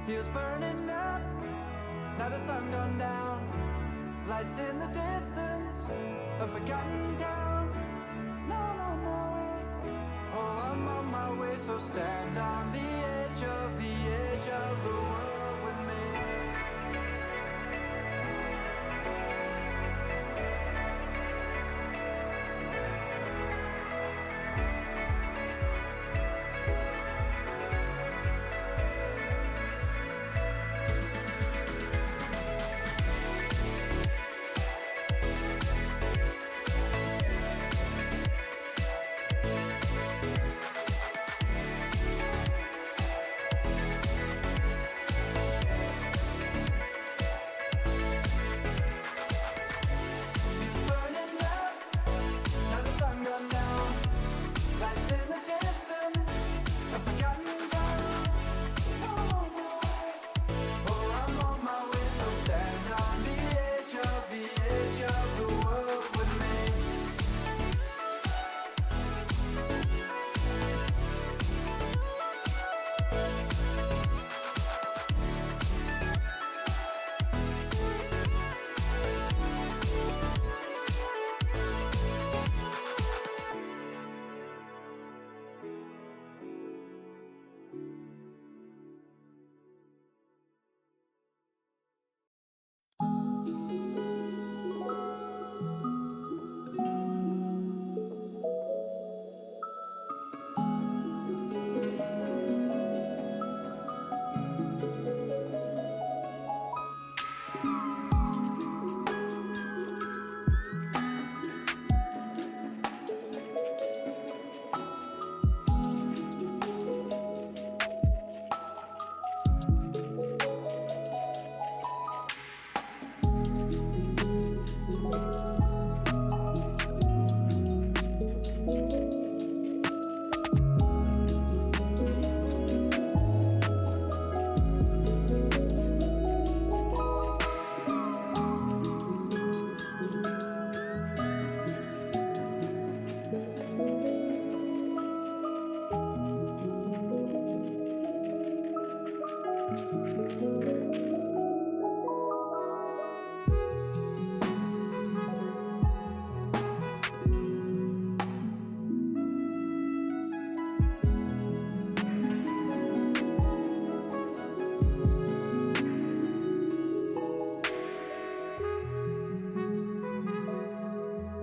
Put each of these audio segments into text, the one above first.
Heels burning up, now the sun gone down. Lights in the distance, a forgotten town. No, I'm on my way, oh, I'm on my way. So stand on the edge of the world with me.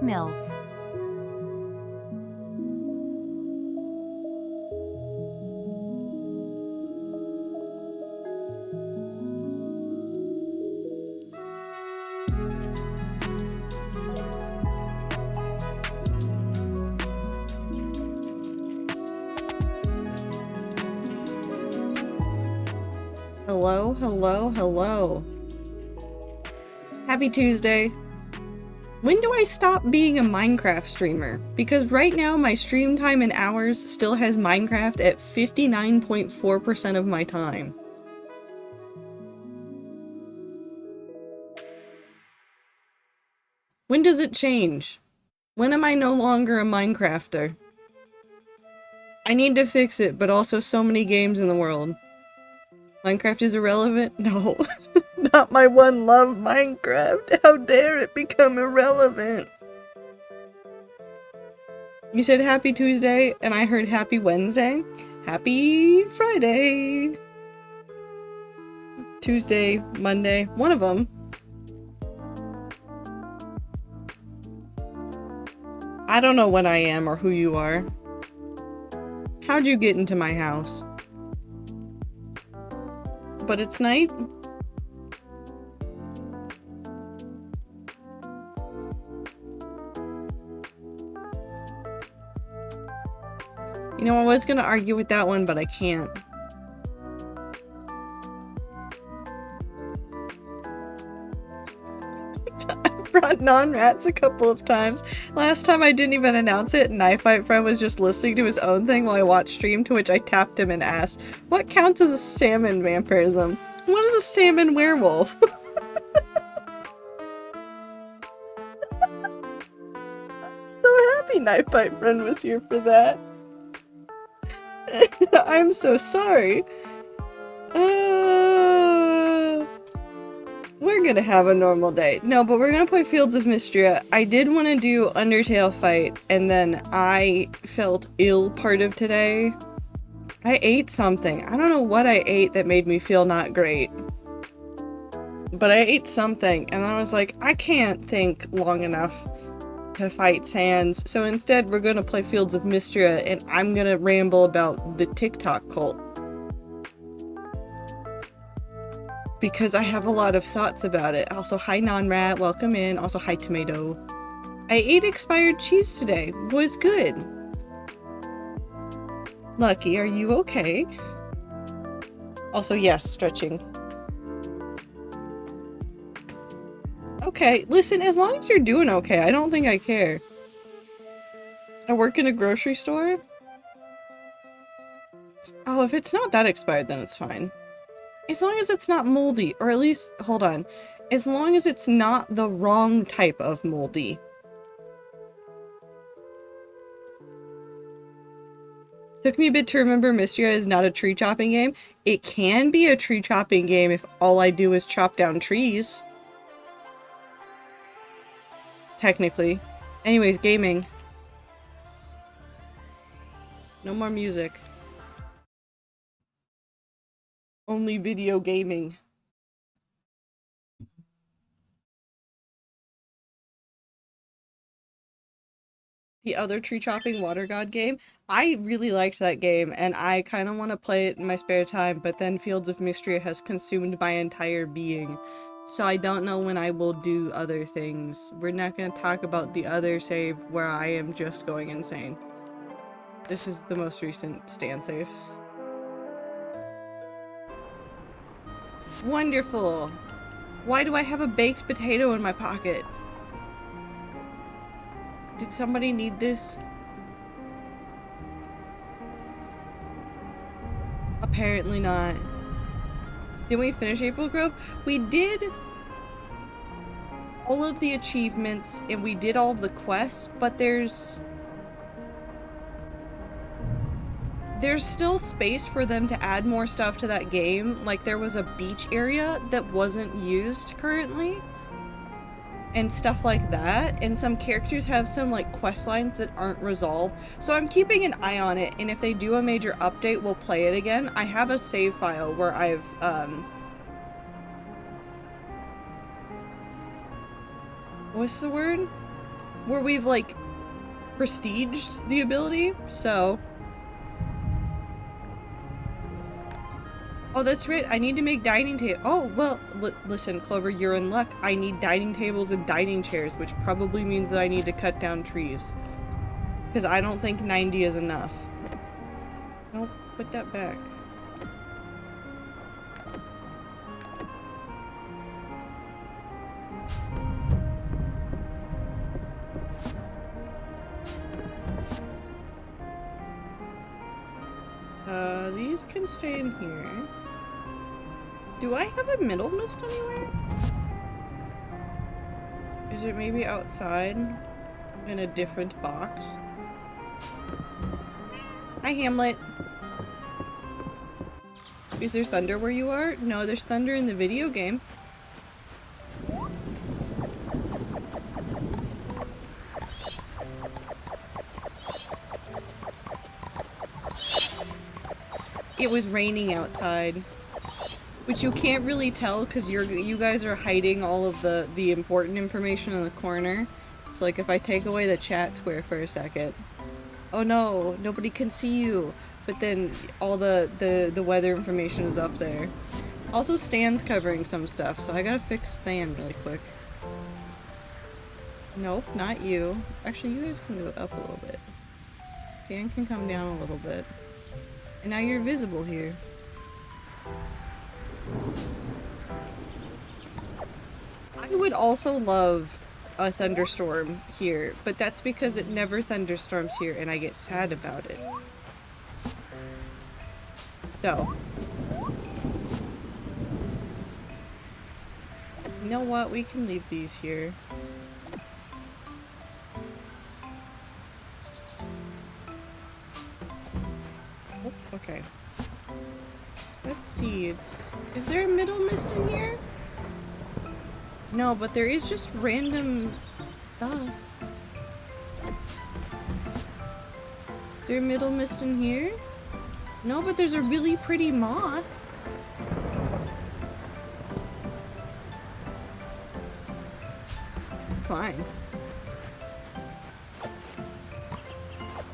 MILF. Hello, hello, hello. Happy Tuesday. When do I stop being a Minecraft streamer? Because right now my stream time in hours still has Minecraft at 59.4% of my time. When does it change? When am I no longer a Minecrafter? I need to fix it, but also so many games in the world. Minecraft is irrelevant? No. Not my one love, Minecraft. How dare it become irrelevant? You said happy Tuesday, and I heard happy Wednesday. Happy Friday. Tuesday, Monday, one of them. I don't know what I am or who you are. How'd you get into my house? But it's night? You know, I was gonna argue with that one, but I can't. I've brought non-rats a couple of times. Last time I didn't even announce it, and Knife Fight Friend was just listening to his own thing while I watched stream, to which I tapped him and asked, what counts as a salmon vampirism? What is a salmon werewolf? So happy Knife Fight Friend was here for that. I'm so sorry. are gonna have a normal day. No, but we're gonna play Fields of Mistria. I did want to do Undertale fight, and then I felt ill part of today. I ate something. I don't know what I ate that made me feel not great. But I ate something, and then I was like, I can't think long enough to fight Sans, so instead we're gonna play Fields of Mistria, and I'm gonna ramble about the TikTok cult. Because I have a lot of thoughts about it. Also, hi Non-Rat, welcome in. Also, hi Tomato. I ate expired cheese today. Was good. Lucky, are you okay? Also, yes, stretching. Okay, listen, as long as you're doing okay, I don't think I care. I work in a grocery store? Oh, if it's not that expired, then it's fine. As long as it's not moldy, or at least, hold on. As long as it's not the wrong type of moldy. Took me a bit to remember Mistria is not a tree chopping game. It can be a tree chopping game if all I do is chop down trees. Technically. Anyways, gaming. No more music. Only video gaming. The other tree chopping water god game, I really liked that game and I kind of want to play it in my spare time, but then Fields of Mistria has consumed my entire being, so I don't know when I will do other things. We're not going to talk about the other save where I am just going insane. This is the most recent stand save. Wonderful! Why do I have a baked potato in my pocket? Did somebody need this? Apparently not. Did we finish April Grove? We did all of the achievements and we did all of the quests, but there's still space for them to add more stuff to that game. Like there was a beach area that wasn't used currently. And stuff like that, and some characters have some like quest lines that aren't resolved, so I'm keeping an eye on it, and if they do a major update we'll play it again. I have a save file where I've what's the word? Where we've like prestiged the ability, so oh, that's right. I need to make dining table. Oh, well, listen, Clover, you're in luck. I need dining tables and dining chairs, which probably means that I need to cut down trees. Because I don't think 90 is enough. Nope, put that back. These can stay in here. Do I have a middle mist anywhere? Is it maybe outside in a different box? Hi, Hamlet. Is there thunder where you are? No, there's thunder in the video game. It was raining outside. Which you can't really tell because you guys are hiding all of the important information in the corner. So like if I take away the chat square for a second. Oh no, nobody can see you. But then all the weather information is up there. Also Stan's covering some stuff, so I gotta fix Stan really quick. Nope, not you. Actually, you guys can go up a little bit. Stan can come down a little bit. And now you're visible here. I would also love a thunderstorm here, but that's because it never thunderstorms here and I get sad about it. So. You know what? We can leave these here. Oh, okay. Let's see. Is there a middle mist in here? No, but there is just random stuff. Is there a middle mist in here? No, but there's a really pretty moth. Fine.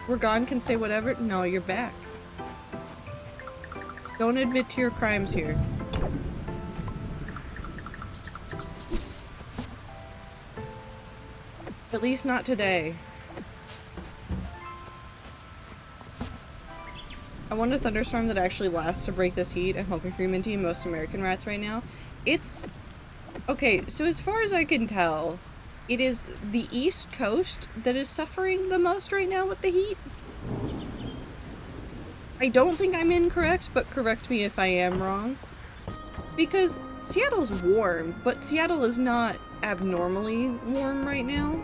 We're gone can say whatever. No, you're back. Don't admit to your crimes here. At least not today. I want a thunderstorm that actually lasts to break this heat. I'm hoping for Minty and most American rats right now. It's... Okay, so as far as I can tell, it is the East Coast that is suffering the most right now with the heat. I don't think I'm incorrect, but correct me if I am wrong. Because Seattle's warm, but Seattle is not abnormally warm right now.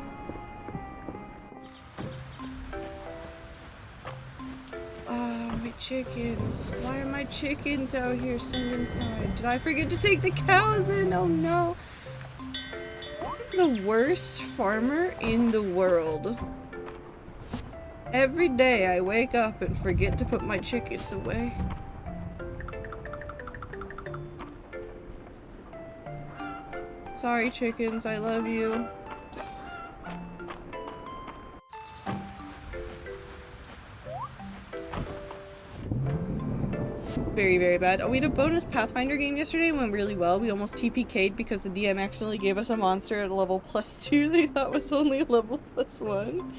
My chickens. Why are my chickens out here sitting inside? Did I forget to take the cows in? Oh no. The worst farmer in the world. Every day I wake up and forget to put my chickens away. Sorry chickens, I love you. Very, very bad. Oh, we had a bonus Pathfinder game yesterday. It went really well. We almost TPK'd because the DM accidentally gave us a monster at a level +2 they thought was only a level +1.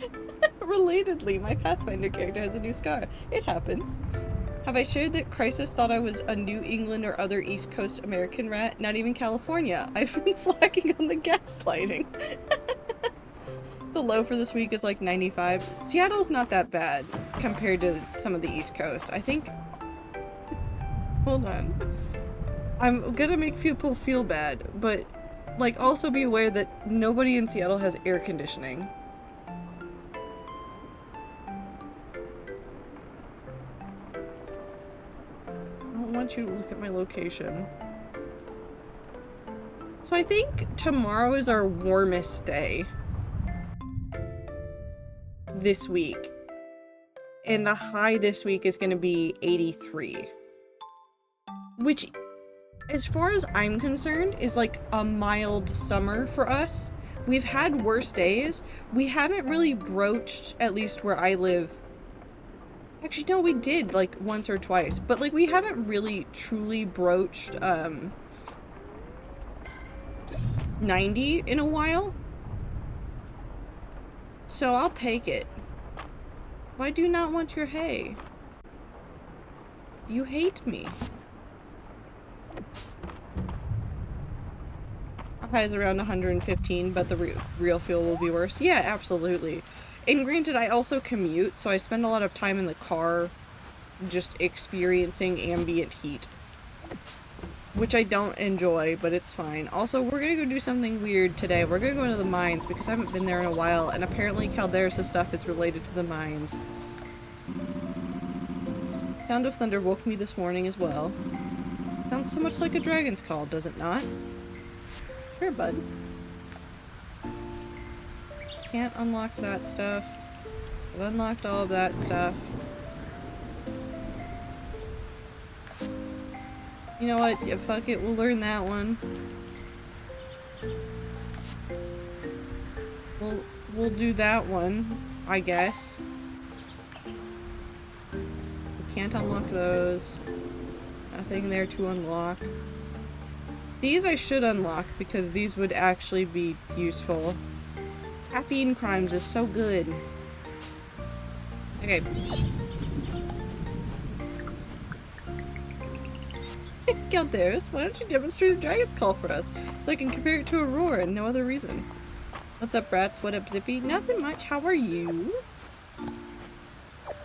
Relatedly, my Pathfinder character has a new scar. It happens. Have I shared that Crisis thought I was a New England or other East Coast American rat? Not even California. I've been slacking on the gaslighting. The low for this week is like 95. Seattle's not that bad compared to some of the East Coast. I think... Hold on. I'm gonna make people feel bad, but like also be aware that nobody in Seattle has air conditioning. I don't want you to look at my location. So I think tomorrow is our warmest day this week. And the high this week is gonna be 83. Which, as far as I'm concerned, is like a mild summer for us. We've had worse days. We haven't really broached, at least where I live. Actually, no, we did like once or twice, but like we haven't really truly broached 90 in a while. So I'll take it. Why do you not want your hay? You hate me. High is around 115, but the real fuel will be worse. Yeah, absolutely. And granted, I also commute, so I spend a lot of time in the car just experiencing ambient heat. Which I don't enjoy, but it's fine. Also, we're gonna go do something weird today. We're gonna go into the mines because I haven't been there in a while, and apparently Calderas' stuff is related to the mines. Sound of thunder woke me this morning as well. Sounds so much like a dragon's call, does it not? Sure, bud. Can't unlock that stuff. I've unlocked all of that stuff. You know what? Yeah, fuck it, we'll learn that one. We'll do that one, I guess. We can't unlock those. Nothing there to unlock. These I should unlock because these would actually be useful. Caffeine crimes is so good. Okay. Galderis, why don't you demonstrate a dragon's call for us so I can compare it to Aurora and no other reason. What's up, Brats? What up, Zippy? Nothing much. How are you?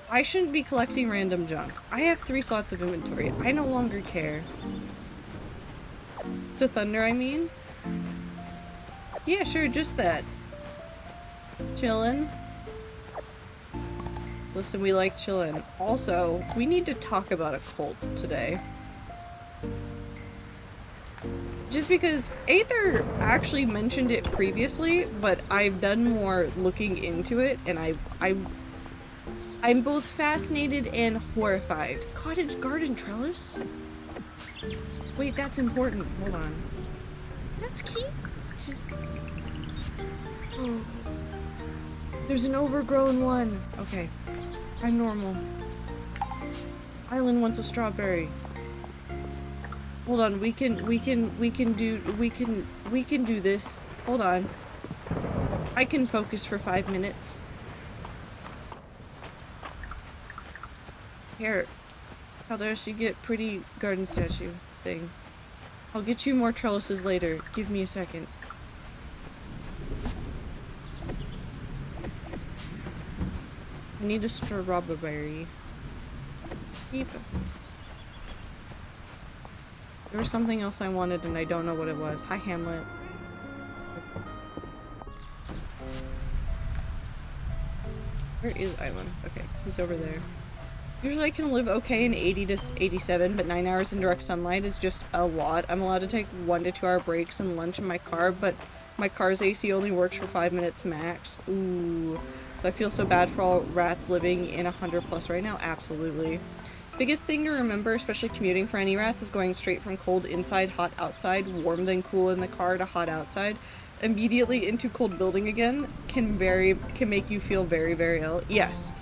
I shouldn't be collecting random junk. I have 3 slots of inventory. I no longer care. The thunder, I mean? Yeah, sure, just that. Chillin'. Listen, we like chillin'. Also, we need to talk about a cult today. Just because Aether actually mentioned it previously, but I've done more looking into it, and I'm both fascinated and horrified. Cottage garden trellis? Wait, that's important. Hold on. That's cute. Oh. There's an overgrown one. Okay. I'm normal. Island wants a strawberry. Hold on, we can do this. Hold on. I can focus for 5 minutes. Here. Calderas, you get pretty garden statue thing. I'll get you more trellises later. Give me a second. I need a strawberry. Keep it. There was something else I wanted and I don't know what it was. Hi, Hamlet. Where is Island? Okay, he's over there. Usually I can live okay in 80 to 87, but 9 hours in direct sunlight is just a lot. I'm allowed to take 1 to 2 hour breaks and lunch in my car, but my car's AC only works for 5 minutes max. Ooh. So I feel so bad for all rats living in 100+ right now. Absolutely. Biggest thing to remember, especially commuting for any rats, is going straight from cold inside, hot outside, warm then cool in the car to hot outside, immediately into cold building again can make you feel very, very ill. Yes.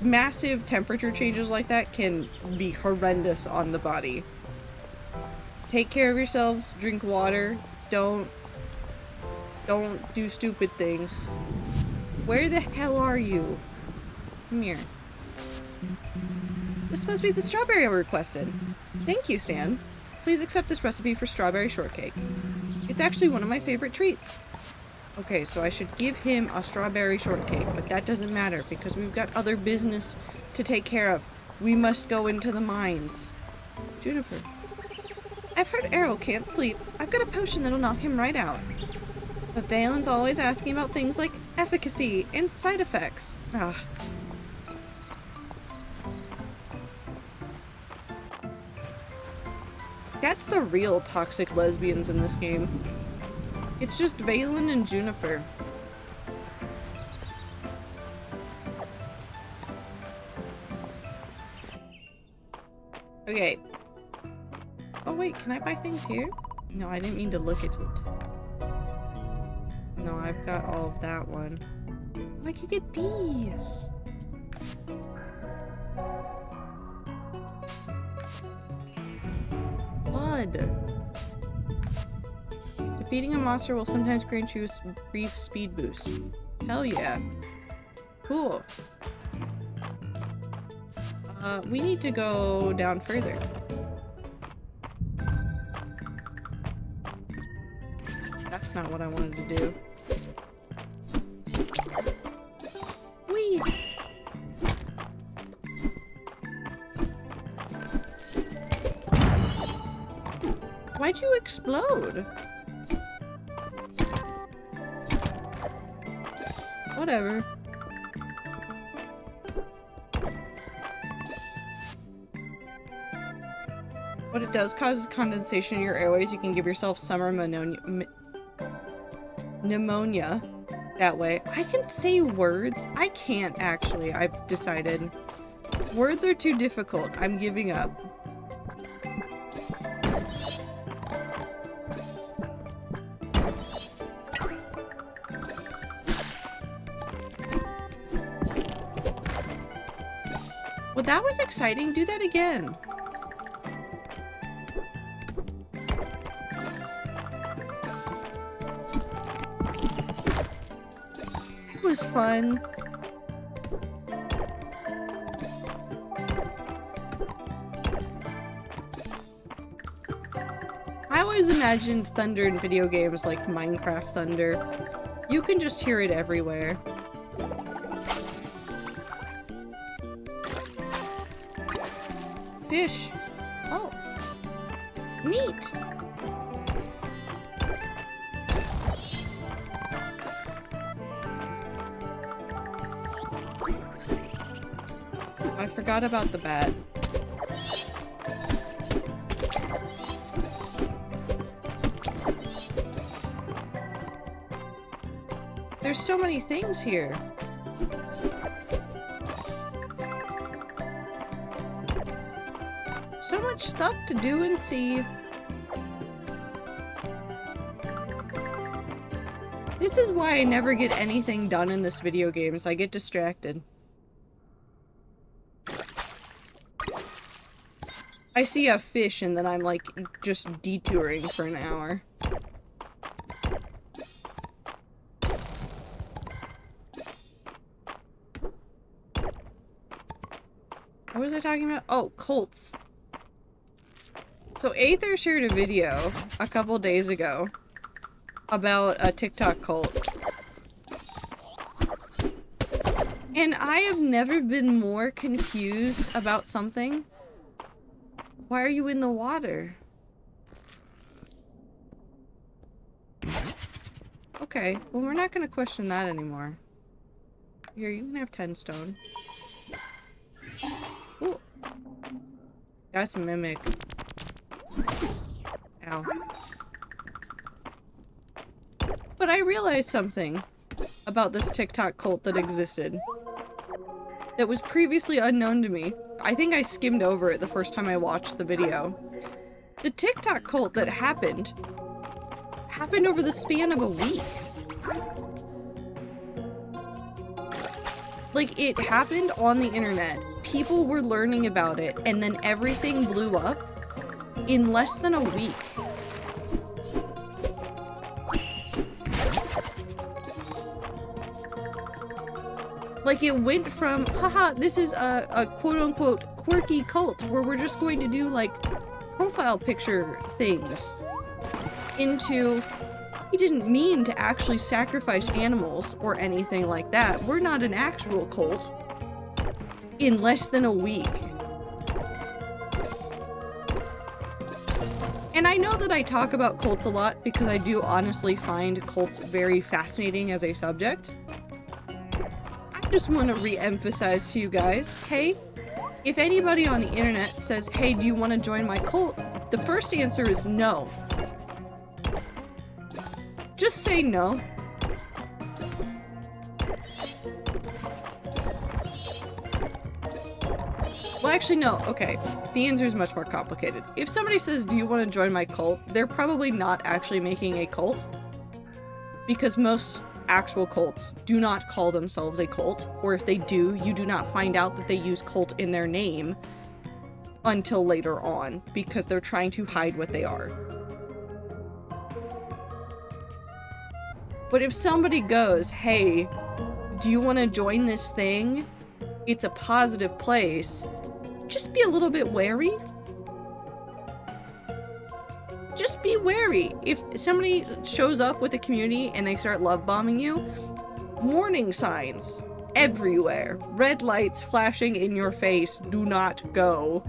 Massive temperature changes like that can be horrendous on the body. Take care of yourselves, drink water, don't do stupid things. Where the hell are you? Come here. This must be the strawberry I requested. Thank you, Stan. Please accept this recipe for strawberry shortcake. It's actually one of my favorite treats. Okay, so I should give him a strawberry shortcake, but that doesn't matter because we've got other business to take care of. We must go into the mines. Juniper. I've heard Errol can't sleep. I've got a potion that'll knock him right out. But Valen's always asking about things like efficacy and side effects. Ugh. That's the real toxic lesbians in this game. It's just Valen and Juniper. Okay. Oh wait, can I buy things here? No, I didn't mean to look at it. No, I've got all of that one. I could get these. Blood. Defeating a monster will sometimes grant you a brief speed boost. Hell yeah. Cool. We need to go down further. That's not what I wanted to do. Whee! Why'd you explode? Whatever. What it does cause is condensation in your airways. You can give yourself summer pneumonia that way. I can say words. I can't actually. I've decided. Words are too difficult. I'm giving up. Well, that was exciting. Do that again. It was fun. I always imagined thunder in video games like Minecraft thunder. You can just hear it everywhere. Fish. Oh. Neat. I forgot about the bat. There's so many things here. So much stuff to do and see. This is why I never get anything done in this video game, is I get distracted. I see a fish and then I'm like just detouring for an hour. What was I talking about? Oh, cults. So Aether shared a video a couple days ago about a TikTok cult. And I have never been more confused about something. Why are you in the water? Okay, well we're not gonna question that anymore. Here, you can have 10 stone. Ooh. That's a mimic. Ow. But I realized something about this TikTok cult that existed that was previously unknown to me. I think I skimmed over it the first time I watched the video. The TikTok cult that happened over the span of a week. Like, it happened on the internet. People were learning about it, and then everything blew up in less than a week. Like, it went from, haha, this is a quote-unquote quirky cult where we're just going to do, like, profile picture things, into, we didn't mean to actually sacrifice animals or anything like that. We're not an actual cult. In less than a week. And I know that I talk about cults a lot because I do honestly find cults very fascinating as a subject. I just want to re-emphasize to you guys, hey, if anybody on the internet says, hey, do you want to join my cult? The first answer is no. Just say no. Well, actually, no. Okay. The answer is much more complicated. If somebody says, do you want to join my cult? They're probably not actually making a cult. Because most actual cults do not call themselves a cult. Or if they do, you do not find out that they use cult in their name until later on. Because they're trying to hide what they are. But if somebody goes, hey, do you want to join this thing? It's a positive place. Just be a little bit wary. Just be wary. If somebody shows up with the community and they start love bombing you, warning signs everywhere. Red lights flashing in your face. Do not go.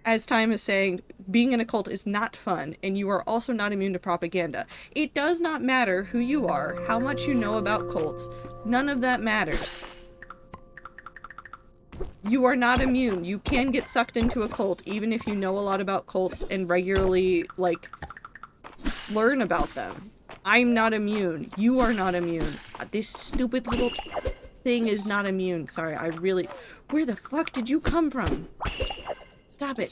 As Time is saying, being in a cult is not fun, and you are also not immune to propaganda. It does not matter who you are, how much you know about cults. None of that matters. You are not immune. You can get sucked into a cult, even if you know a lot about cults and regularly, like, learn about them. I'm not immune. You are not immune. This stupid little thing is not immune. Sorry, I really... Where the fuck did you come from? Stop it.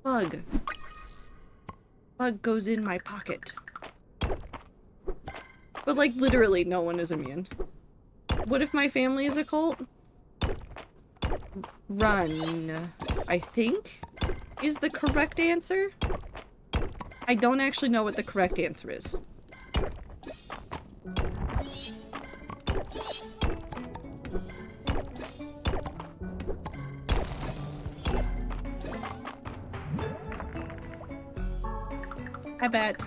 Bug. Bug goes in my pocket. But, like, literally no one is immune. What if my family is a cult? Run, I think, is the correct answer. I don't actually know what the correct answer is. I bet.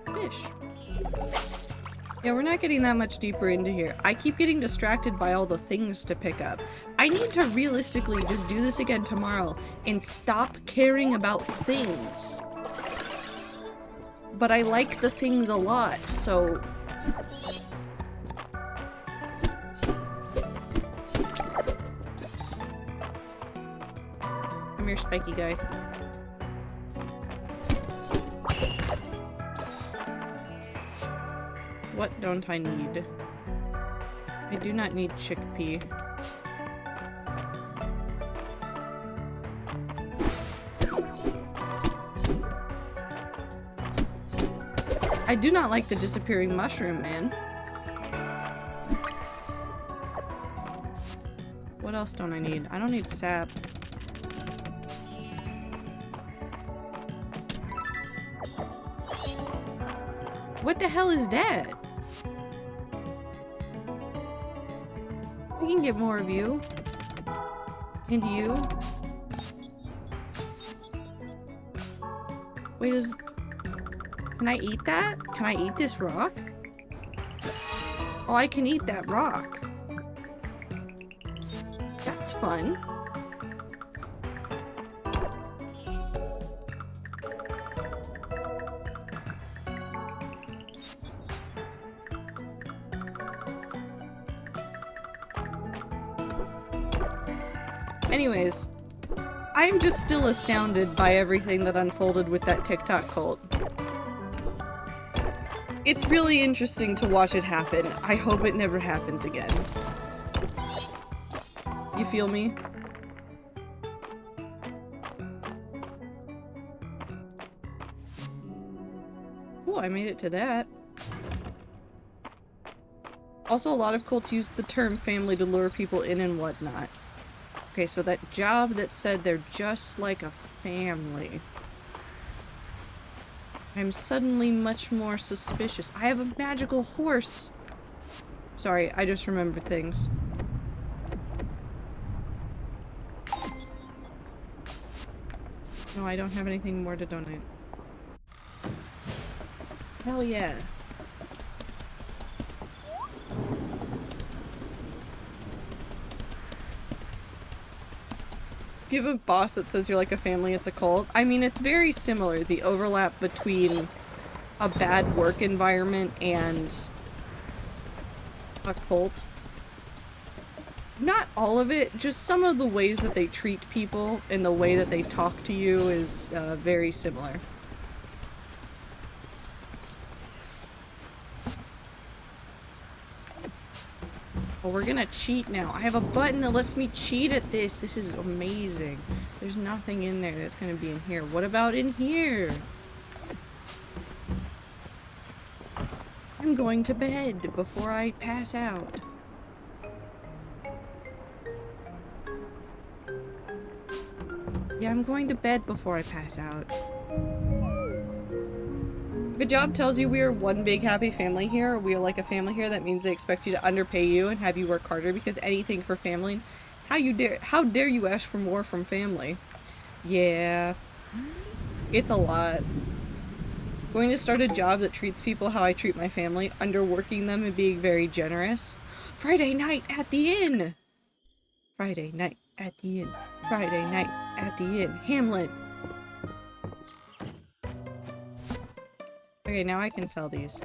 Oh, fish. Yeah, we're not getting that much deeper into here. I keep getting distracted by all the things to pick up. I need to realistically just do this again tomorrow and stop caring about things. But I like the things a lot, so... Come here, spiky guy. What don't I need? I do not need chickpea. I do not like the disappearing mushroom, man. What else don't I need? I don't need sap. What the hell is that? We can get more of you. And you. Wait, can I eat that? Can I eat this rock? Oh, I can eat that rock. That's fun. Anyways, I am just still astounded by everything that unfolded with that TikTok cult. It's really interesting to watch it happen. I hope it never happens again. You feel me? Cool, I made it to that. Also, a lot of cults use the term family to lure people in and whatnot. Okay, so that job that said they're just like a family. I'm suddenly much more suspicious. I have a magical horse! Sorry, I just remembered things. No, I don't have anything more to donate. Hell yeah. If you have a boss that says you're like a family, it's a cult. I mean, it's very similar, the overlap between a bad work environment and a cult. Not all of it, just some of the ways that they treat people and the way that they talk to you is very similar. Well, we're gonna cheat now. I have a button that lets me cheat at this. This is amazing. There's nothing in there that's gonna be in here. What about in here? I'm going to bed before I pass out. Yeah, I'm going to bed before I pass out. If a job tells you we are one big happy family here, or we are like a family here, that means they expect you to underpay you and have you work harder because anything for family. How dare you ask for more from family? Yeah. It's a lot. Going to start a job that treats people how I treat my family, underworking them and being very generous. Friday night at the inn! Friday night at the inn. Friday night at the inn. Hamlet! Okay, now I can sell these.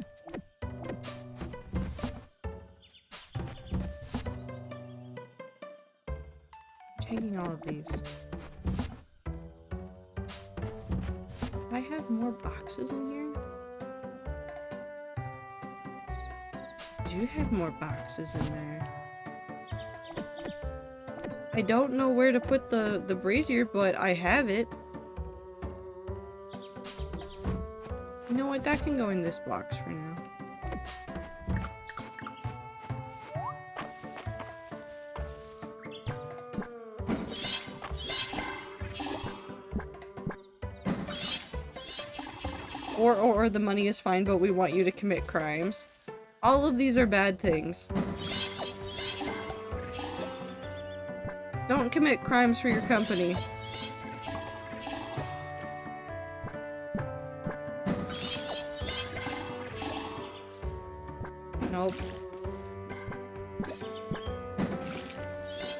Taking all of these. Do I have more boxes in here? Do you have more boxes in there? I don't know where to put the brazier, but I have it. You know what? That can go in this box for now. Or the money is fine, but we want you to commit crimes. All of these are bad things. Don't commit crimes for your company. Nope.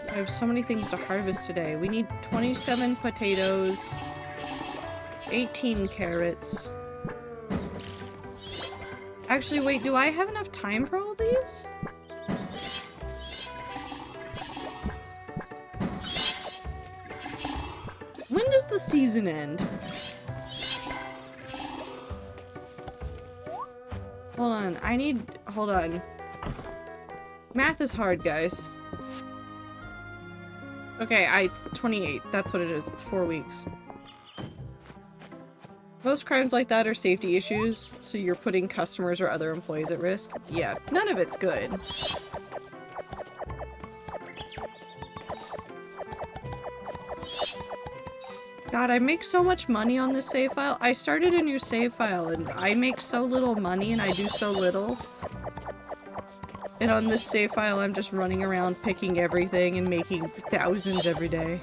I have so many things to harvest today. We need 27 potatoes, 18 carrots. Actually, wait, do I have enough time for all these? When does the season end? Hold on, hold on. Math is hard, guys. Okay, it's 28. That's what it is. It's 4 weeks. Most crimes like that are safety issues, so you're putting customers or other employees at risk. Yeah, none of it's good. God, I make so much money on this save file. I started a new save file and I make so little money and I do so little. And on this save file, I'm just running around picking everything and making thousands every day.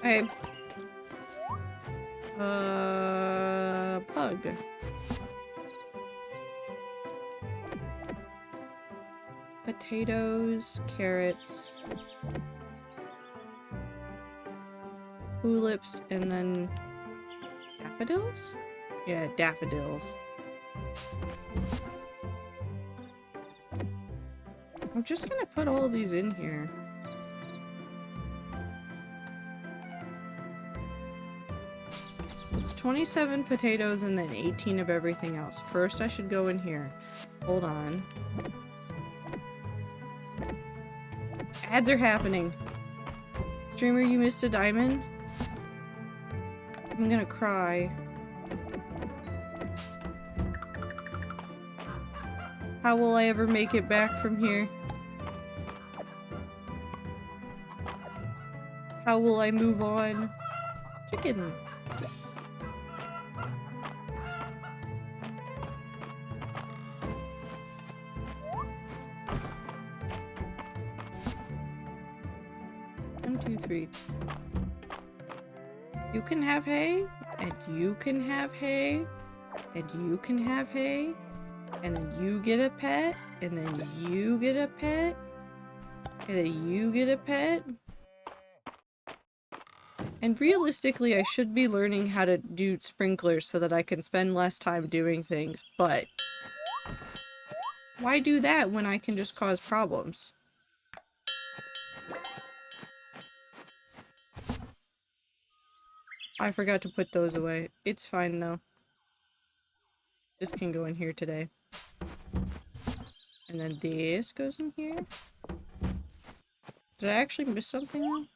Okay. Bug. Potatoes, carrots, tulips, and then daffodils? Yeah, daffodils. I'm just gonna put all of these in here. It's 27 potatoes and then 18 of everything else. First, I should go in here. Hold on. Ads are happening. Streamer, you missed a diamond? I'm gonna cry. How will I ever make it back from here? How will I move on? Chicken. One, two, three. You can have hay, and you can have hay, and you can have hay, and then you get a pet, and then you get a pet, and then you get a pet. And realistically, I should be learning how to do sprinklers so that I can spend less time doing things, but why do that when I can just cause problems? I forgot to put those away. It's fine though. This can go in here today. And then this goes in here. Did I actually miss something though?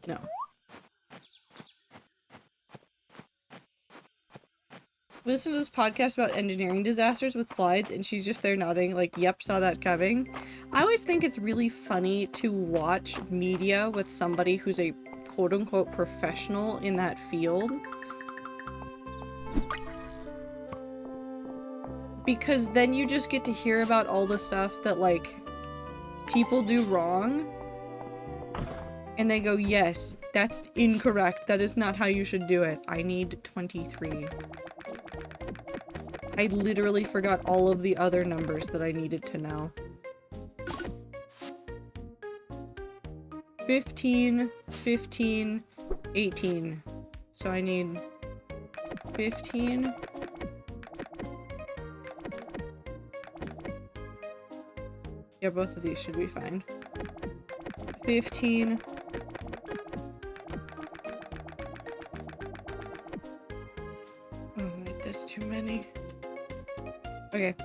No. Listen to this podcast about engineering disasters with slides and she's just there nodding like, yep, saw that coming. I always think it's really funny to watch media with somebody who's a quote-unquote professional in that field. Because then you just get to hear about all the stuff that, like, people do wrong. And they go, yes, that's incorrect. That is not how you should do it. I need 23. I literally forgot all of the other numbers that I needed to know. 15, 15, 18. So I need 15. Yeah, both of these should be fine. 15. Oh, wait, that's too many. Okay.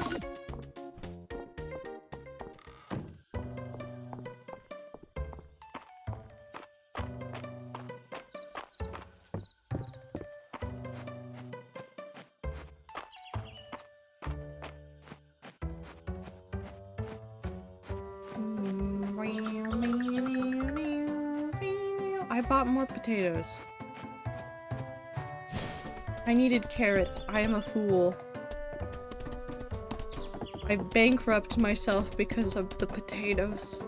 I bought more potatoes. I needed carrots. I am a fool. I bankrupt myself because of the potatoes.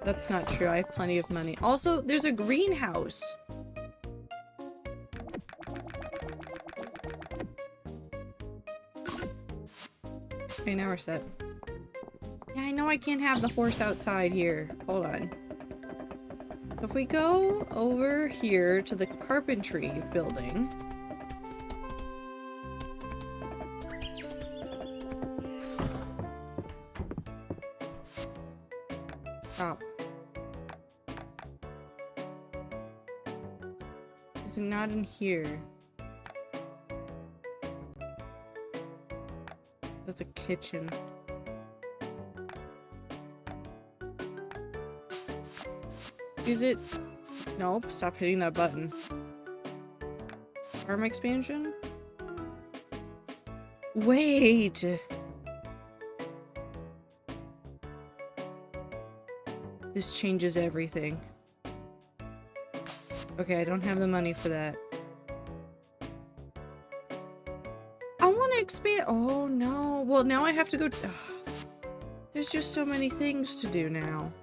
That's not true. I have plenty of money. Also, there's a greenhouse. Okay, now we're set. Yeah, I know I can't have the horse outside here. Hold on. So if we go over here to the carpentry building. Stop. Is it not in here? That's a kitchen. Is it? Nope, stop hitting that button. Arm expansion? Wait! This changes everything. Okay, I don't have the money for that. I want to expand- oh no. Well, now I have to go- ugh. There's just so many things to do now.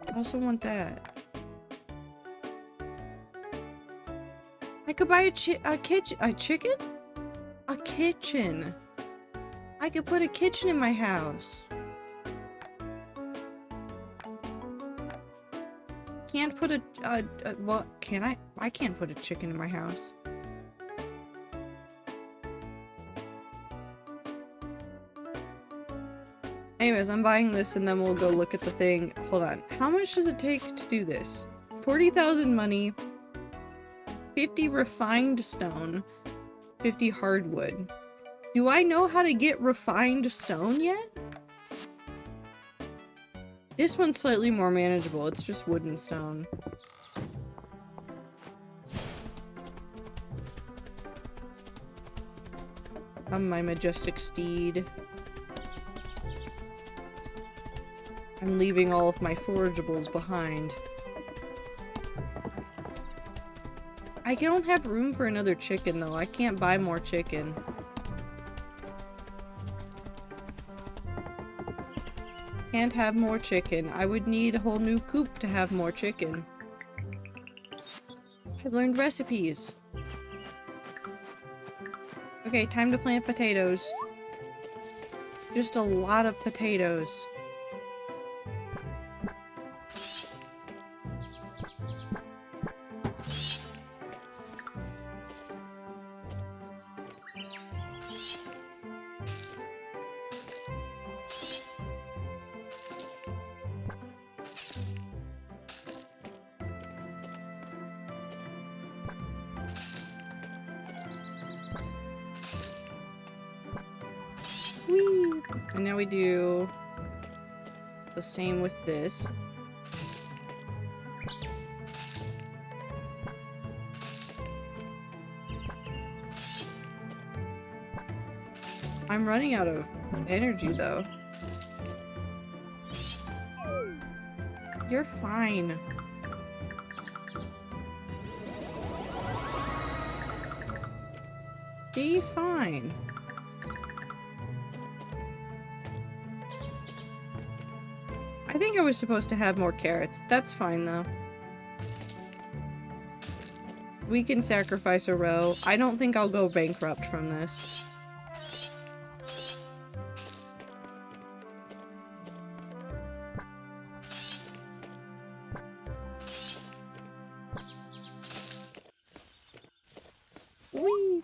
I also want that. I could buy a chicken? A chicken? A kitchen. I could put a kitchen in my house. Can't put well, can I? I can't put a chicken in my house. Anyways, I'm buying this and then we'll go look at the thing. Hold on. How much does it take to do this? 40,000 money, 50 refined stone, 50 hardwood. Do I know how to get refined stone yet? This one's slightly more manageable. It's just wood and stone. I'm my majestic steed. I'm leaving all of my forageables behind. I don't have room for another chicken though. I can't buy more chicken. Can't have more chicken. I would need a whole new coop to have more chicken. I've learned recipes. Okay, time to plant potatoes. Just a lot of potatoes. Whee! And now we do the same with this. I'm running out of energy though. You're fine. See? Fine. I think I was supposed to have more carrots. That's fine though. We can sacrifice a row. I don't think I'll go bankrupt from this. Whee!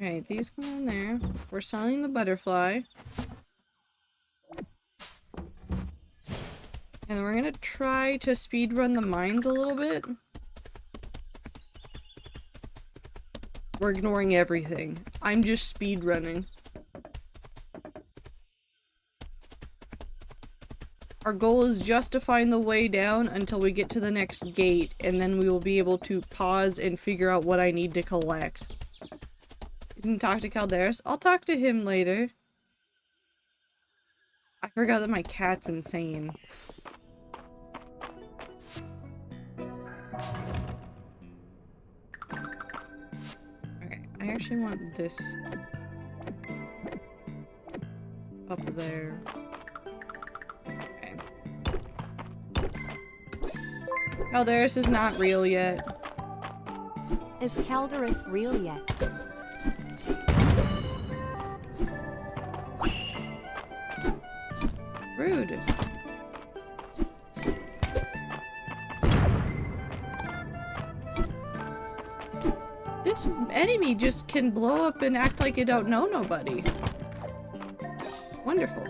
Alright, these go in there. We're selling the butterfly. And we're gonna try to speedrun the mines a little bit. We're ignoring everything. I'm just speedrunning. Our goal is just to find the way down until we get to the next gate, and then we will be able to pause and figure out what I need to collect. You can talk to Calderas. I'll talk to him later. I forgot that my cat's insane. Okay, I actually want this up there. Okay. Calderas is not real yet. Is Calderas real yet? Rude. This enemy just can blow up and act like you don't know nobody. Wonderful.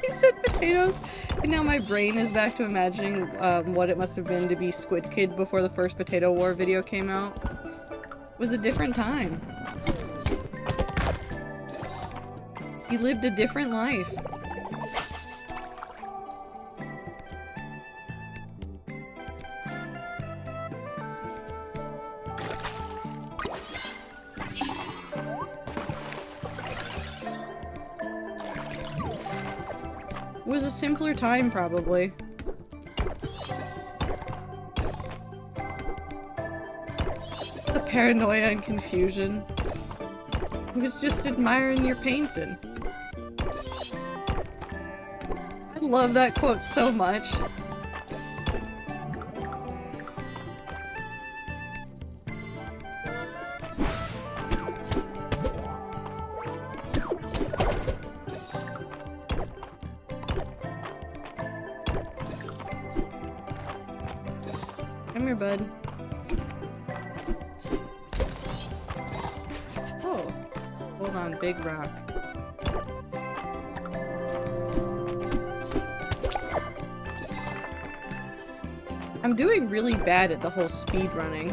He's said potatoes, and now my brain is back to imagining what it must have been to be Squid Kid before the first Potato War video came out. It was a different time. He lived a different life. It was a simpler time, probably. The paranoia and confusion. He was just admiring your painting. I love that quote so much. Come here, bud. Oh. Hold on, big rock. I'm doing really bad at the whole speed running.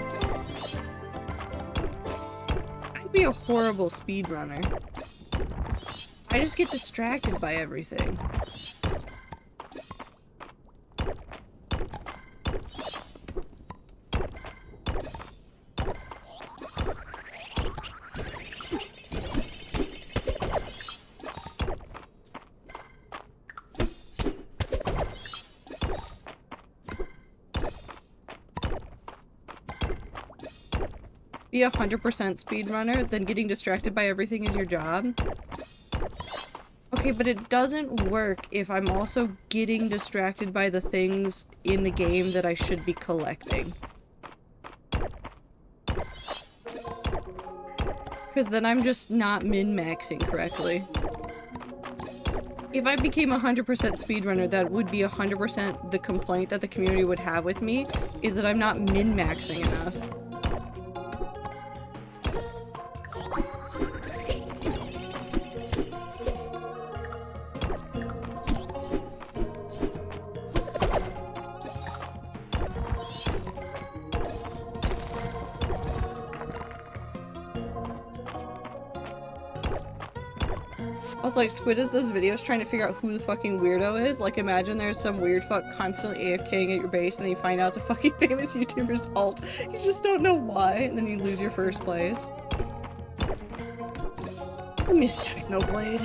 I'd be a horrible speedrunner. I just get distracted by everything. Be 100% speedrunner, then getting distracted by everything is your job? Okay, but it doesn't work if I'm also getting distracted by the things in the game that I should be collecting. Because then I'm just not min-maxing correctly. If I became 100% speedrunner, that would be 100% the complaint that the community would have with me, is that I'm not min-maxing enough. Also, like, Squid is those videos trying to figure out who the fucking weirdo is. Like, imagine there's some weird fuck constantly AFKing at your base and then you find out it's a fucking famous YouTuber's alt. You just don't know why, and then you lose your first place. I miss Technoblade.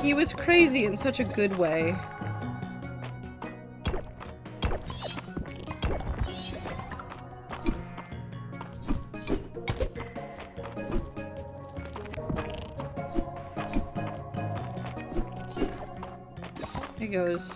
He was crazy in such a good way. It goes.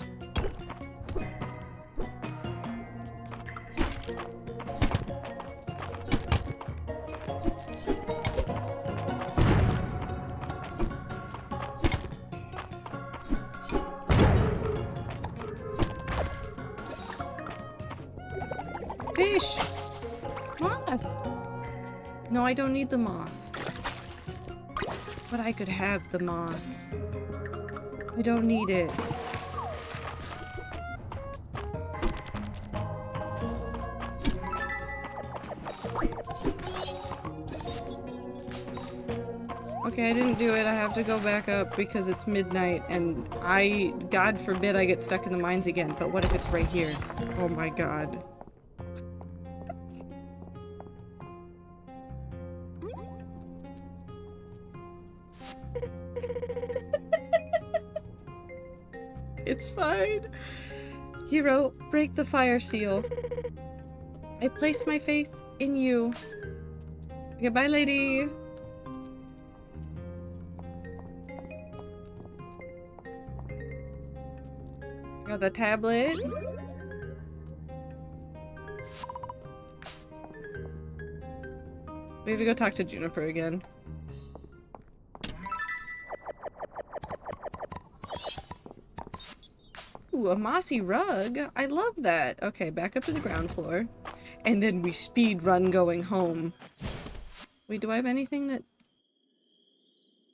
Fish! Moth! No, I don't need the moth. But I could have the moth. I don't need it. Okay, I didn't do it. I have to go back up because it's midnight and God forbid I get stuck in the mines again. But what if it's right here? Oh my god. It's fine. Hero, break the fire seal. I place my faith in you. Goodbye, lady. Got the tablet. We have to go talk to Juniper again. Ooh, a mossy rug. I love that. Okay, back up to the ground floor. And then we speed run going home. Wait, do I have anything that...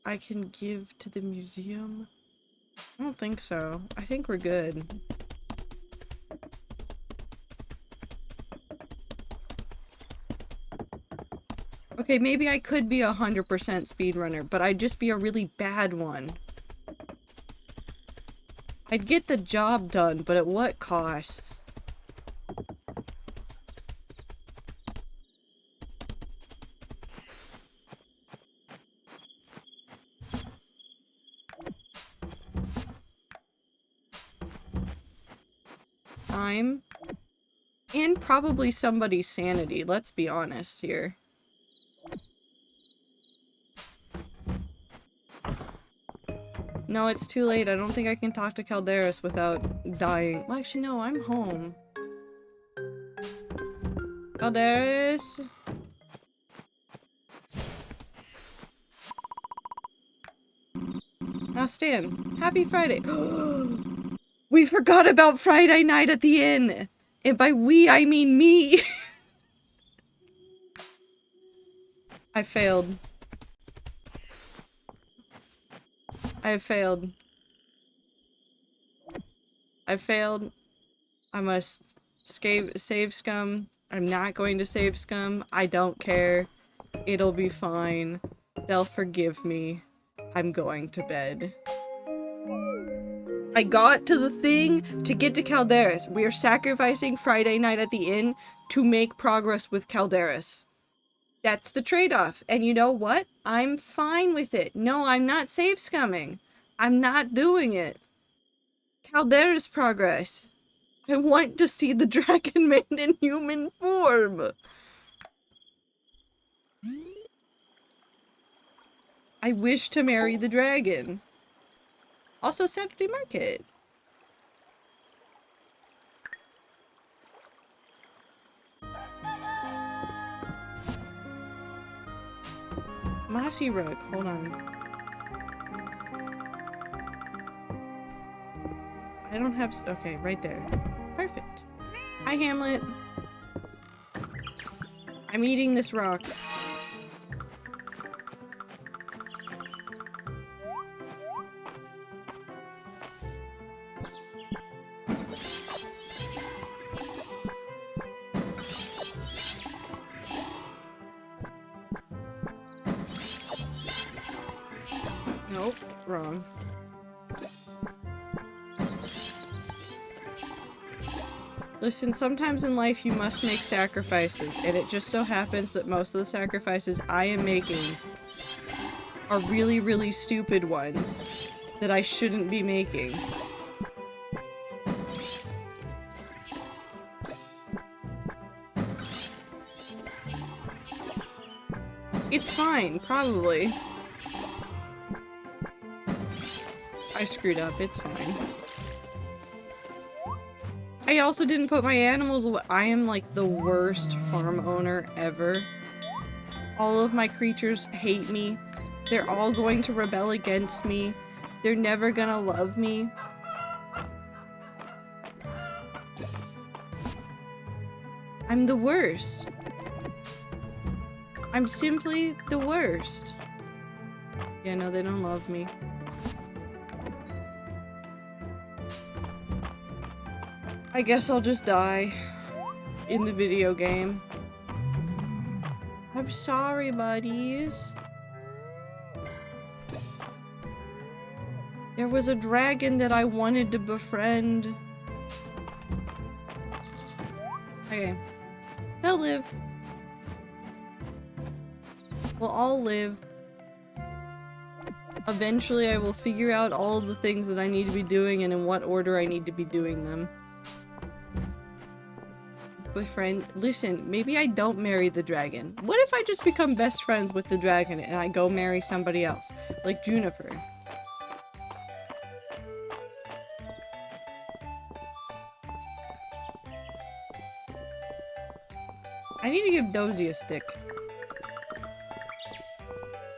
I can give to the museum? I don't think so. I think we're good. Okay, maybe I could be 100% speedrunner, but I'd just be a really bad one. I'd get the job done, but at what cost? Time. And probably somebody's sanity, let's be honest here. No, it's too late. I don't think I can talk to Calderis without dying. Well, actually, no, I'm home. Calderis? Now, Stan, happy Friday. We forgot about Friday night at the inn! And by we, I mean me! I failed. I have failed. I failed. I must save scum. I'm not going to save scum. I don't care. It'll be fine. They'll forgive me. I'm going to bed. I got to the thing to get to Calderis. We are sacrificing Friday night at the inn to make progress with Calderis. That's the trade-off. And you know what? I'm fine with it. No, I'm not save scumming. I'm not doing it. Calderis progress. I want to see the Dragon Man in human form. I wish to marry the dragon. Also Saturday Market. Mossy Rug, hold on. I don't have, okay, right there. Perfect. Hi, Hamlet. I'm eating this rock. Nope, wrong. Listen, sometimes in life you must make sacrifices, and it just so happens that most of the sacrifices I am making are really, really stupid ones that I shouldn't be making. It's fine, probably. I screwed up, it's fine. I also didn't put my animals away. I am like the worst farm owner ever. All of my creatures hate me. They're all going to rebel against me. They're never gonna love me. I'm the worst. I'm simply the worst. Yeah, no, they don't love me. I guess I'll just die in the video game. I'm sorry, buddies. There was a dragon that I wanted to befriend. Okay. They'll live. We'll all live. Eventually I will figure out all of the things that I need to be doing and in what order I need to be doing them. Boyfriend, listen, maybe I don't marry the dragon. What if I just become best friends with the dragon and I go marry somebody else? Like Juniper. I need to give Dozy a stick.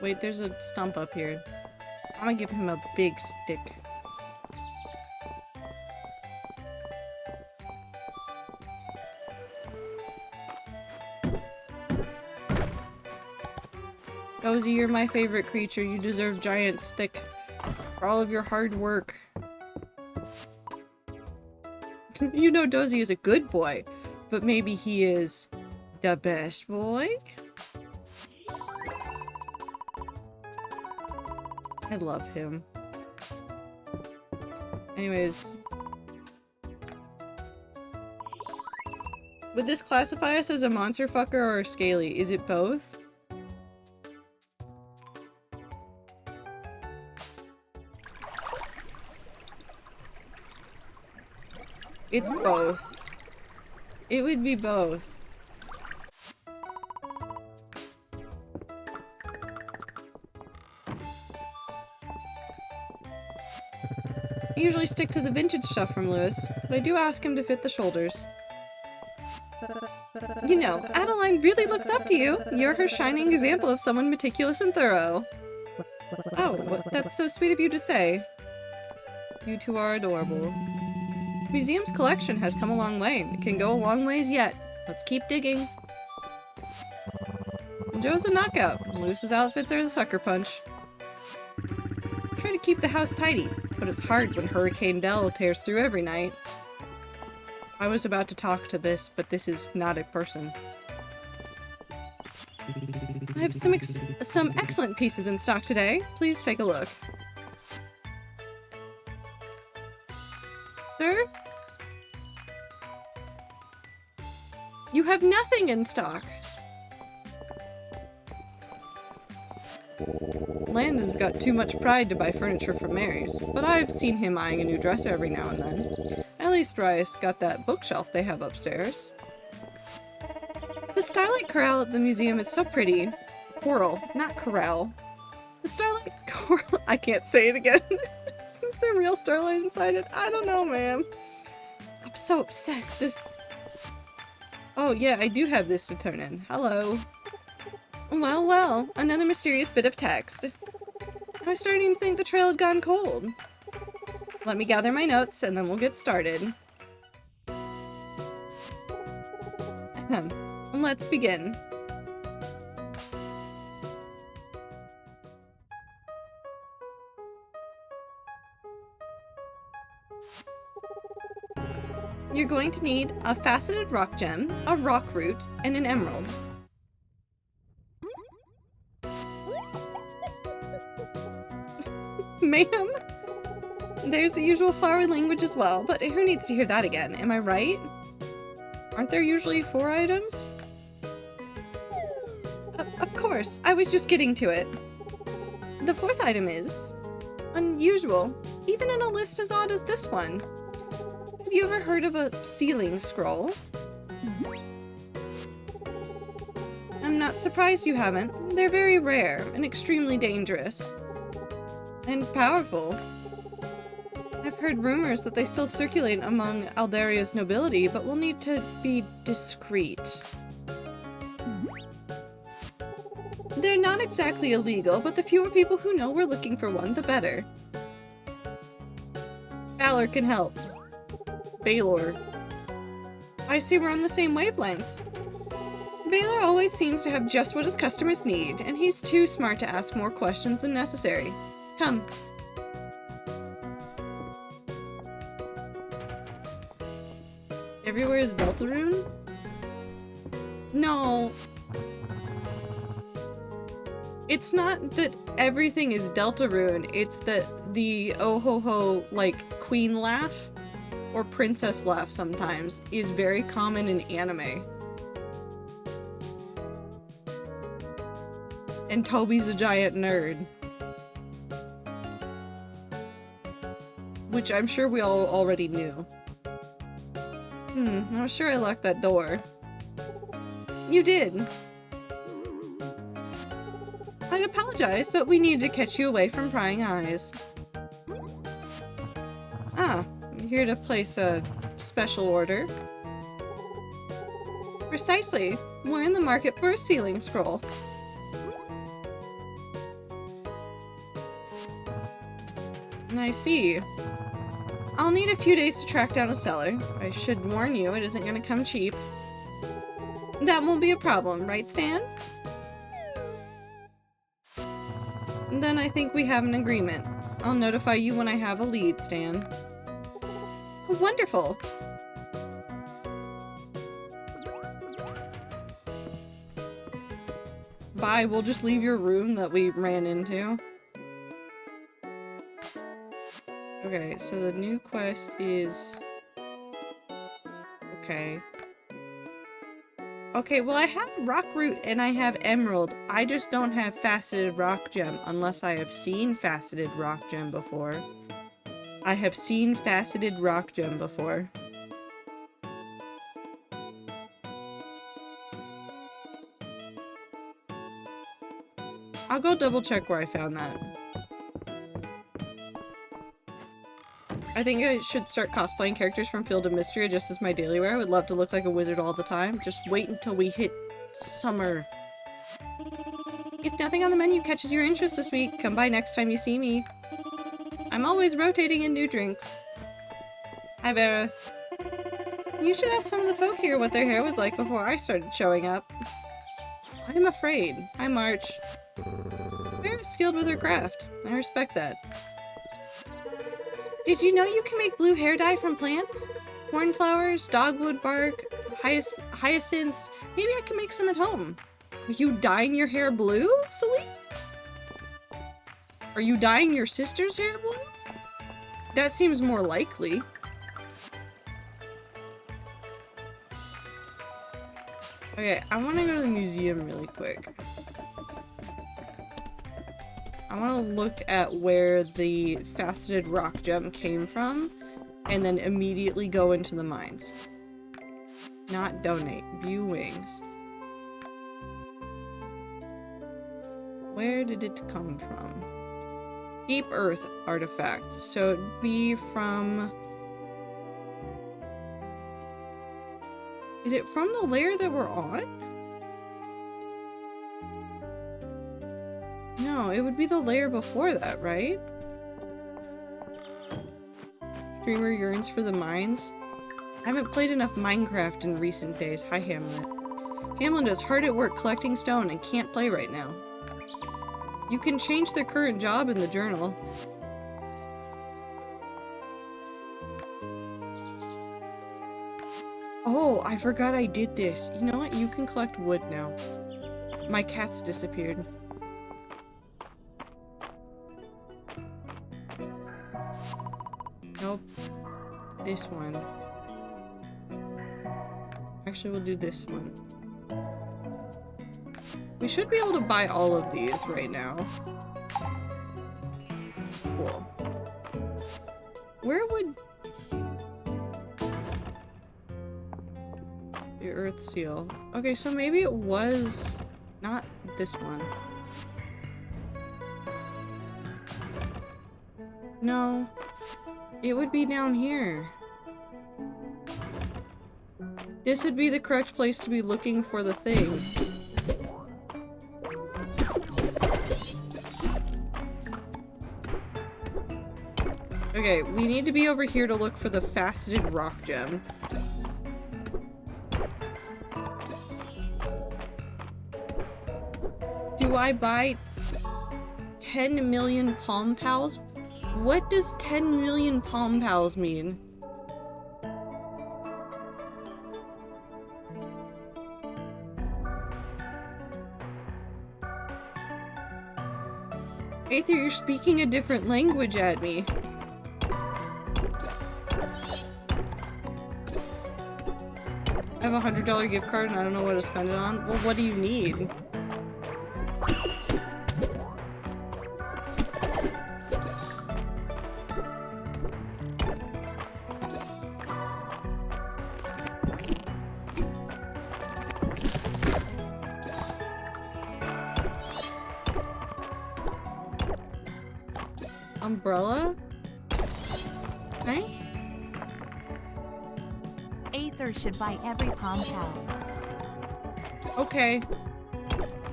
Wait, there's a stump up here. I'm gonna give him a big stick. Dozy, you're my favorite creature. You deserve giant stick for all of your hard work. You know Dozy is a good boy, but maybe he is the best boy? I love him. Anyways. Would this classify us as a monster fucker or a scaly? Is it both? It's both. It would be both. I usually stick to the vintage stuff from Lewis, but I do ask him to fit the shoulders. You know, Adeline really looks up to you. You're her shining example of someone meticulous and thorough. Oh, well, that's so sweet of you to say. You two are adorable. The museum's collection has come a long way. It can go a long ways yet. Let's keep digging. Joe's a knockout. Lewis's outfits are the sucker punch. Try to keep the house tidy, but it's hard when Hurricane Dell tears through every night. I was about to talk to this, but this is not a person. I have some excellent pieces in stock today. Please take a look. Sir? You have nothing in stock. Landon's got too much pride to buy furniture from Mary's, but I've seen him eyeing a new dresser every now and then. At least Rice got that bookshelf they have upstairs. The Starlight Corral at the museum is so pretty. Coral, not corral. The Starlight Coral— I can't say it again. Since there's real starlight inside it. I don't know, ma'am. I'm so obsessed. Oh yeah, I do have this to turn in. Hello. Well, well, another mysterious bit of text. I was starting to think the trail had gone cold. Let me gather my notes and then we'll get started. Let's begin. You're going to need a faceted rock gem, a rock root, and an emerald. Ma'am? There's the usual flowery language as well, but who needs to hear that again? Am I right? Aren't there usually 4 items? Of course, I was just getting to it. The 4th item is unusual, even in a list as odd as this one. Have you ever heard of a sealing scroll? I'm not surprised you haven't. They're very rare and extremely dangerous. And powerful. I've heard rumors that they still circulate among Aldaria's nobility, but we'll need to be discreet. They're not exactly illegal, but the fewer people who know we're looking for one, the better. Valor can help. Baylor. I see we're on the same wavelength. Baylor always seems to have just what his customers need, and he's too smart to ask more questions than necessary. Come. Everywhere is Deltarune? No. It's not that everything is Deltarune, it's that the oh-ho-ho, like, queen laugh, or princess laugh sometimes, is very common in anime. And Toby's a giant nerd. Which I'm sure we all already knew. I'm sure I locked that door. You did. I apologize, but we needed to catch you away from prying eyes. Ah, I'm here to place a special order. Precisely. We're in the market for a sealing scroll. I see. I'll need a few days to track down a seller. I should warn you, it isn't going to come cheap. That won't be a problem, right, Stan? Then I think we have an agreement. I'll notify you when I have a lead, Stan. Wonderful! Bye, we'll just leave your room that we ran into. Okay, so the new quest is... Okay. Okay, well I have rock root and I have emerald. I just don't have faceted rock gem unless I have seen faceted rock gem before. I have seen faceted rock gem before. I'll go double check where I found that. I think I should start cosplaying characters from Field of Mistria just as my daily wear. I would love to look like a wizard all the time. Just wait until we hit summer. If nothing on the menu catches your interest this week, come by next time you see me. I'm always rotating in new drinks. Hi, Vera. You should ask some of the folk here what their hair was like before I started showing up. I'm afraid. Hi, March. Vera's skilled with her craft. I respect that. Did you know you can make blue hair dye from plants? Cornflowers, dogwood bark, hyacinths. Maybe I can make some at home. Are you dyeing your hair blue, Celine? Are you dyeing your sister's hair blue? That seems more likely. Okay, I want to go to the museum really quick. I want to look at where the faceted rock gem came from, and then immediately go into the mines. Not donate. View wings. Where did it come from? Deep Earth artifact. So it'd be from... Is it from the layer that we're on? No, it would be the layer before that, right? Streamer yearns for the mines. I haven't played enough Minecraft in recent days. Hi, Hamlet. Hamlet is hard at work collecting stone and can't play right now. You can change their current job in the journal. Oh, I forgot I did this. You know what? You can collect wood now. My cat's disappeared. Nope. This one. Actually, we'll do this one. We should be able to buy all of these right now. Cool. Where would... the earth seal. Okay, so maybe it was not this one. No. It would be down here. This would be the correct place to be looking for the thing. Okay, we need to be over here to look for the faceted rock gem. Do I buy 10 million palm pals? What does 10 million palm pals mean? Aether, you're speaking a different language at me. I have a $100 gift card and I don't know what to spend it on. Well, what do you need? Umbrella? Okay. Aether should buy every palm pal. Okay.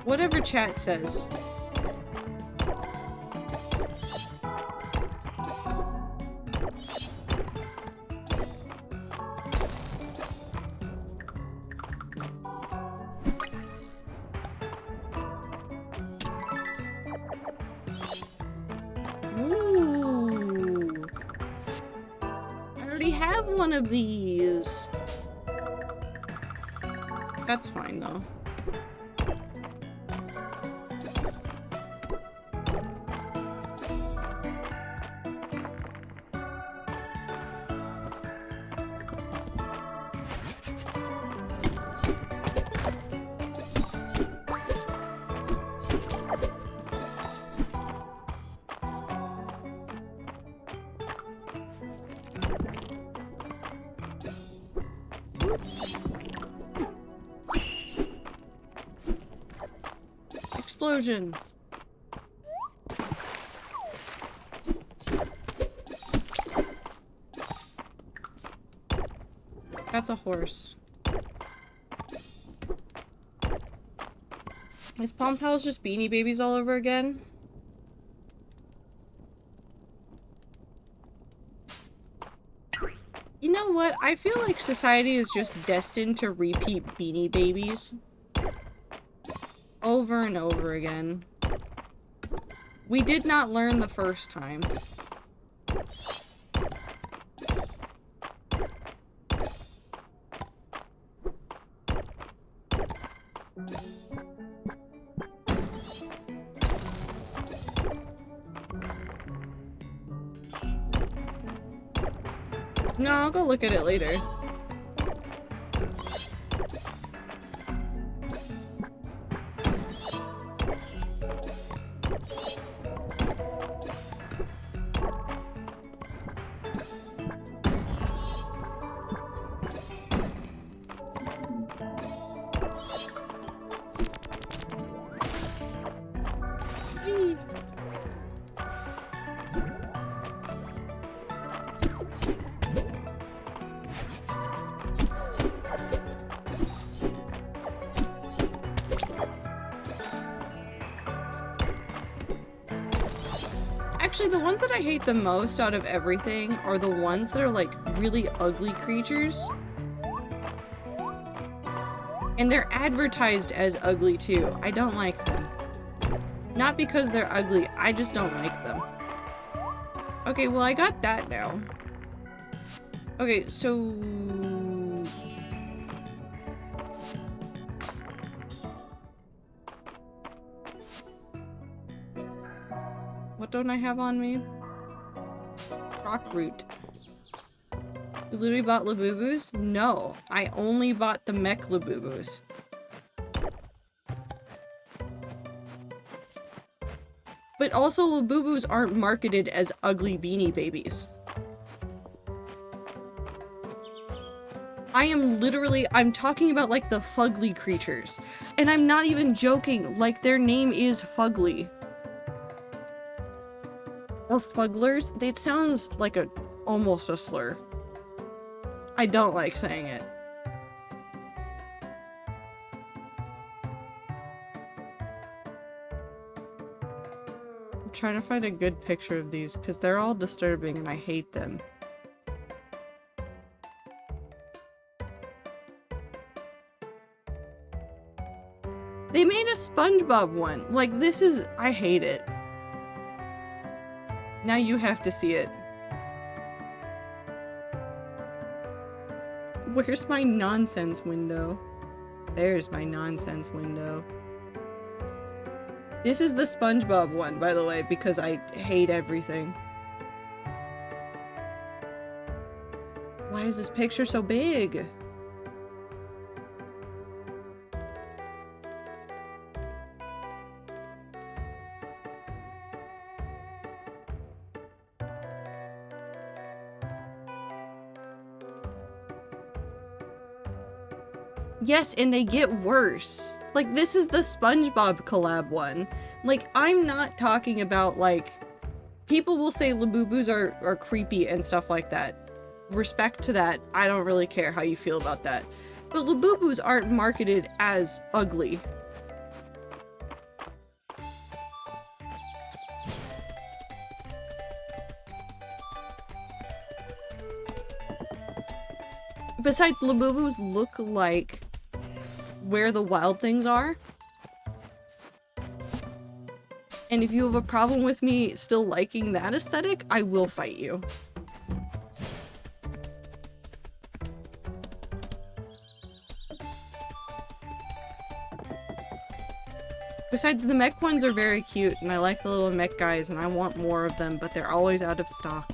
Whatever chat says. already have one of these. That's fine, though. Explosion. That's a horse. Is Pom Pals just Beanie Babies all over again? You know what? I feel like society is just destined to repeat Beanie Babies. Over and over again. We did not learn the first time. No, I'll go look at it later. Actually, the ones that I hate the most out of everything are the ones that are like really ugly creatures. And they're advertised as ugly too. I don't like them. Not because they're ugly, I just don't like them. Okay, well I got that now. Okay, so... what don't I have on me? Rock root. You literally bought Labubus? No, I only bought the mech Labubus. But also Labubus aren't marketed as ugly Beanie Babies. I am literally, I'm talking about like the fugly creatures. And I'm not even joking, like their name is Fugly. Or Fugglers. It sounds like almost a slur. I don't like saying it. I'm trying to find a good picture of these because they're all disturbing and I hate them. They made a SpongeBob one. Like, this is... I hate it. Now you have to see it. Where's my nonsense window? There's my nonsense window. This is the SpongeBob one, by the way, because I hate everything. Why is this picture so big? Yes, and they get worse. Like, this is the SpongeBob collab one. Like, I'm not talking about, like... people will say Labubus are creepy and stuff like that. Respect to that. I don't really care how you feel about that. But Labubus aren't marketed as ugly. Besides, Labubus look like where the wild things are. And if you have a problem with me still liking that aesthetic, I will fight you. Besides, the mech ones are very cute, and I like the little mech guys, and I want more of them, but they're always out of stock.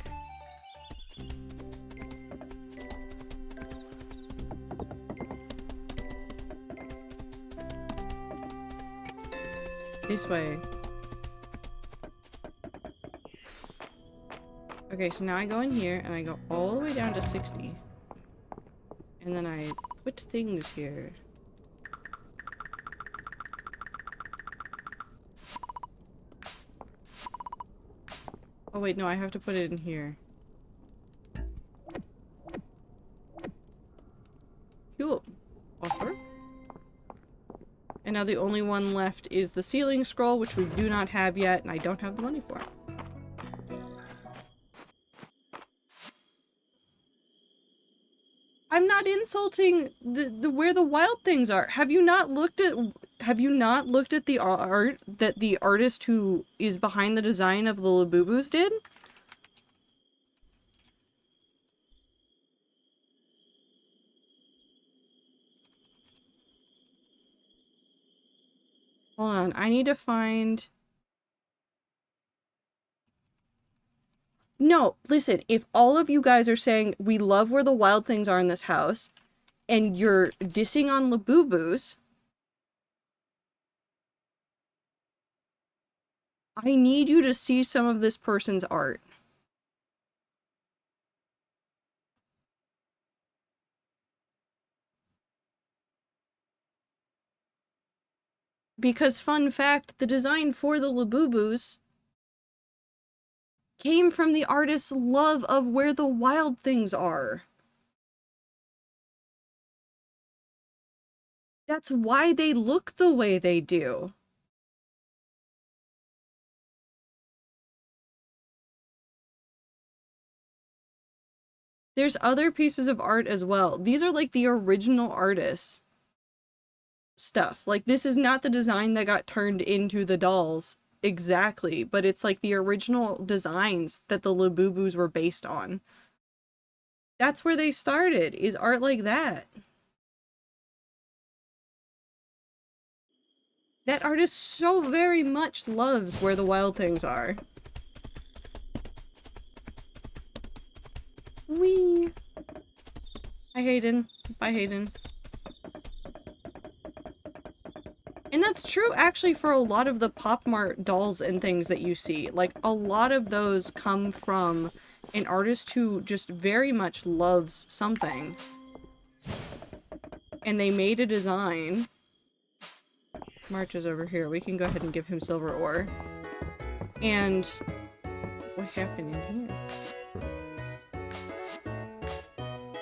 This way. Okay, so now I go in here, and I go all the way down to 60. And then I put things here. Oh wait, no, I have to put it in here. Cool. Offer. And now the only one left is the ceiling scroll, which we do not have yet, and I don't have the money for. I'm not insulting the where the wild things are. Have you not looked at the art that the artist who is behind the design of the Labubus did? Hold on, I need to find... No, listen, if all of you guys are saying we love where the wild things are in this house, and you're dissing on Labubus, I need you to see some of this person's art. Because, fun fact, the design for the Labubus came from the artist's love of where the wild things are. That's why they look the way they do. There's other pieces of art as well. These are like the original artists' stuff. Like, this is not the design that got turned into the dolls exactly, but it's like the original designs that the Labubus were based on. That's where they started, is art like that. That artist so very much loves where the wild things are. Whee! Hi, Hayden. Bye, Hayden. And that's true, actually, for a lot of the Pop Mart dolls and things that you see. Like, a lot of those come from an artist who just very much loves something. And they made a design. March is over here. We can go ahead and give him silver ore. And what happened in here?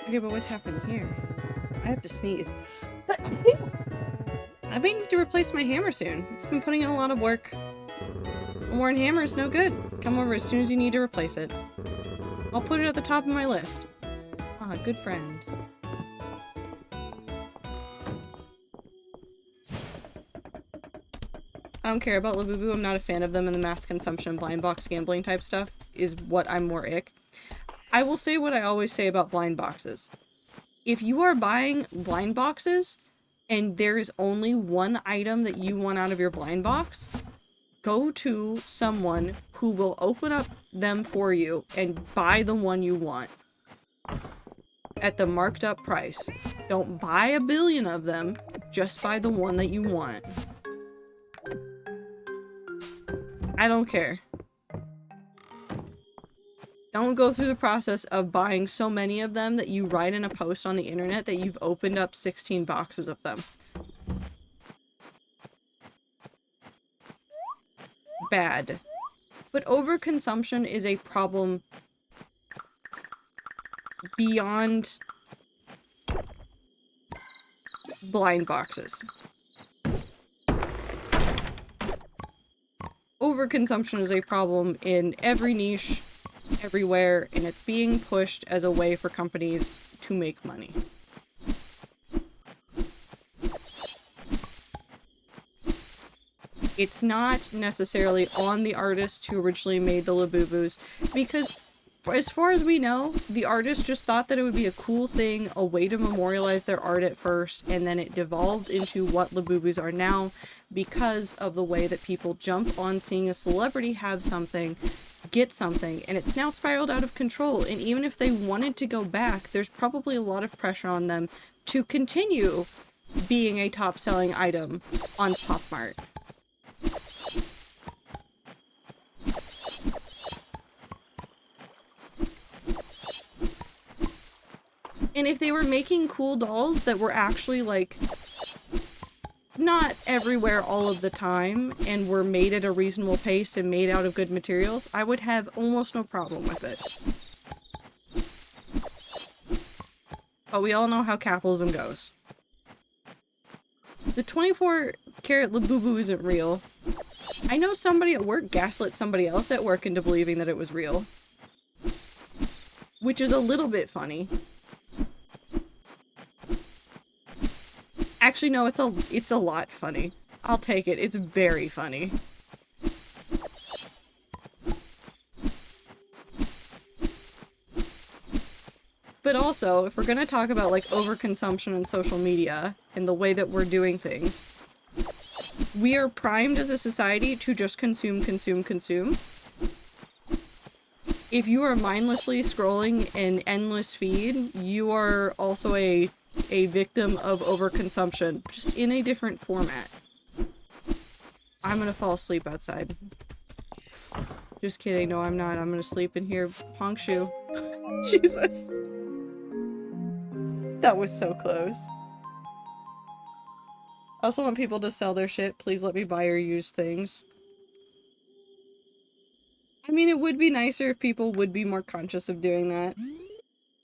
Okay, but what's happened here? I have to sneeze. I may need to replace my hammer soon. It's been putting in a lot of work. A worn hammer is no good. Come over as soon as you need to replace it. I'll put it at the top of my list. Ah, good friend. I don't care about Labubu. I'm not a fan of them, and the mass consumption blind box gambling type stuff is what I'm more ick. I will say what I always say about blind boxes. If you are buying blind boxes and there is only one item that you want out of your blind box, go to someone who will open up them for you and buy the one you want at the marked up price. Don't buy a billion of them, just buy the one that you want. I don't care. Don't go through the process of buying so many of them that you write in a post on the internet that you've opened up 16 boxes of them. Bad. But overconsumption is a problem beyond blind boxes. Overconsumption is a problem in every niche, everywhere, and it's being pushed as a way for companies to make money. It's not necessarily on the artist who originally made the Labubus, because as far as we know, the artist just thought that it would be a cool thing, a way to memorialize their art at first, and then it devolved into what Labubus are now because of the way that people jump on seeing a celebrity have something, get something, and it's now spiraled out of control. And even if they wanted to go back, there's probably a lot of pressure on them to continue being a top-selling item on Pop Mart. And if they were making cool dolls that were actually, like, not everywhere all of the time and were made at a reasonable pace and made out of good materials, I would have almost no problem with it. But we all know how capitalism goes. The 24-karat Labubu isn't real. I know somebody at work gaslit somebody else at work into believing that it was real. Which is a little bit funny. Actually, no, it's a lot funny. I'll take it. It's very funny. But also, if we're gonna talk about, like, overconsumption on social media and the way that we're doing things, we are primed as a society to just consume, consume, consume. If you are mindlessly scrolling an endless feed, you are also a victim of overconsumption, just in a different format. I'm gonna fall asleep outside. Just kidding, no I'm not. I'm gonna sleep in here. Honk shoe. Jesus. That was so close. I also want people to sell their shit. Please let me buy or use things. I mean, it would be nicer if people would be more conscious of doing that.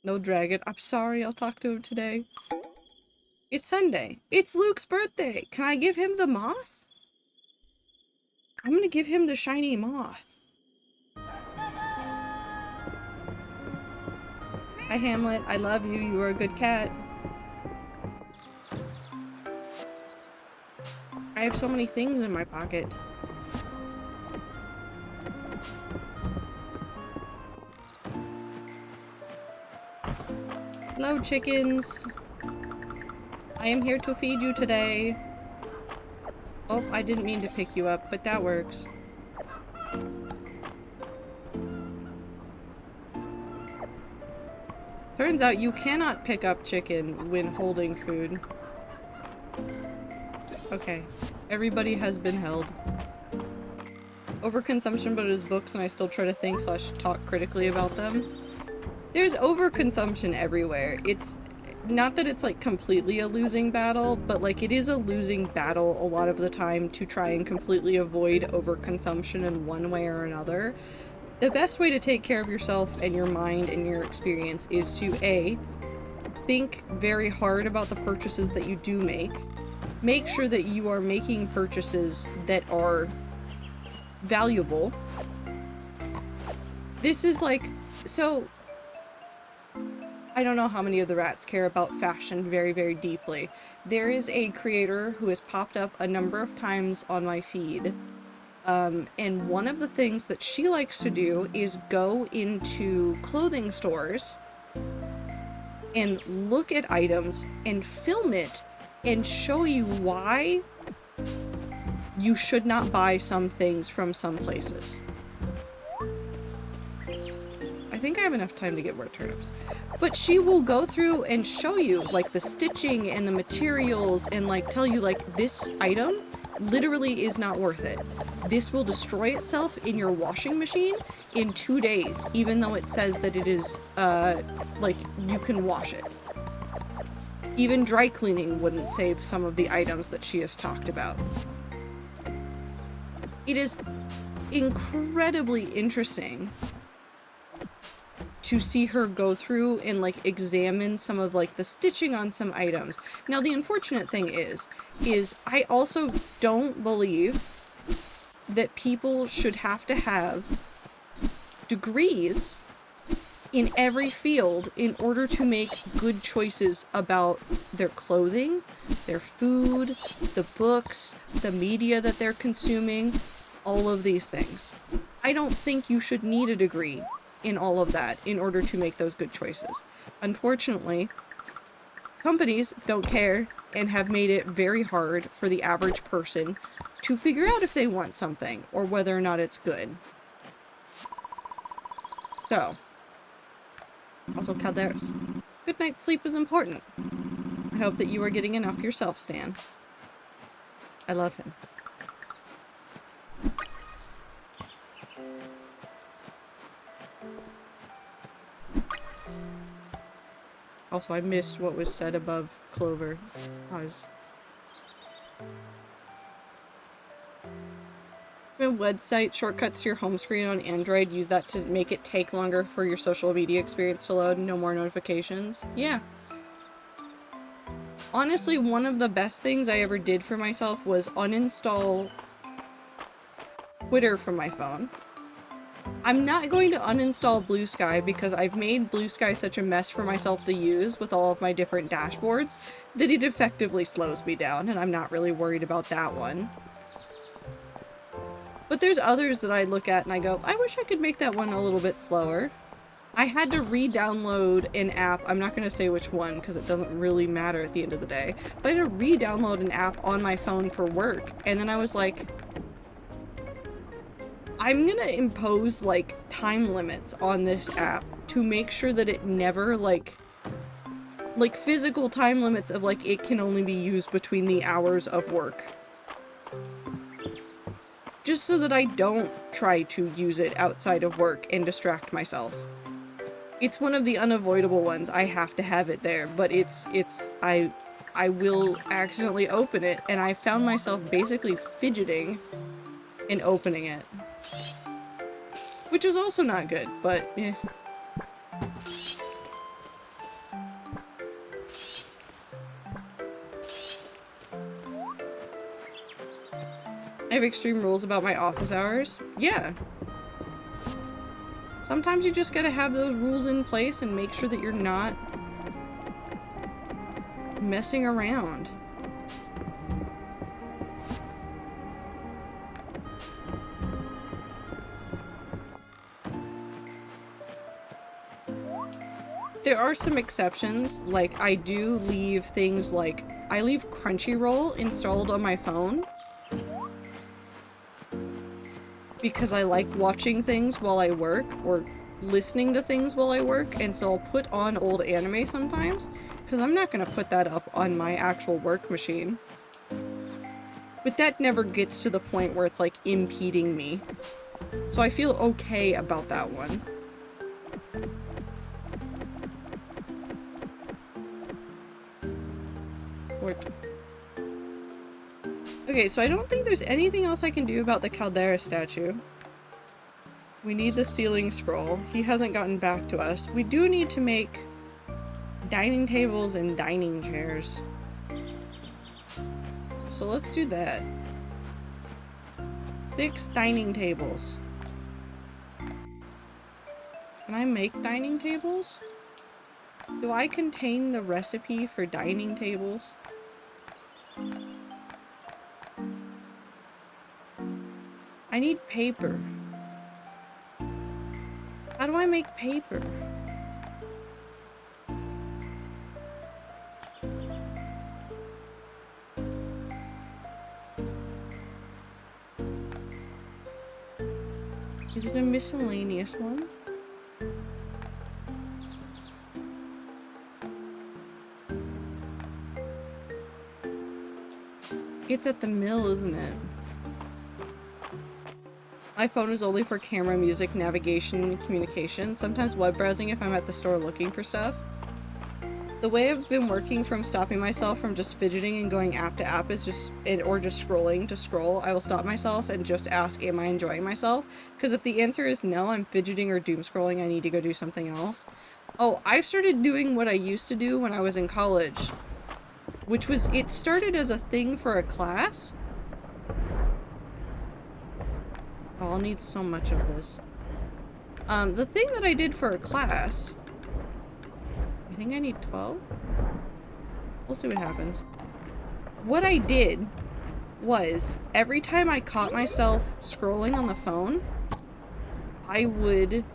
No dragon. I'm sorry, I'll talk to him today. It's Sunday. It's Luke's birthday. Can I give him the moth? I'm gonna give him the shiny moth. Hi Hamlet, I love you. You are a good cat. I have so many things in my pocket. Hello, chickens. I am here to feed you today. Oh, I didn't mean to pick you up, but that works. Turns out you cannot pick up chicken when holding food. Okay. Everybody has been held. Overconsumption, but it is books, and I still try to think / talk critically about them. There's overconsumption everywhere. It's not that it's like completely a losing battle, but like it is a losing battle a lot of the time to try and completely avoid overconsumption in one way or another. The best way to take care of yourself and your mind and your experience is to A, think very hard about the purchases that you do make. Make sure that you are making purchases that are valuable. This is like, so I don't know how many of the rats care about fashion very, very deeply. There is a creator who has popped up a number of times on my feed. And one of the things that she likes to do is go into clothing stores and look at items and film it and show you why you should not buy some things from some places. I think I have enough time to get more turnips. But she will go through and show you, like, the stitching and the materials and, like, tell you, like, this item literally is not worth it. This will destroy itself in your washing machine in 2 days, even though it says that it is, like, you can wash it. Even dry cleaning wouldn't save some of the items that she has talked about. It is incredibly interesting to see her go through and, like, examine some of, like, the stitching on some items. Now, the unfortunate thing is I also don't believe that people should have to have degrees in every field in order to make good choices about their clothing, their food, the books, the media that they're consuming, all of these things. I don't think you should need a degree in all of that in order to make those good choices. Unfortunately, companies don't care and have made it very hard for the average person to figure out if they want something or whether or not it's good. So, also Calderas. Good night's sleep is important. I hope that you are getting enough yourself, Stan. I love him. Also, I missed what was said above Clover. When website shortcuts to your home screen on Android, use that to make it take longer for your social media experience to load, no more notifications. Yeah. Honestly, one of the best things I ever did for myself was uninstall Twitter from my phone. I'm not going to uninstall Blue Sky because I've made Blue Sky such a mess for myself to use with all of my different dashboards that it effectively slows me down, and I'm not really worried about that one. But there's others that I look at and I go, I wish I could make that one a little bit slower. I had to re-download an app, I'm not going to say which one because it doesn't really matter at the end of the day, but I had to re-download an app on my phone for work, and then I was like, I'm gonna impose, like, time limits on this app to make sure that it never, like physical time limits of, like, it can only be used between the hours of work. Just so that I don't try to use it outside of work and distract myself. It's one of the unavoidable ones. I have to have it there, but I will accidentally open it, and I found myself basically fidgeting in opening it. Which is also not good, but eh. I have extreme rules about my office hours. Yeah. Sometimes you just gotta have those rules in place and make sure that you're not messing around. There are some exceptions, like I do leave things like, I leave Crunchyroll installed on my phone because I like watching things while I work or listening to things while I work, and so I'll put on old anime sometimes because I'm not going to put that up on my actual work machine. But that never gets to the point where it's like impeding me. So I feel okay about that one. Okay, so I don't think there's anything else I can do about the Caldera statue. We need the ceiling scroll. He hasn't gotten back to us. We do need to make dining tables and dining chairs. So let's do that. 6 dining tables. Can I make dining tables? Do I contain the recipe for dining tables? I need paper. How do I make paper? Is it a miscellaneous one? It's at the mill, isn't it? My phone is only for camera, music, navigation, and communication. Sometimes web browsing if I'm at the store looking for stuff. The way I've been working from stopping myself from just fidgeting and going app to app is or just scrolling to scroll. I will stop myself and just ask, am I enjoying myself? Because if the answer is no, I'm fidgeting or doom scrolling, I need to go do something else. Oh, I've started doing what I used to do when I was in college. Which was, it started as a thing for a class. Oh, I'll need so much of this. The thing that I did for a class, I think I need 12. We'll see what happens. What I did was, every time I caught myself scrolling on the phone, I would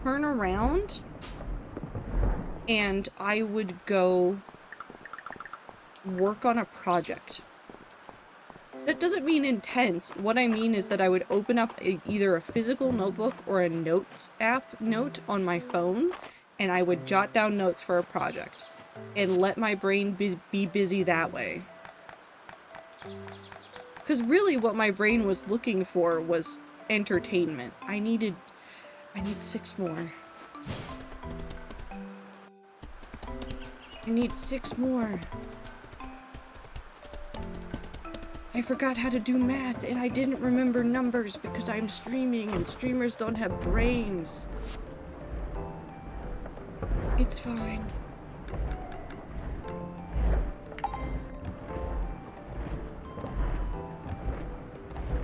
turn around and I would go work on a project. That doesn't mean intense. What I mean is that I would open up either a physical notebook or a notes app note on my phone, and I would jot down notes for a project and let my brain be busy that way. Because really what my brain was looking for was entertainment. I need 6 more. I need 6 more. I forgot how to do math and I didn't remember numbers because I'm streaming and streamers don't have brains. It's fine.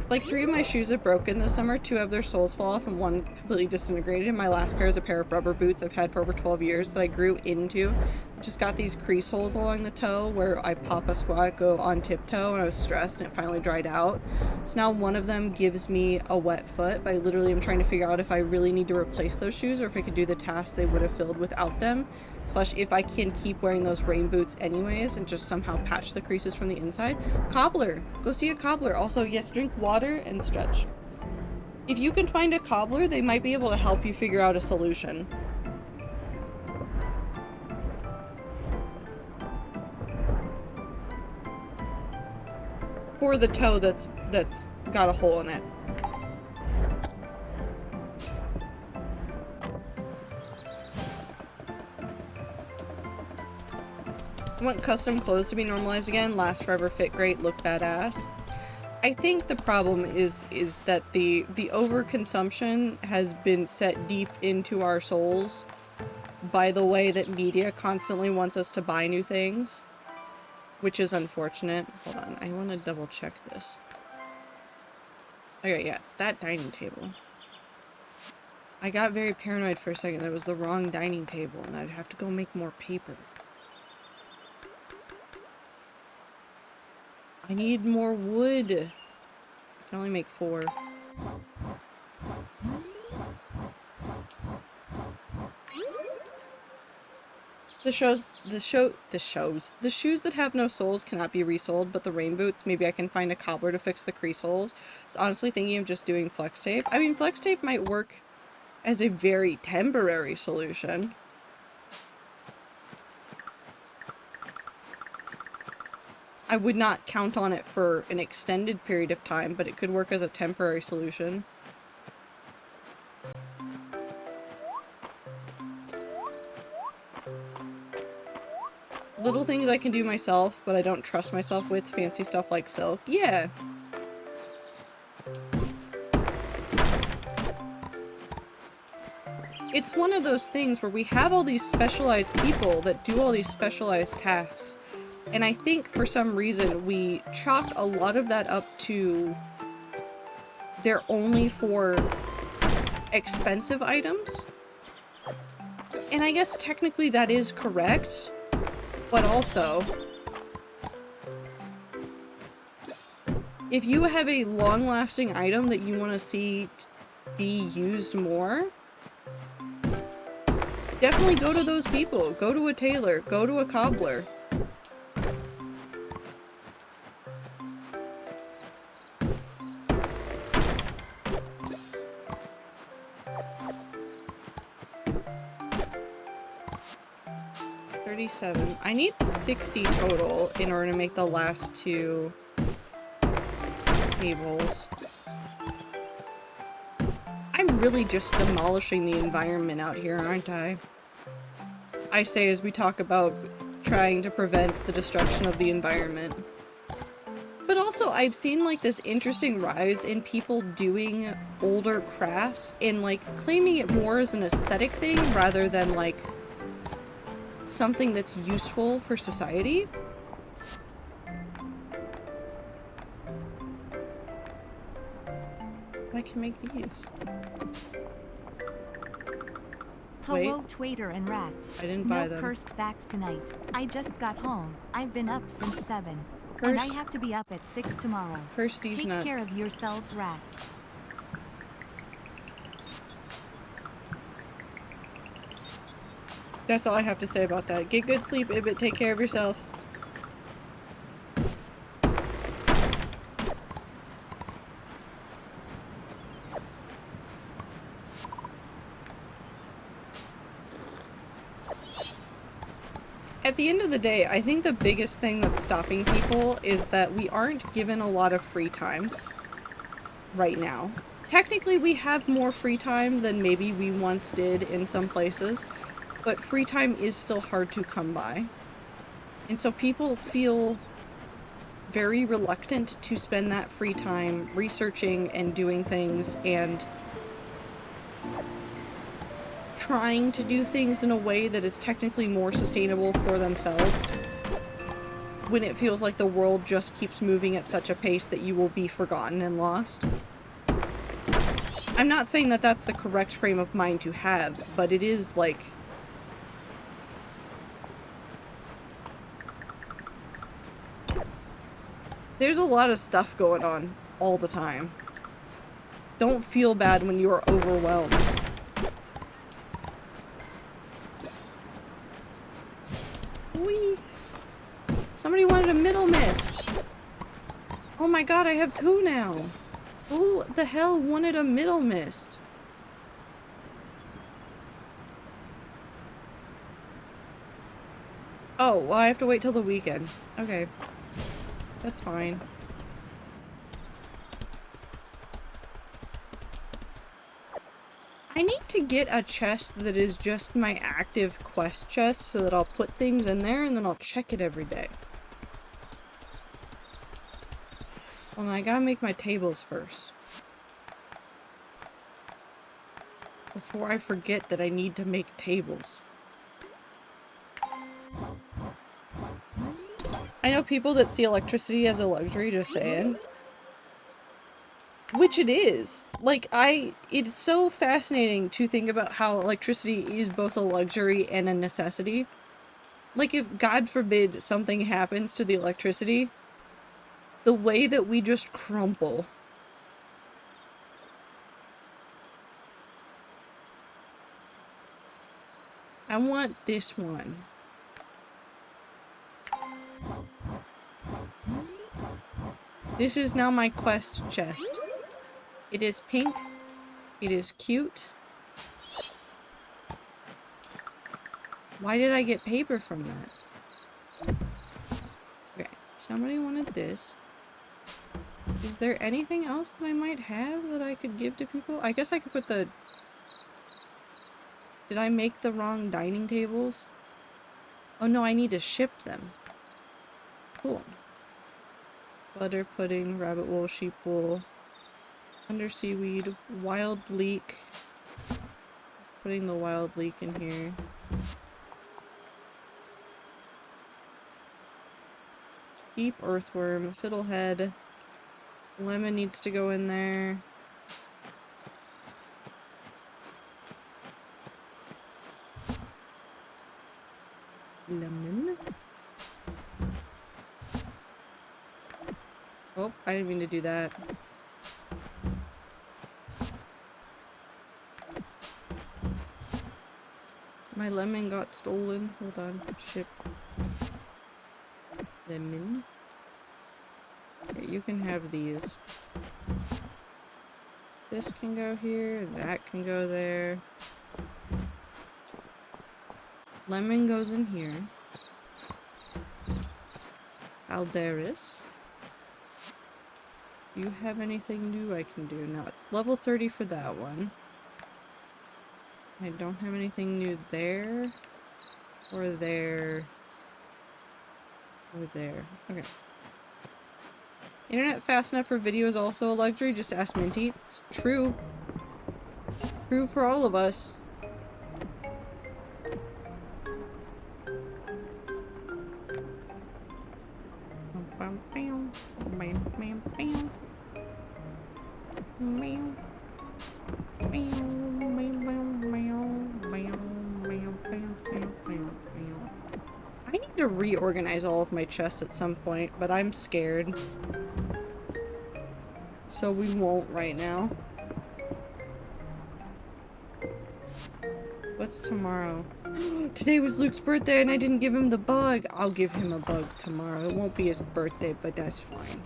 Like 3 of my shoes have broken this summer, 2 have their soles fall off and 1 completely disintegrated. My last pair is a pair of rubber boots I've had for over 12 years that I grew into. Just got these crease holes along the toe where I pop a squat, go on tiptoe, and I was stressed and it finally dried out. So now one of them gives me a wet foot, but I literally am trying to figure out if I really need to replace those shoes or if I could do the task they would have filled without them. Slash if I can keep wearing those rain boots anyways and just somehow patch the creases from the inside. Cobbler! Go see a cobbler. Also, yes, drink water and stretch. If you can find a cobbler, they might be able to help you figure out a solution. For the toe that's got a hole in it. I want custom clothes to be normalized again. Last forever, fit great, look badass. I think the problem is that the overconsumption has been set deep into our souls by the way that media constantly wants us to buy new things, which is unfortunate. Hold on, I want to double check this. Okay, yeah, it's that dining table. I got very paranoid for a second that it was the wrong dining table and I'd have to go make more paper. I need more wood. I can only make 4. The shoes that have no soles cannot be resold, but the rain boots, maybe I can find a cobbler to fix the crease holes. I was honestly thinking of just doing flex tape. I mean, flex tape might work as a very temporary solution. I would not count on it for an extended period of time, but it could work as a temporary solution. Little things I can do myself, but I don't trust myself with fancy stuff like silk. Yeah. It's one of those things where we have all these specialized people that do all these specialized tasks. And I think for some reason we chalk a lot of that up to they're only for expensive items. And I guess technically that is correct, but also if you have a long-lasting item that you want to see be used more, definitely go to those people. Go to a tailor, go to a cobbler. I need 60 total in order to make the last 2 tables. I'm really just demolishing the environment out here, aren't I? I say as we talk about trying to prevent the destruction of the environment. But also, I've seen like this interesting rise in people doing older crafts and like claiming it more as an aesthetic thing rather than like something that's useful for society. I can make these. Hello, Wait. Twaiter and Rats. I didn't buy them. No cursed fact tonight. I just got home. I've been up since 7. And I have to be up at 6 tomorrow. Curse these Take nuts. care of yourselves, rats. That's all I have to say about that. Get good sleep, Ibit. Take care of yourself. At the end of the day, I think the biggest thing that's stopping people is that we aren't given a lot of free time right now. Technically, we have more free time than maybe we once did in some places, but free time is still hard to come by. And so people feel very reluctant to spend that free time researching and doing things and trying to do things in a way that is technically more sustainable for themselves when it feels like the world just keeps moving at such a pace that you will be forgotten and lost. I'm not saying that that's the correct frame of mind to have, but it is like... There's a lot of stuff going on all the time. Don't feel bad when you are overwhelmed. Whee! Somebody wanted a middle mist. Oh my god, I have 2 now. Who the hell wanted a middle mist? Oh, well, I have to wait till the weekend. Okay. That's fine. I need to get a chest that is just my active quest chest so that I'll put things in there and then I'll check it every day. Well, I gotta make my tables first. Before I forget that I need to make tables. I know people that see electricity as a luxury, just saying. Which it is. Like, it's so fascinating to think about how electricity is both a luxury and a necessity. Like, if, God forbid, something happens to the electricity, the way that we just crumple. I want this one. This is now my quest chest. It is pink. It is cute. Why did I get paper from that? Okay, somebody wanted this. Is there anything else that I might have that I could give to people? I guess I could put the... Did I make the wrong dining tables? Oh no, I need to ship them. Cool. Butter pudding, rabbit wool, sheep wool, under seaweed, wild leek. Putting the wild leek in here. Deep earthworm, fiddlehead. Lemon needs to go in there. Lemon. Oh, I didn't mean to do that. My lemon got stolen. Hold on. Ship. Lemon. Okay, you can have these. This can go here. That can go there. Lemon goes in here. Alderis. Do you have anything new I can do? No, it's level 30 for that one. I don't have anything new there. Or there. Or there. Okay. Internet fast enough for video is also a luxury, just ask Minty. It's true. True for all of us. I need to reorganize all of my chests at some point, but I'm scared. So we won't right now. What's tomorrow? Today was Luke's birthday and I didn't give him the bug. I'll give him a bug tomorrow. It won't be his birthday, but that's fine.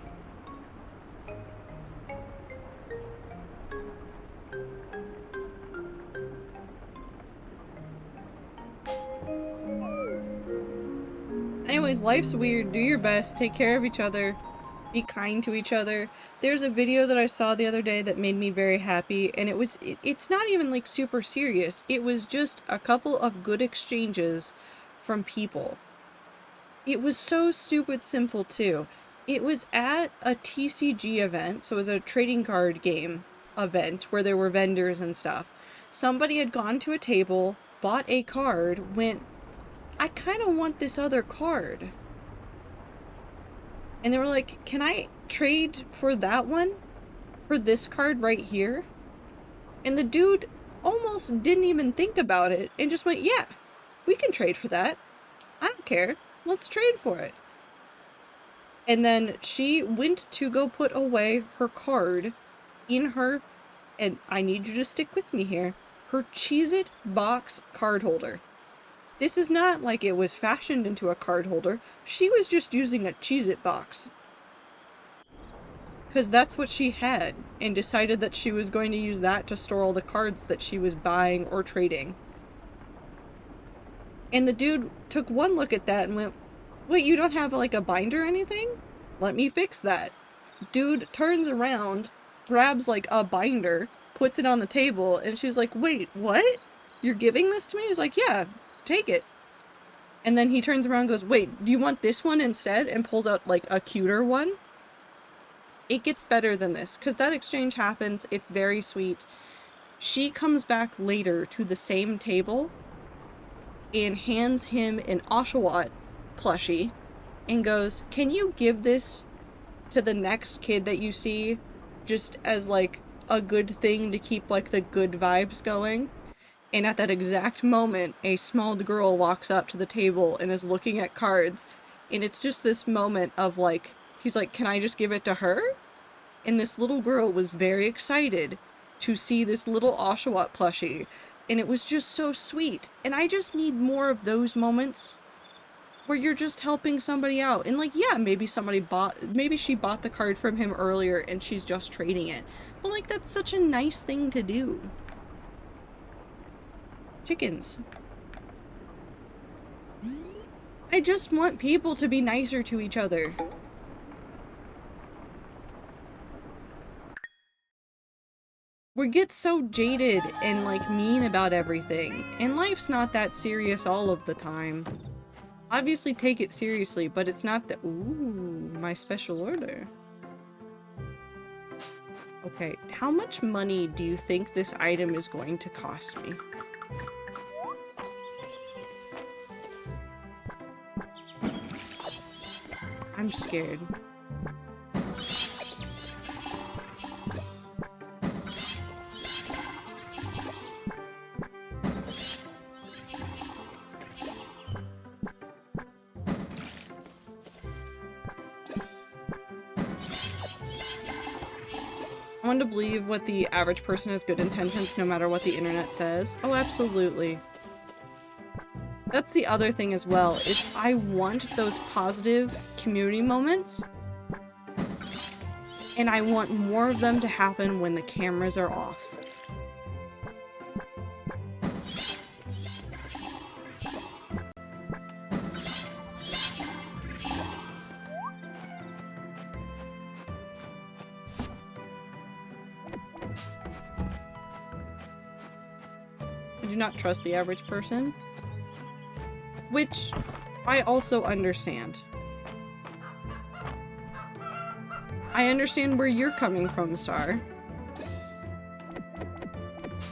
Anyways, life's weird. Do your best. Take care of each other. Be kind to each other. There's a video that I saw the other day that made me very happy, and it's not even like super serious. It was just a couple of good exchanges from people. It was so stupid simple too. It was at a TCG event, so it was a trading card game event where there were vendors and stuff. Somebody had gone to a table, bought a card, went, I kind of want this other card. And they were like, can I trade for that one? For this card right here? And the dude almost didn't even think about it and just went, yeah, we can trade for that. I don't care. Let's trade for it. And then she went to go put away her card in her, and I need you to stick with me here, her Cheez-It box card holder. This is not like it was fashioned into a card holder. She was just using a Cheez-It box. Because that's what she had, and decided that she was going to use that to store all the cards that she was buying or trading. And the dude took one look at that and went, wait, you don't have like a binder or anything? Let me fix that. Dude turns around, grabs like a binder, puts it on the table, and she's like, wait, what? You're giving this to me? He's like, yeah. Take it. And then he turns around and goes, wait, do you want this one instead? And pulls out like a cuter one. It gets better than this because that exchange happens. It's very sweet. She comes back later to the same table and hands him an Oshawott plushie and goes, can you give this to the next kid that you see just as like a good thing to keep like the good vibes going? And at that exact moment, a small girl walks up to the table and is looking at cards. And it's just this moment of like, he's like, can I just give it to her? And this little girl was very excited to see this little Oshawott plushie. And it was just so sweet. And I just need more of those moments where you're just helping somebody out. And like, yeah, maybe she bought the card from him earlier and she's just trading it. But like, that's such a nice thing to do. Chickens. I just want people to be nicer to each other. We get so jaded and like mean about everything, and life's not that serious all of the time. Obviously take it seriously, but it's not the— ooh, my special order. Okay, how much money do you think this item is going to cost me? I'm scared. I want to believe what the average person has good intentions no matter what the internet says. Oh, absolutely. That's the other thing as well, is I want those positive community moments. And I want more of them to happen when the cameras are off. I do not trust the average person. Which I also understand. I understand where you're coming from, Star.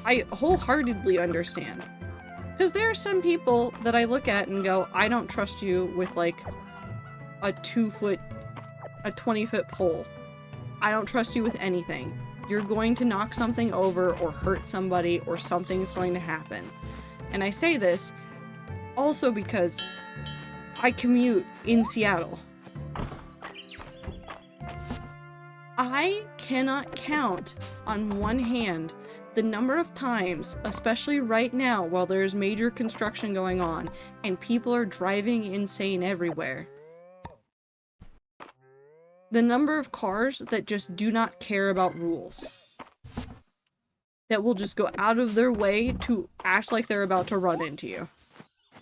I wholeheartedly understand. Because there are some people that I look at and go, I don't trust you with like a 20-foot pole. I don't trust you with anything. You're going to knock something over or hurt somebody or something's going to happen. And I say this also because I commute in Seattle. I cannot count on one hand The number of times, especially right now while there's major construction going on and people are driving insane everywhere. The number of cars that just do not care about rules. That will just go out of their way to act like they're about to run into you.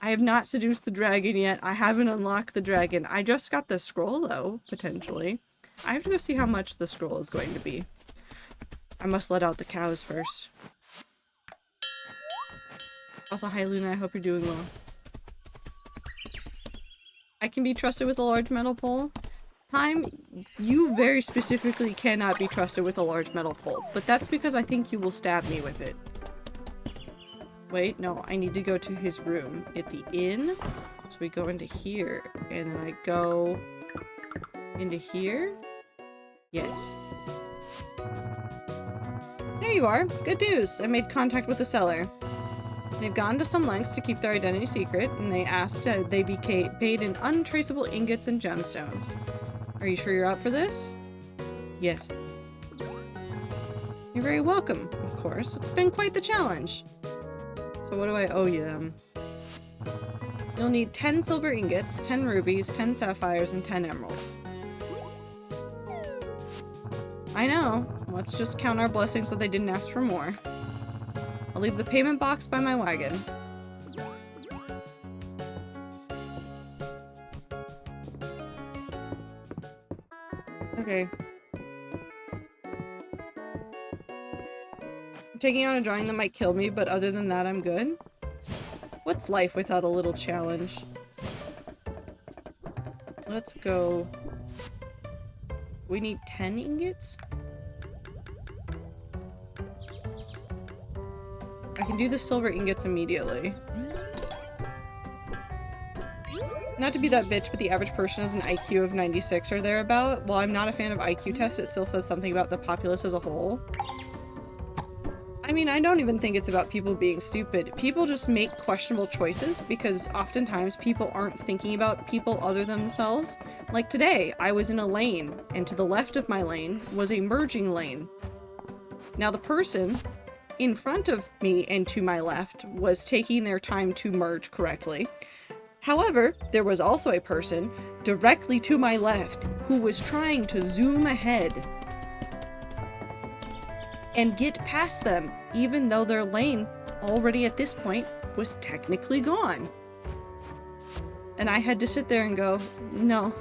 I have not seduced the dragon yet. I haven't unlocked the dragon. I just got the scroll though, potentially. I have to go see how much the scroll is going to be. I must let out the cows first. Also, hi Luna, I hope you're doing well. I can be trusted with a large metal pole. Time, you very specifically cannot be trusted with a large metal pole, but that's because I think you will stab me with it. Wait, no, I need to go to his room at the inn. So we go into here, and then I go into here. Yes. There you are. Good news. I made contact with the seller. They've gone to some lengths to keep their identity secret, and they asked they be paid in untraceable ingots and gemstones. Are you sure you're up for this? Yes. You're very welcome, of course. It's been quite the challenge. So what do I owe you them? You'll need 10 silver ingots, 10 rubies, 10 sapphires, and 10 emeralds. I know. Let's just count our blessings that they didn't ask for more. I'll leave the payment box by my wagon. Okay. I'm taking on a drawing that might kill me, but other than that, I'm good. What's life without a little challenge? Let's go. We need 10 ingots? I can do the silver ingots immediately. Not to be that bitch, but the average person has an IQ of 96 or thereabout. While I'm not a fan of IQ tests, it still says something about the populace as a whole. I mean, I don't even think it's about people being stupid. People just make questionable choices because oftentimes people aren't thinking about people other than themselves. Like today, I was in a lane, and to the left of my lane was a merging lane. Now the person in front of me and to my left was taking their time to merge correctly. However, there was also a person directly to my left who was trying to zoom ahead and get past them, even though their lane already at this point was technically gone. And I had to sit there and go, no,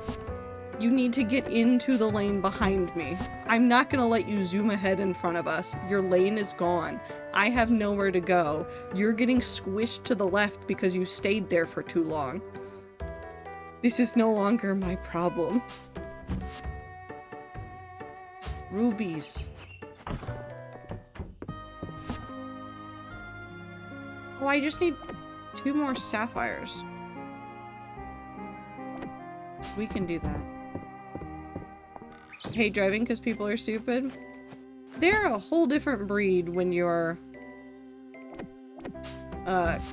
you need to get into the lane behind me. I'm not gonna let you zoom ahead in front of us. Your lane is gone. I have nowhere to go. You're getting squished to the left because you stayed there for too long. This is no longer my problem. Rubies. Oh, I just need 2 more sapphires. We can do that. I hate driving because people are stupid. They're a whole different breed when you're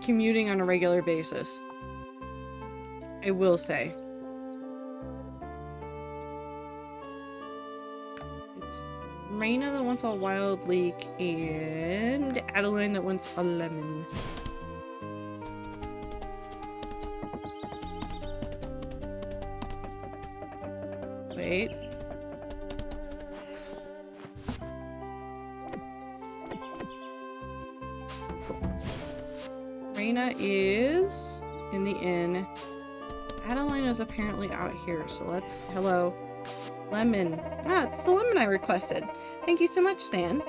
commuting on a regular basis. I will say. It's Raina that wants a wild leek and Adeline that wants a lemon. Wait. Raina is in the inn. Adeline is apparently out here, so let's... Hello. Lemon. Ah, it's the lemon I requested. Thank you so much, Stan.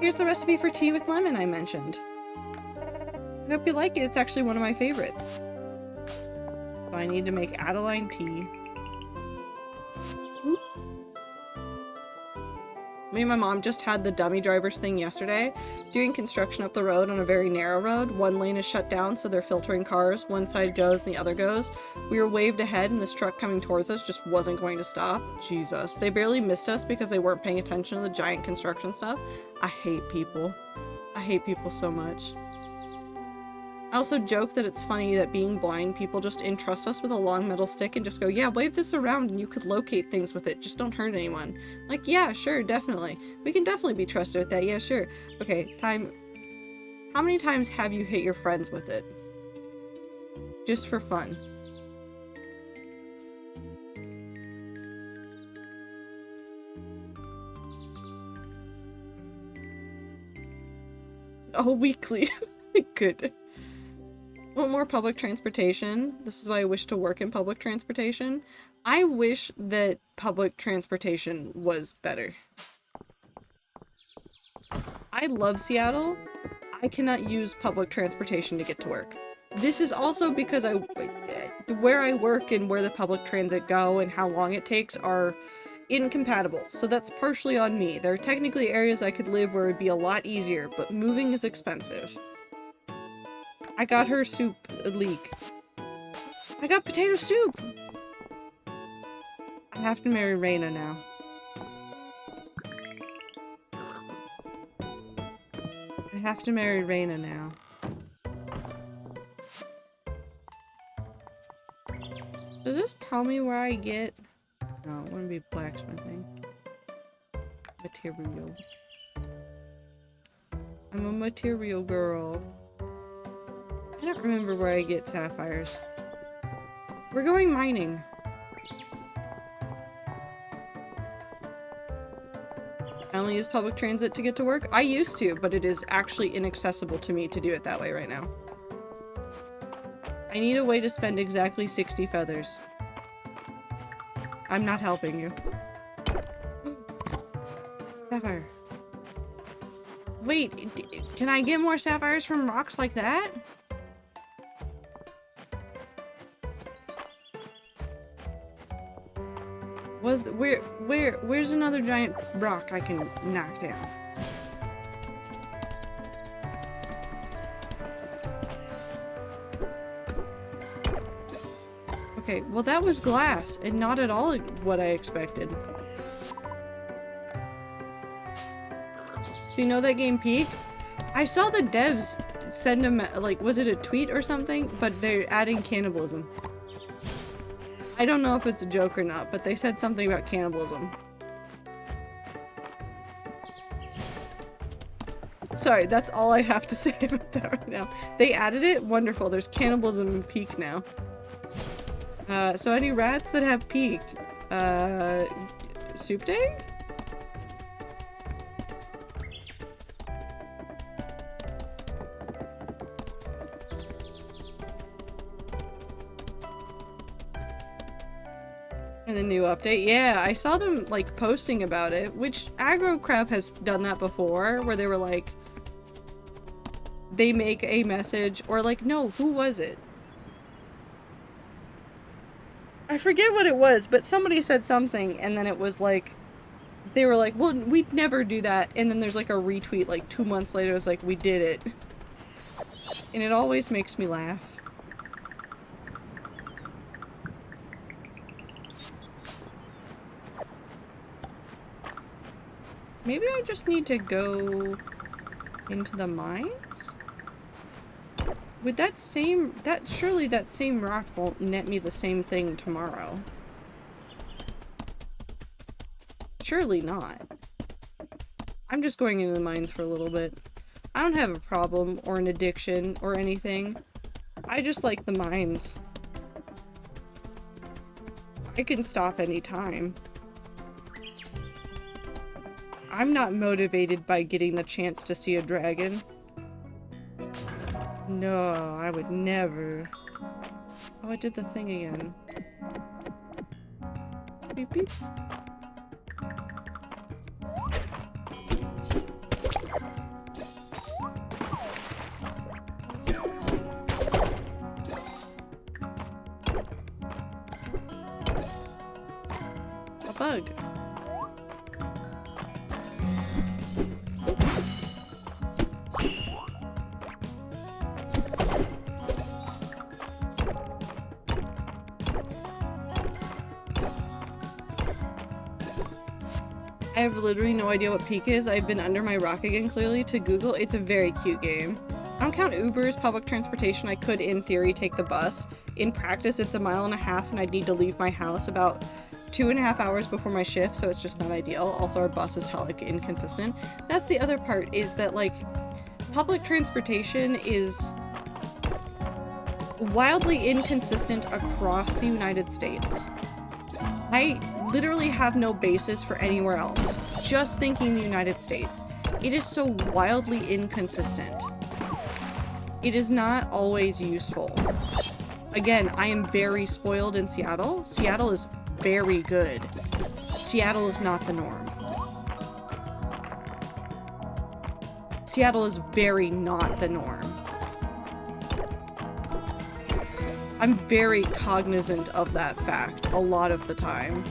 Here's the recipe for tea with lemon I mentioned. I hope you like it. It's actually one of my favorites. So I need to make Adeline tea. Me and my mom just had the dummy drivers thing yesterday. Doing construction up the road on a very narrow road. One lane is shut down, so they're filtering cars. One side goes and the other goes. We were waved ahead and this truck coming towards us just wasn't going to stop. Jesus. They barely missed us because they weren't paying attention to the giant construction stuff. I hate people. I hate people so much. I also joke that it's funny that being blind, people just entrust us with a long metal stick and just go, yeah, wave this around and you could locate things with it. Just don't hurt anyone. Like, yeah, sure, definitely. We can definitely be trusted with that. Yeah, sure. Okay, time. How many times have you hit your friends with it? Just for fun. Oh, weekly. Good. Want more public transportation? This is why I wish to work in public transportation. I wish that public transportation was better. I love Seattle. I cannot use public transportation to get to work. This is also because where I work and where the public transit go and how long it takes are incompatible. So that's partially on me. There are technically areas I could live where it'd be a lot easier, but moving is expensive. I got her soup leak. I got potato soup! I have to marry Reina now. I have to marry Reina now. Does this tell me where I get... No, it wouldn't be blacksmithing. Material. I'm a material girl. I don't remember where I get sapphires. We're going mining. I only use public transit to get to work. I used to, but it is actually inaccessible to me to do it that way right now. I need a way to spend exactly 60 feathers. I'm not helping you. Sapphire. Wait, can I get more sapphires from rocks like that? Where's another giant rock I can knock down? Okay, well that was glass, and not at all what I expected. So you know that game Peak? I saw the devs send them, like, was it a tweet or something? But they're adding cannibalism. I don't know if it's a joke or not, but they said something about cannibalism. Sorry, that's all I have to say about that right now. They added it? Wonderful. There's cannibalism in Peak now. So any rats that have Peak? Soup day? And the new update? Yeah, I saw them, like, posting about it, which Aggro Crap has done that before, where they were like, they make a message, or like, no, who was it? I forget what it was, but somebody said something, and then it was like, they were like, well, we'd never do that, and then there's like a retweet like 2 months later, it's like, we did it. And it always makes me laugh. Maybe I just need to go into the mines? With surely that same rock won't net me the same thing tomorrow. Surely not. I'm just going into the mines for a little bit. I don't have a problem or an addiction or anything. I just like the mines. I can stop anytime. I'm not motivated by getting the chance to see a dragon. No, I would never. Oh, I did the thing again. Beep beep. A bug. I have literally no idea what Peak is. I've been under my rock again, clearly, to Google. It's a very cute game. I don't count Uber as public transportation. I could, in theory, take the bus. In practice, it's 1.5 miles, and I'd need to leave my house about 2.5 hours before my shift, so it's just not ideal. Also, our bus is hella inconsistent. That's the other part, is that, like, public transportation is wildly inconsistent across the United States. I literally have no basis for anywhere else. Just thinking the United States. It is so wildly inconsistent. It is not always useful. Again, I am very spoiled in Seattle. Seattle is very good. Seattle is not the norm. Seattle is very not the norm. I'm very cognizant of that fact a lot of the time.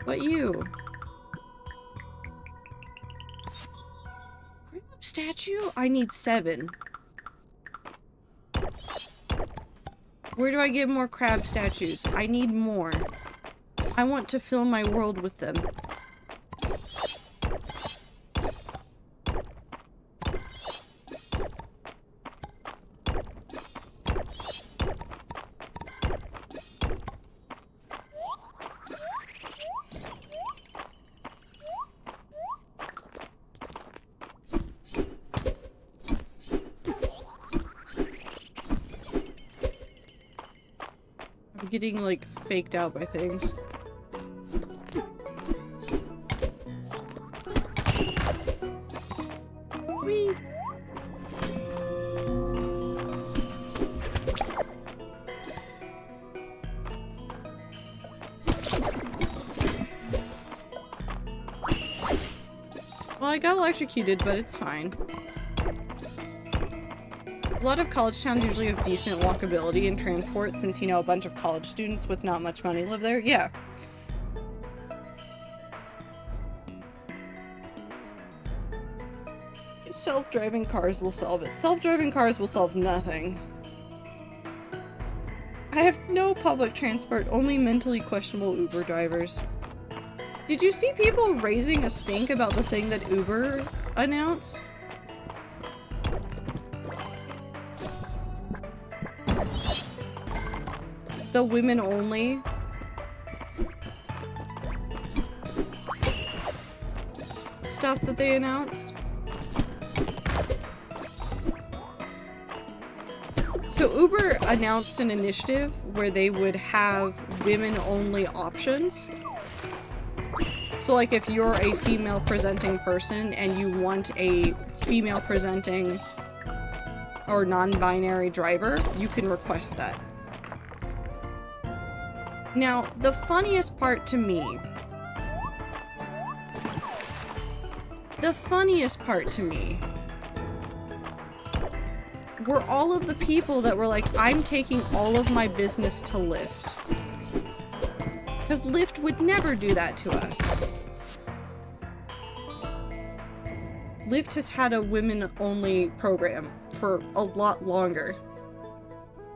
What you? Statue? I need 7. Where do I get more crab statues? I need more. I want to fill my world with them. I'm getting, like, faked out by things. Whee! Well, I got electrocuted, but it's fine. A lot of college towns usually have decent walkability and transport since, you know, a bunch of college students with not much money live there. Yeah. Self-driving cars will solve it. Self-driving cars will solve nothing. I have no public transport, only mentally questionable Uber drivers. Did you see people raising a stink about the thing that Uber announced? The women only stuff that they announced. So Uber announced an initiative where they would have women only options. So like if you're a female presenting person and you want a female presenting or non-binary driver, you can request that. Now, the funniest part to me were all of the people that were like, I'm taking all of my business to Lyft. Because Lyft would never do that to us. Lyft has had a women-only program for a lot longer.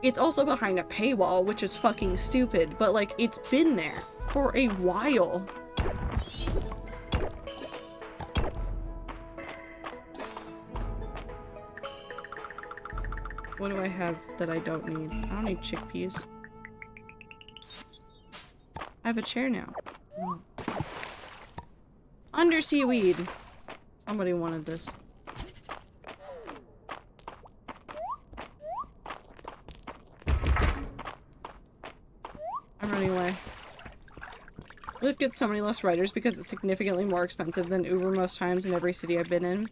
It's also behind a paywall, which is fucking stupid, but like, it's been there for a while. What do I have that I don't need? I don't need chickpeas. I have a chair now. Oh. Undersea weed. Somebody wanted this. I'm running away. Lyft gets so many less riders because it's significantly more expensive than Uber most times in every city I've been in.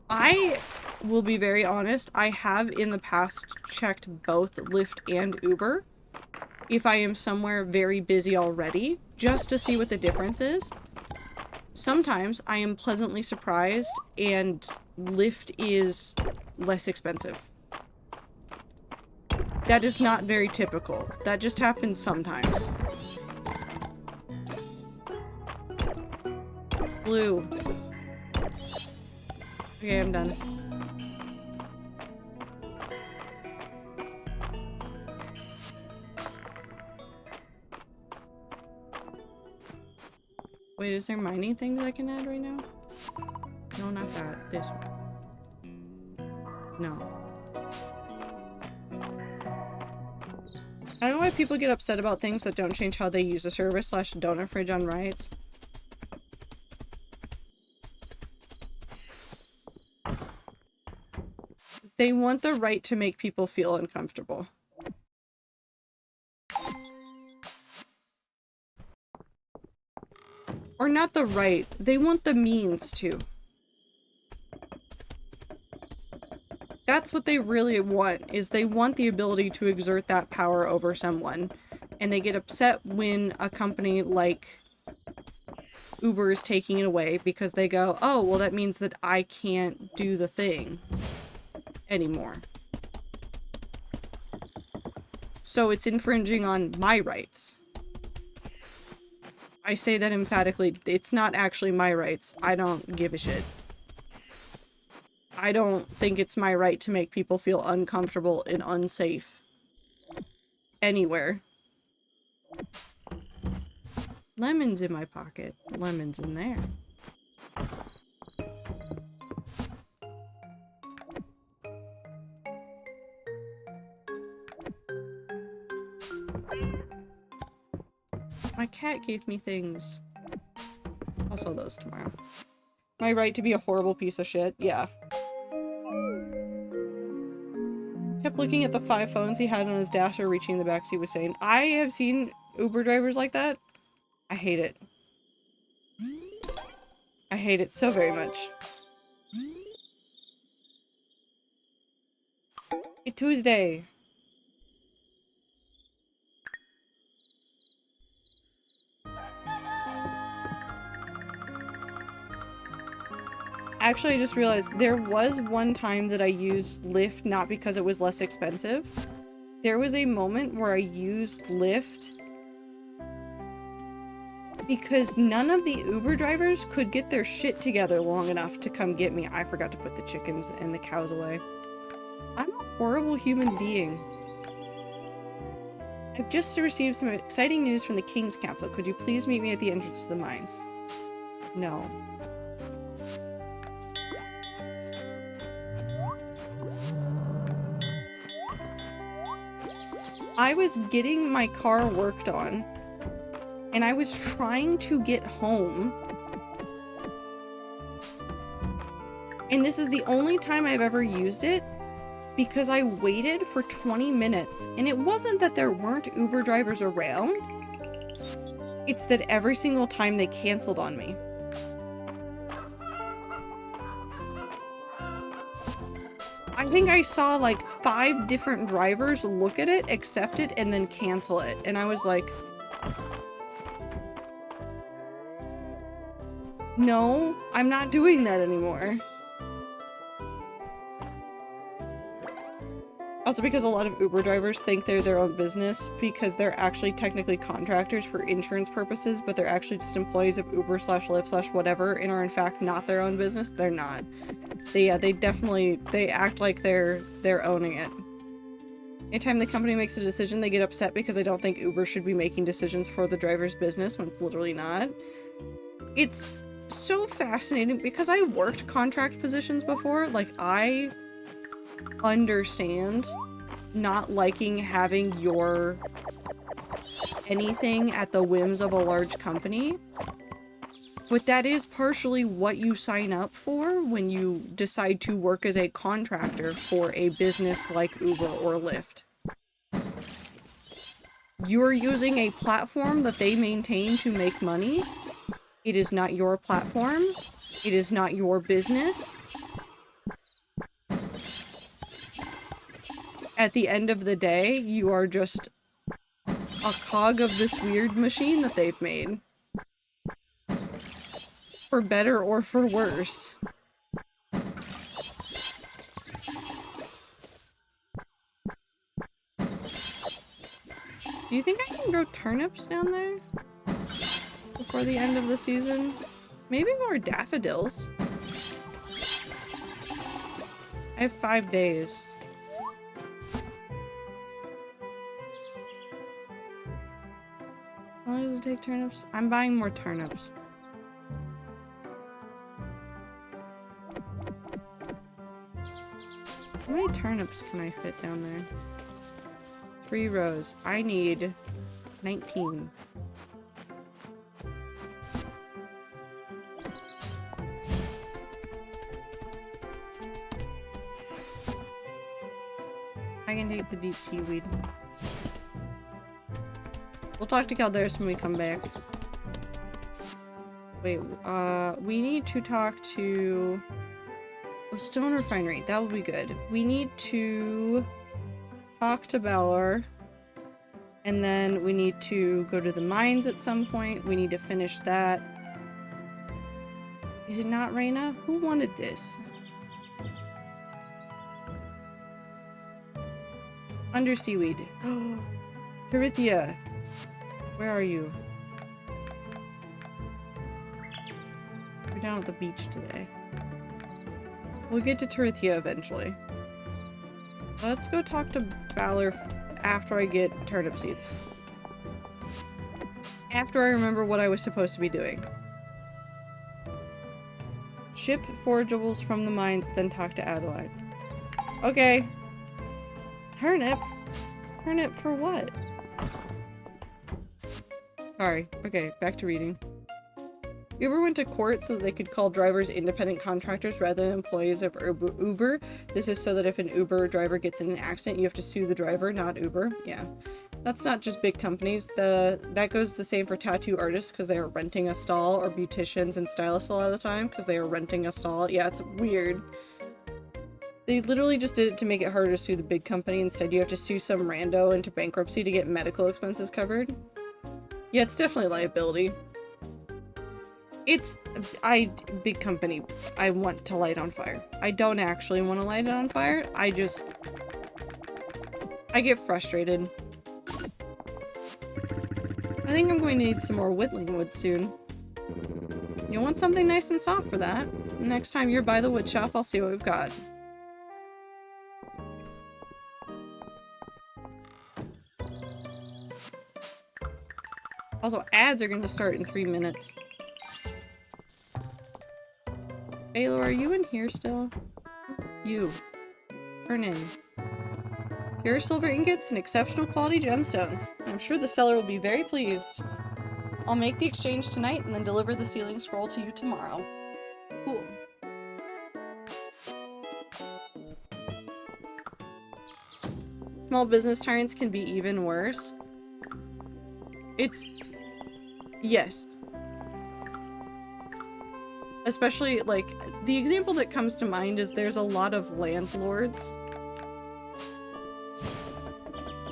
I will be very honest, I have in the past checked both Lyft and Uber if I am somewhere very busy already, just to see what the difference is. Sometimes I am pleasantly surprised and Lyft is less expensive. That is not very typical. That just happens sometimes. Blue. Okay, I'm done. Wait, is there mining things I can add right now? No, not that. This one. No. I don't know why people get upset about things that don't change how they use a service slash don't infringe on rights. They want the right to make people feel uncomfortable. Or not the right, they want the means to. That's what they really want, is they want the ability to exert that power over someone. And they get upset when a company like Uber is taking it away because they go, oh, well that means that I can't do the thing anymore. So it's infringing on my rights. I say that emphatically. It's not actually my rights. I don't give a shit. I don't think it's my right to make people feel uncomfortable and unsafe anywhere. Lemons in my pocket. Lemons in there. My cat gave me things. I'll sell those tomorrow. My right to be a horrible piece of shit? Yeah. Kept looking at the 5 phones he had on his dash or reaching the back seat was saying, I have seen Uber drivers like that. I hate it. I hate it so very much. It's Tuesday. Actually, I just realized there was one time that I used Lyft not because it was less expensive. There was a moment where I used Lyft because none of the Uber drivers could get their shit together long enough to come get me. I forgot to put the chickens and the cows away. I'm a horrible human being. I've just received some exciting news from the King's Council. Could you please meet me at the entrance to the mines? No. I was getting my car worked on, and I was trying to get home. And this is the only time I've ever used it because I waited for 20 minutes. And it wasn't that there weren't Uber drivers around. It's that every single time they canceled on me. I think I saw like 5 different drivers look at it, accept it, and then cancel it. And I was like, no, I'm not doing that anymore. Also because a lot of Uber drivers think they're their own business because they're actually technically contractors for insurance purposes, but they're actually just employees of Uber slash Lyft slash whatever and are in fact not their own business. They're not. They definitely, they act like they're owning it. Anytime the company makes a decision, they get upset because they don't think Uber should be making decisions for the driver's business when it's literally not. It's so fascinating because I worked contract positions before. Like, I understand not liking having your anything at the whims of a large company. But that is partially what you sign up for when you decide to work as a contractor for a business like Uber or Lyft. You're using a platform that they maintain to make money. It is not your platform. It is not your business. At the end of the day, you are just a cog of this weird machine that they've made. For better or for worse. Do you think I can grow turnips down there? Before the end of the season? Maybe more daffodils. I have 5 days. How long does it take turnips? I'm buying more turnips. How many turnips can I fit down there? 3 rows. I need 19. I can take the deep seaweed. We'll talk to Calderis when we come back. Wait, we need to talk to a stone refinery. That would be good. We need to talk to Balor. And then we need to go to the mines at some point. We need to finish that. Is it not Reyna? Who wanted this? Under seaweed. Oh, Tarithia. Where are you? We're down at the beach today. We'll get to Tarithia eventually. Let's go talk to Balor after I get turnip seeds. After I remember what I was supposed to be doing. Ship forageables from the mines, then talk to Adeline. Okay. Turnip? Turnip for what? Sorry. Okay, back to reading. Uber went to court so that they could call drivers independent contractors rather than employees of Uber. This is so that if an Uber driver gets in an accident, you have to sue the driver, not Uber. Yeah. That's not just big companies. That goes the same for tattoo artists because they are renting a stall, or beauticians and stylists a lot of the time because they are renting a stall. Yeah, it's weird. They literally just did it to make it harder to sue the big company. Instead, you have to sue some rando into bankruptcy to get medical expenses covered. Yeah, it's definitely liability. It's, big company, I want to light on fire. I don't actually want to light it on fire. I get frustrated. I think I'm going to need some more whittling wood soon. You'll want something nice and soft for that. Next time you're by the wood shop, I'll see what we've got. Also, ads are going to start in 3 minutes. Baylor, are you in here still? You. Turn in. Pure silver ingots and exceptional quality gemstones. I'm sure the seller will be very pleased. I'll make the exchange tonight and then deliver the sealing scroll to you tomorrow. Cool. Small business tyrants can be even worse. Yes. Especially, like, the example that comes to mind is there's a lot of landlords.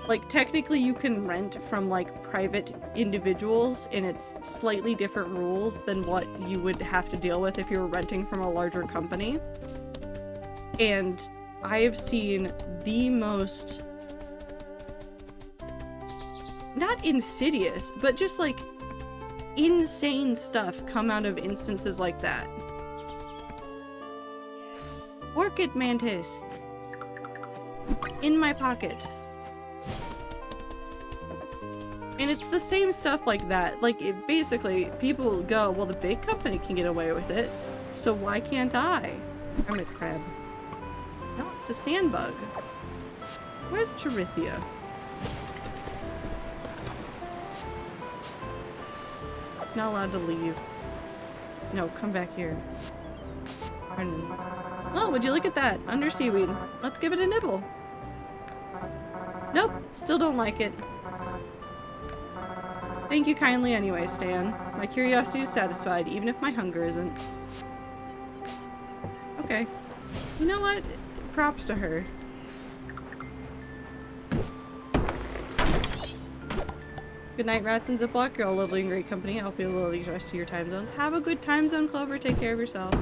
Like, technically you can rent from, like, private individuals, and it's slightly different rules than what you would have to deal with if you were renting from a larger company. And I have seen the most... not insidious, but just, like, insane stuff come out of instances like that. Orchid mantis. In my pocket. And it's the same stuff like that. Like, basically, people go, well, the big company can get away with it, so why can't I? Hermit crab. No, it's a sand bug. Where's Tarithia? Not allowed to leave. No, come back here. Oh, would you look at that? Under seaweed. Let's give it a nibble. Nope, still don't like it. Thank you kindly anyway, Stan. My curiosity is satisfied, even if my hunger isn't. Okay. You know what? Props to her. Good night, Rats and Ziploc. You're all lovely and great company. I hope you will the rest of your time zones. Have a good time zone, Clover. Take care of yourself.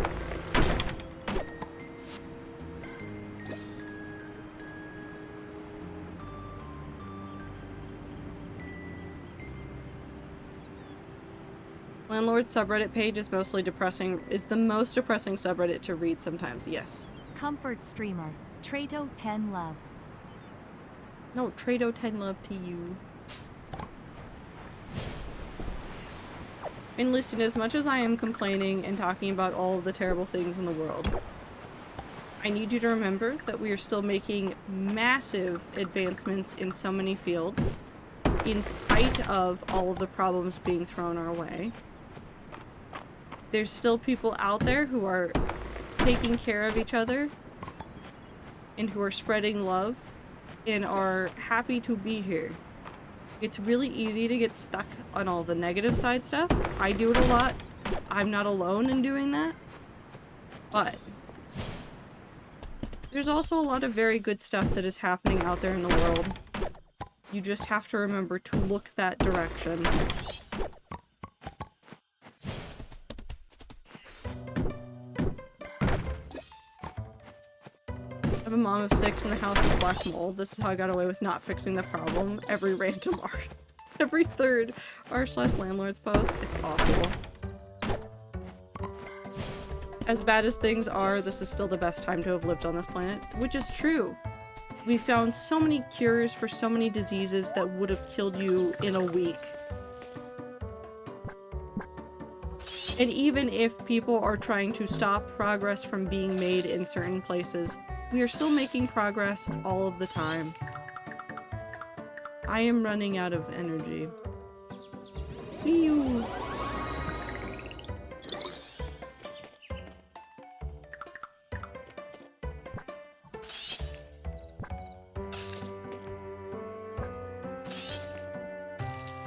Landlord subreddit page is mostly depressing, is the most depressing subreddit to read sometimes, yes. Comfort streamer. Trato 10 love. No, Trado 10 love to you. And listen, as much as I am complaining and talking about all of the terrible things in the world, I need you to remember that we are still making massive advancements in so many fields, in spite of all of the problems being thrown our way. There's still people out there who are taking care of each other and who are spreading love and are happy to be here. It's really easy to get stuck on all the negative side stuff. I do it a lot. I'm not alone in doing that. But there's also a lot of very good stuff that is happening out there in the world. You just have to remember to look that direction. I have a mom of 6 and the house is black mold. This is how I got away with not fixing the problem. Every random art. Every third r/landlords post. It's awful. As bad as things are, this is still the best time to have lived on this planet. Which is true. We found so many cures for so many diseases that would have killed you in a week. And even if people are trying to stop progress from being made in certain places, we are still making progress all of the time. I am running out of energy. Ew.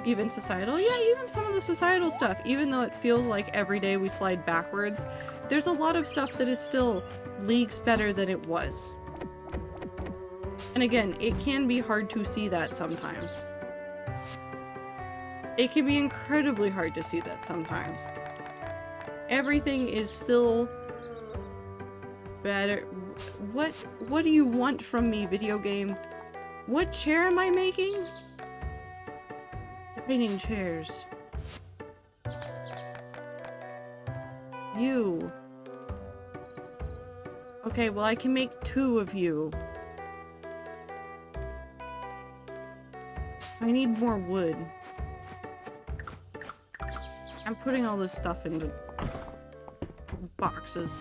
Even societal? Yeah, even some of the societal stuff. Even though it feels like every day we slide backwards, there's a lot of stuff that is still leagues better than it was. And again, it can be hard to see that sometimes. It can be incredibly hard to see that sometimes. Everything is still better. What do you want from me, video game? What chair am I making? Painting chairs. You. Okay, well I can make 2 of you. I need more wood. I'm putting all this stuff into boxes.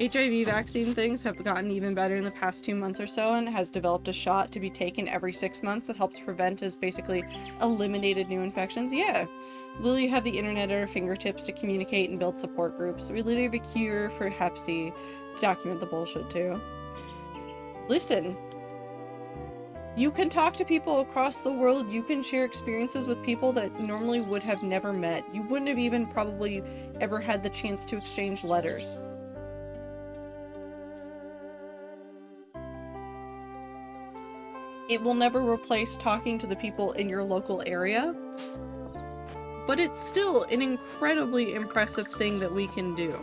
HIV vaccine things have gotten even better in the past 2 months or so, and has developed a shot to be taken every 6 months that helps prevent, as basically eliminated new infections. Yeah. Literally have the internet at our fingertips to communicate and build support groups. We literally have a cure for Hep C to document the bullshit too. Listen. You can talk to people across the world. You can share experiences with people that normally would have never met. You wouldn't have even probably ever had the chance to exchange letters. It will never replace talking to the people in your local area, but it's still an incredibly impressive thing that we can do.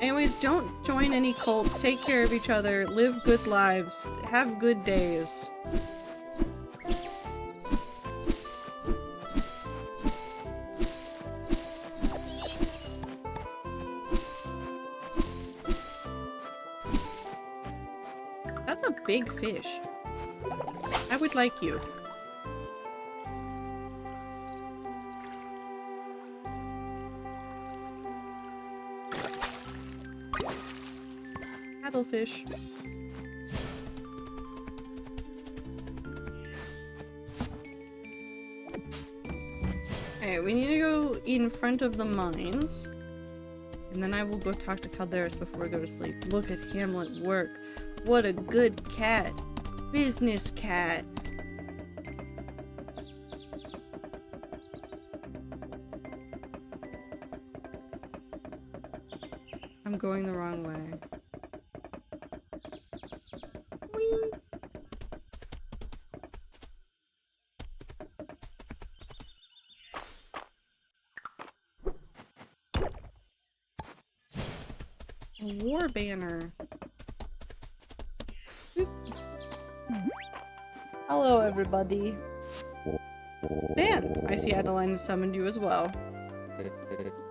Anyways, don't join any cults, take care of each other, live good lives, have good days. That's a big fish. I would like you. Paddlefish. Okay, we need to go in front of the mines. And then I will go talk to Calderas before I go to sleep. Look at Hamlet work. What a good cat. Business cat. I'm going the wrong way. Whee! war banner. Oop. Hello, everybody. Stan, I see Adeline has summoned you as well.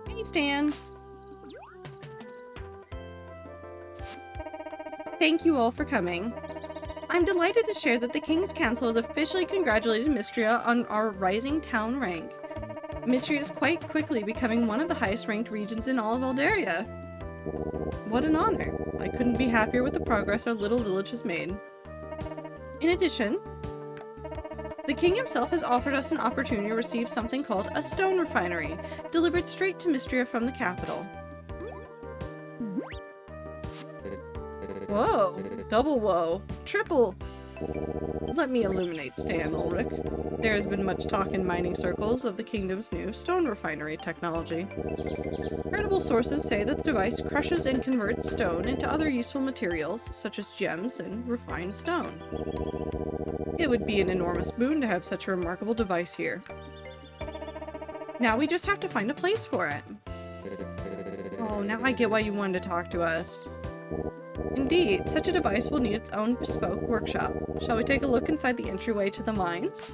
Hey, Stan. Thank you all for coming. I'm delighted to share that the King's Council has officially congratulated Mistria on our rising town rank. Mistria is quite quickly becoming one of the highest ranked regions in all of Eldaria. What an honor. I couldn't be happier with the progress our little village has made. In addition, the king himself has offered us an opportunity to receive something called a stone refinery, delivered straight to Mistria from the capital. Whoa, double whoa, triple. Let me illuminate, Stan Ulrich. There has been much talk in mining circles of the kingdom's new stone refinery technology. Credible sources say that the device crushes and converts stone into other useful materials, such as gems and refined stone. It would be an enormous boon to have such a remarkable device here. Now we just have to find a place for it. Oh, now I get why you wanted to talk to us. Indeed, such a device will need its own bespoke workshop. Shall we take a look inside the entryway to the mines?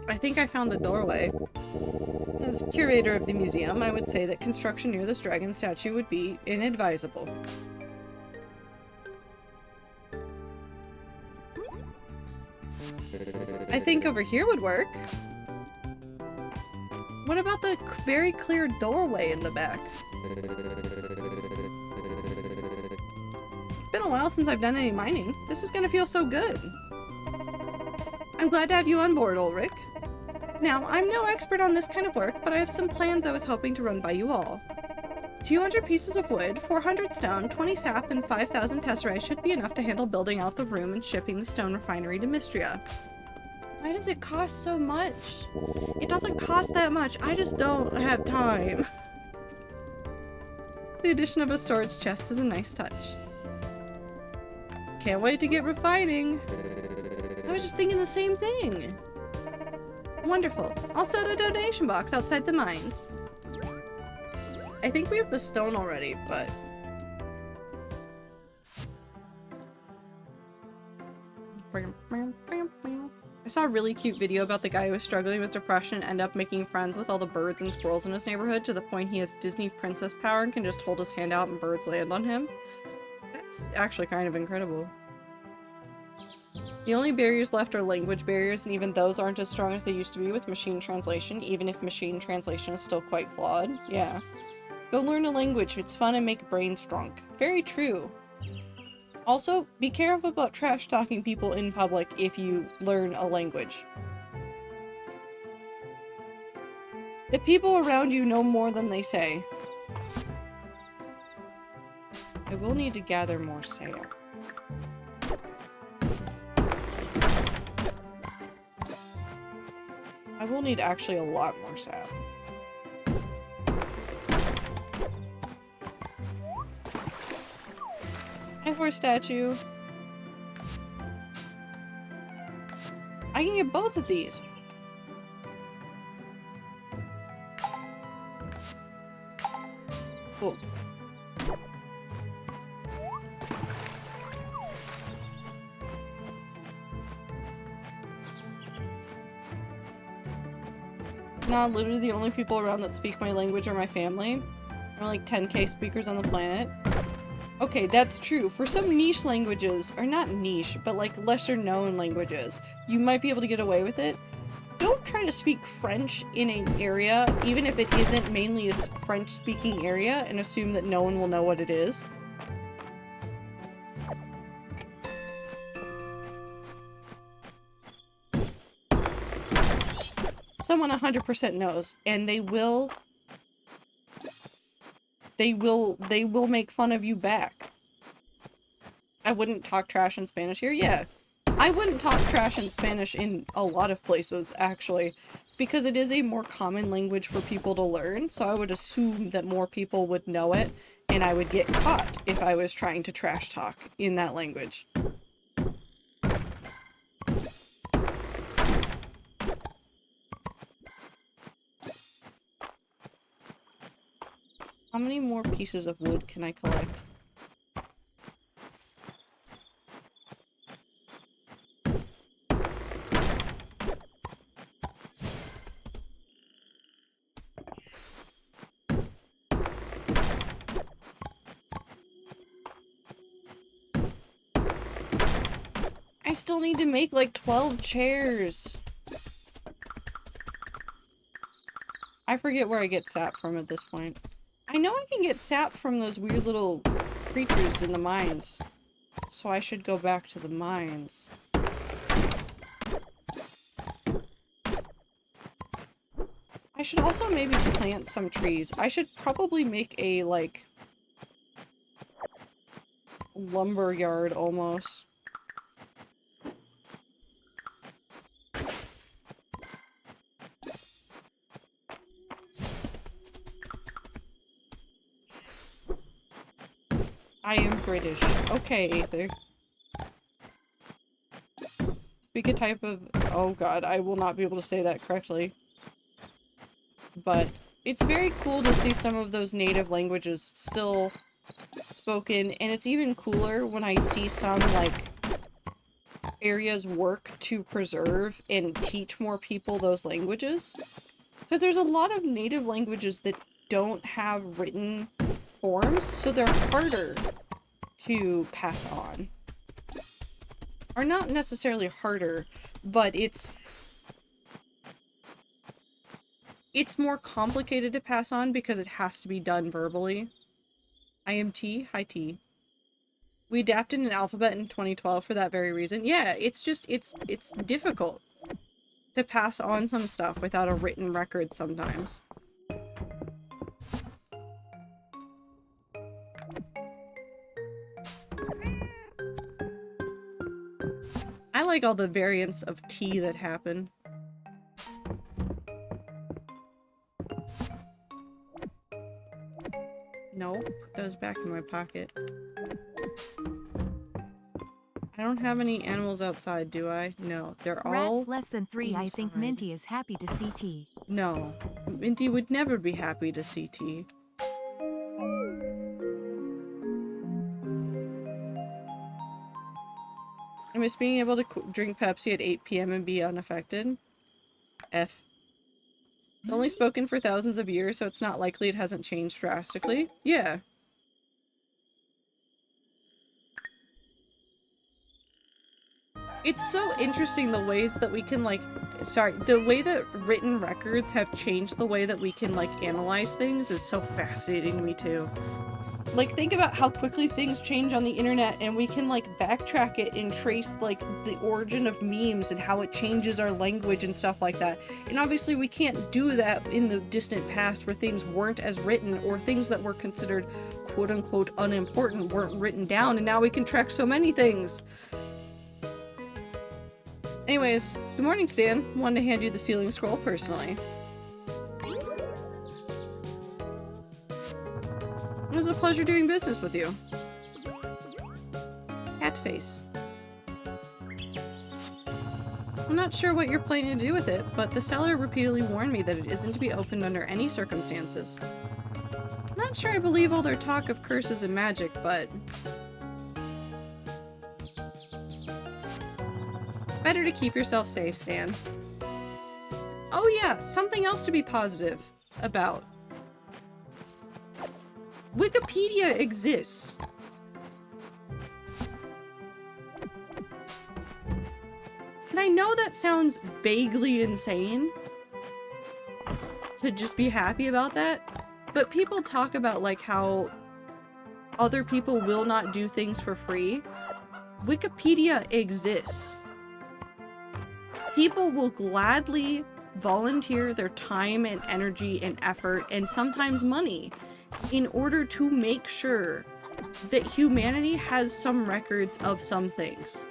I think I found the doorway. As curator of the museum, I would say that construction near this dragon statue would be inadvisable. I think over here would work. What about the very clear doorway in the back? It's been a while since I've done any mining. This is gonna feel so good. I'm glad to have you on board, Ulrich. Now, I'm no expert on this kind of work, but I have some plans I was hoping to run by you all. 200 pieces of wood, 400 stone, 20 sap, and 5,000 tesserae should be enough to handle building out the room and shipping the stone refinery to Mistria. Why does it cost so much? It doesn't cost that much, I just don't have time. The addition of a storage chest is a nice touch. Can't wait to get refining. I was just thinking the same thing. Wonderful. I'll set a donation box outside the mines. I think we have the stone already, but... I saw a really cute video about the guy who was struggling with depression and ended up making friends with all the birds and squirrels in his neighborhood to the point he has Disney princess power and can just hold his hand out and birds land on him. That's actually kind of incredible. The only barriers left are language barriers, and even those aren't as strong as they used to be with machine translation, even if machine translation is still quite flawed. Yeah. Go learn a language, it's fun and make brains drunk. Very true. Also, be careful about trash talking people in public if you learn a language. The people around you know more than they say. I will need to gather more sail. I will need actually a lot more sap. Hi, horse statue. I can get both of these. Cool. Now, literally the only people around that speak my language are my family. There are like 10k speakers on the planet. Okay, that's true. For some niche languages, or not niche, but like lesser known languages, you might be able to get away with it. Don't try to speak French in an area, even if it isn't mainly a French speaking area, and assume that no one will know what it is. Someone 100% knows, and they will make fun of you back. I wouldn't talk trash in Spanish here, yeah. I wouldn't talk trash in Spanish in a lot of places, actually, because it is a more common language for people to learn, so I would assume that more people would know it, and I would get caught if I was trying to trash talk in that language. How many more pieces of wood can I collect? I still need to make like 12 chairs. I forget where I get sap from at this point. I know I can get sap from those weird little creatures in the mines. So I should go back to the mines. I should also maybe plant some trees. I should probably make a, like, lumber yard almost. I am British. Okay, Aether. Speak a type of... Oh god, I will not be able to say that correctly. But it's very cool to see some of those native languages still spoken, and it's even cooler when I see some, like, areas work to preserve and teach more people those languages. Because there's a lot of native languages that don't have written forms, so they're harder to pass on. Or not necessarily harder, but it's more complicated to pass on because it has to be done verbally. I am T. Hi, T. We adapted an alphabet in 2012 for that very reason. Yeah, it's just, it's difficult to pass on some stuff without a written record sometimes. I like all the variants of T that happen. Nope, put those back in my pocket. I don't have any animals outside, do I? No, they're all Rats less than 3. inside. I think Minty is happy to see T. No, Minty would never be happy to see T. I miss being able to drink Pepsi at 8 p.m. and be unaffected. F. It's only spoken for thousands of years, so it's not likely it hasn't changed drastically. Yeah. It's so interesting the ways that we can, like, the way that written records have changed the way that we can, like, analyze things is so fascinating to me, too. Like, think about how quickly things change on the internet, and we can, like, backtrack it and trace, like, the origin of memes and how it changes our language and stuff like that. And obviously we can't do that in the distant past where things weren't as written, or things that were considered quote-unquote unimportant weren't written down, and now we can track so many things. Anyways, good morning, Stan. Wanted to hand you the sealing scroll personally. It was a pleasure doing business with you. Cat face. I'm not sure what you're planning to do with it, but the seller repeatedly warned me that it isn't to be opened under any circumstances. Not sure I believe all their talk of curses and magic, but... better to keep yourself safe, Stan. Oh yeah, something else to be positive about. Wikipedia exists. And I know that sounds vaguely insane to just be happy about that, but people talk about, like, how other people will not do things for free. Wikipedia exists. People will gladly volunteer their time and energy and effort and sometimes money in order to make sure that humanity has some records of some things.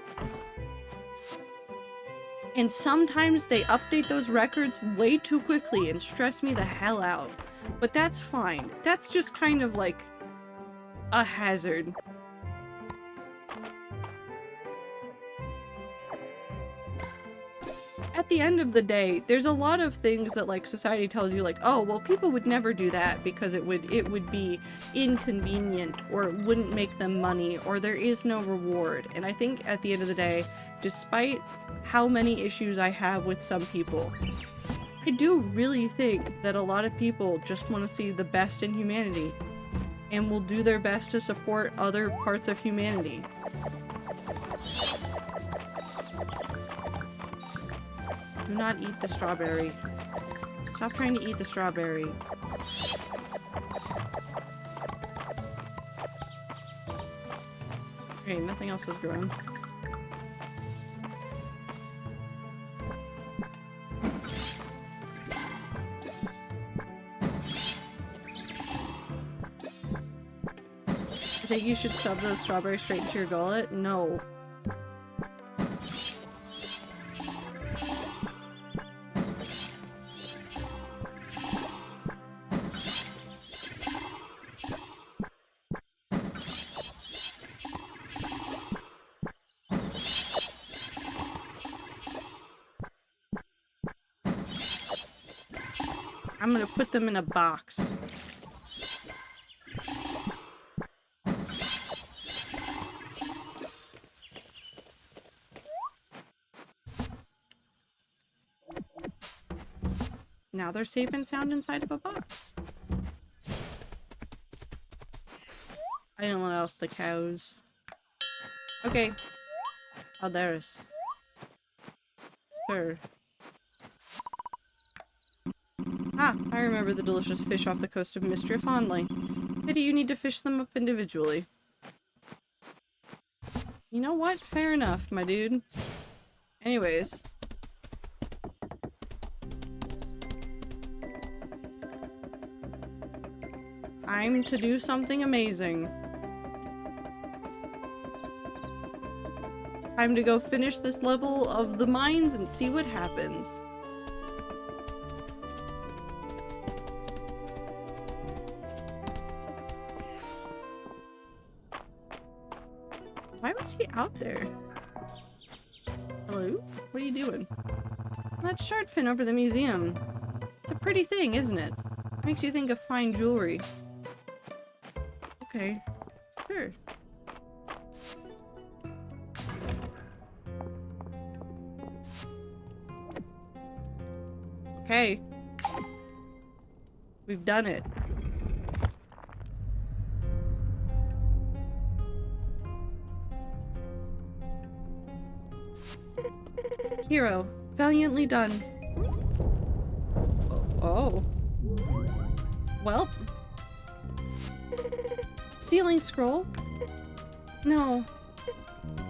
And sometimes they update those records way too quickly and stress me the hell out. But that's fine. That's just kind of like a hazard. At the end of the day, there's a lot of things that like society tells you like, oh, well, people would never do that because it would be inconvenient or it wouldn't make them money or there is no reward. And I think at the end of the day, despite how many issues I have with some people, I do really think that a lot of people just want to see the best in humanity and will do their best to support other parts of humanity. Do not eat the strawberry. Stop trying to eat the strawberry. Okay, nothing else has grown. I think you should shove those strawberries straight into your gullet? No. I'm gonna put them in a box. Now they're safe and sound inside of a box. I didn't let out the cows. Okay. Oh, there's. Sure. Ah, I remember the delicious fish off the coast of Mistria fondly. Pity you need to fish them up individually. You know what? Fair enough, my dude. Anyways. Time to do something amazing. Time to go finish this level of the mines and see what happens. Why was he out there? Hello? What are you doing? That shark fin over the museum. It's a pretty thing, isn't it? Makes you think of fine jewelry. Okay. Sure. Okay. We've done it. Hero, valiantly done. Oh. Well. Sealing scroll? No.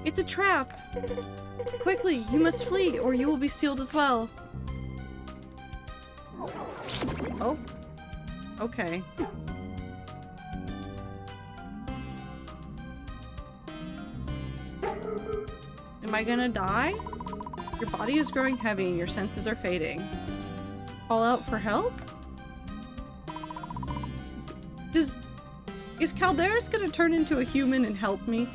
It's a trap. Quickly, you must flee or you will be sealed as well. Oh. Okay. Am I gonna die? Your body is growing heavy and your senses are fading. Call out for help? Is Calderis gonna turn into a human and help me?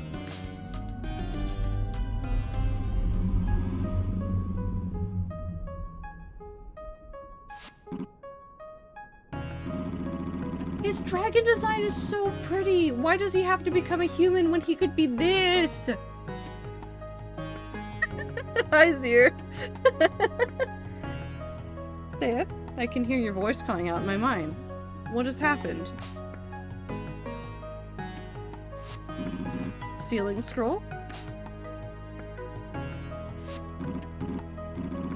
His dragon design is so pretty! Why does he have to become a human when he could be this? Hi, Zir. Stan, I can hear your voice calling out in my mind. What has happened? Sealing scroll?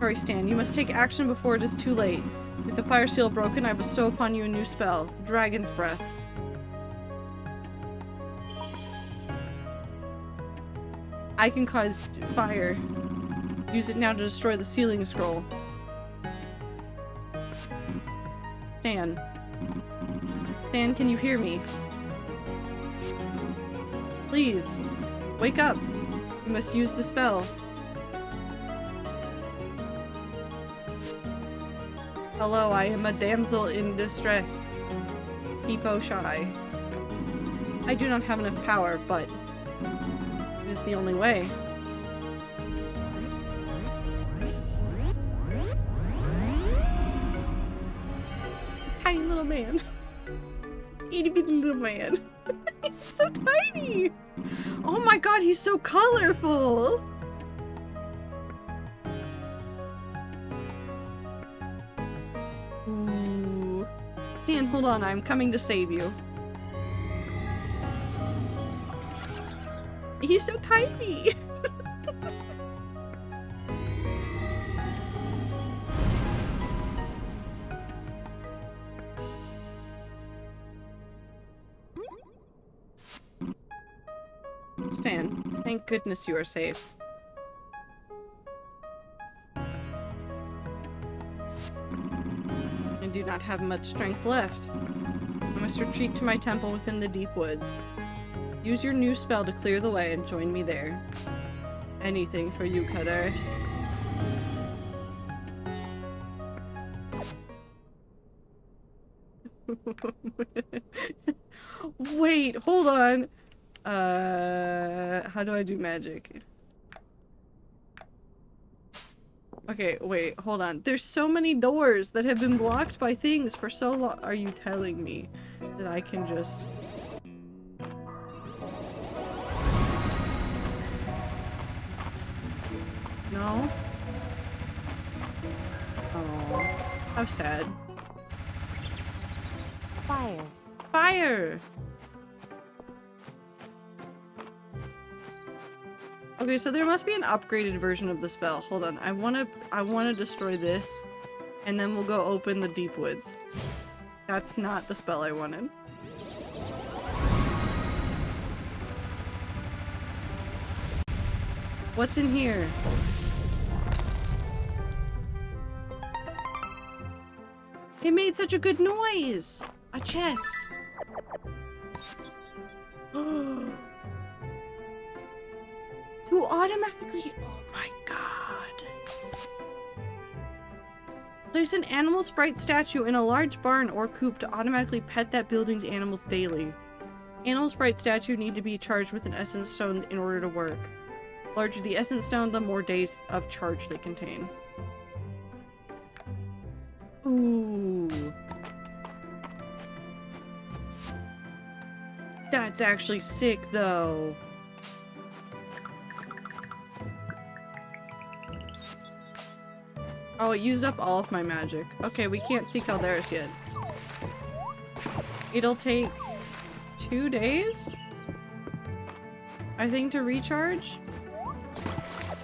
Hurry, Stan. You must take action before it is too late. With the fire seal broken, I bestow upon you a new spell. Dragon's Breath. I can cause fire. Use it now to destroy the sealing scroll. Stan. Stan, can you hear me? Please, wake up. You must use the spell. Hello, I am a damsel in distress. Peepo shy. I do not have enough power, but it is the only way. tiny little man. Itty bitty little man. He's so tiny. Oh my god, he's so colorful. Ooh. Stan, hold on, I'm coming to save you. He's so tiny. Stan, thank goodness you are safe. I do not have much strength left. I must retreat to my temple within the deep woods. Use your new spell to clear the way and join me there. Anything for you, Cutters. Wait, hold on. How do I do magic? Okay, wait, hold on. There's so many doors that have been blocked by things for so long. Are you telling me that I can just... No? Oh, how sad. Fire. Fire! Okay, so there must be an upgraded version of the spell. Hold on, I wanna destroy this, and then we'll go open the deep woods. That's not the spell I wanted. What's in here? It made such a good noise! A chest! To automatically- oh my god. Place an animal sprite statue in a large barn or coop to automatically pet that building's animals daily. Animal sprite statue need to be charged with an essence stone in order to work. Larger the essence stone, the more days of charge they contain. Ooh. That's actually sick, though. Oh, it used up all of my magic. Okay, we can't see Calderas yet. It'll take 2 days, I think, to recharge.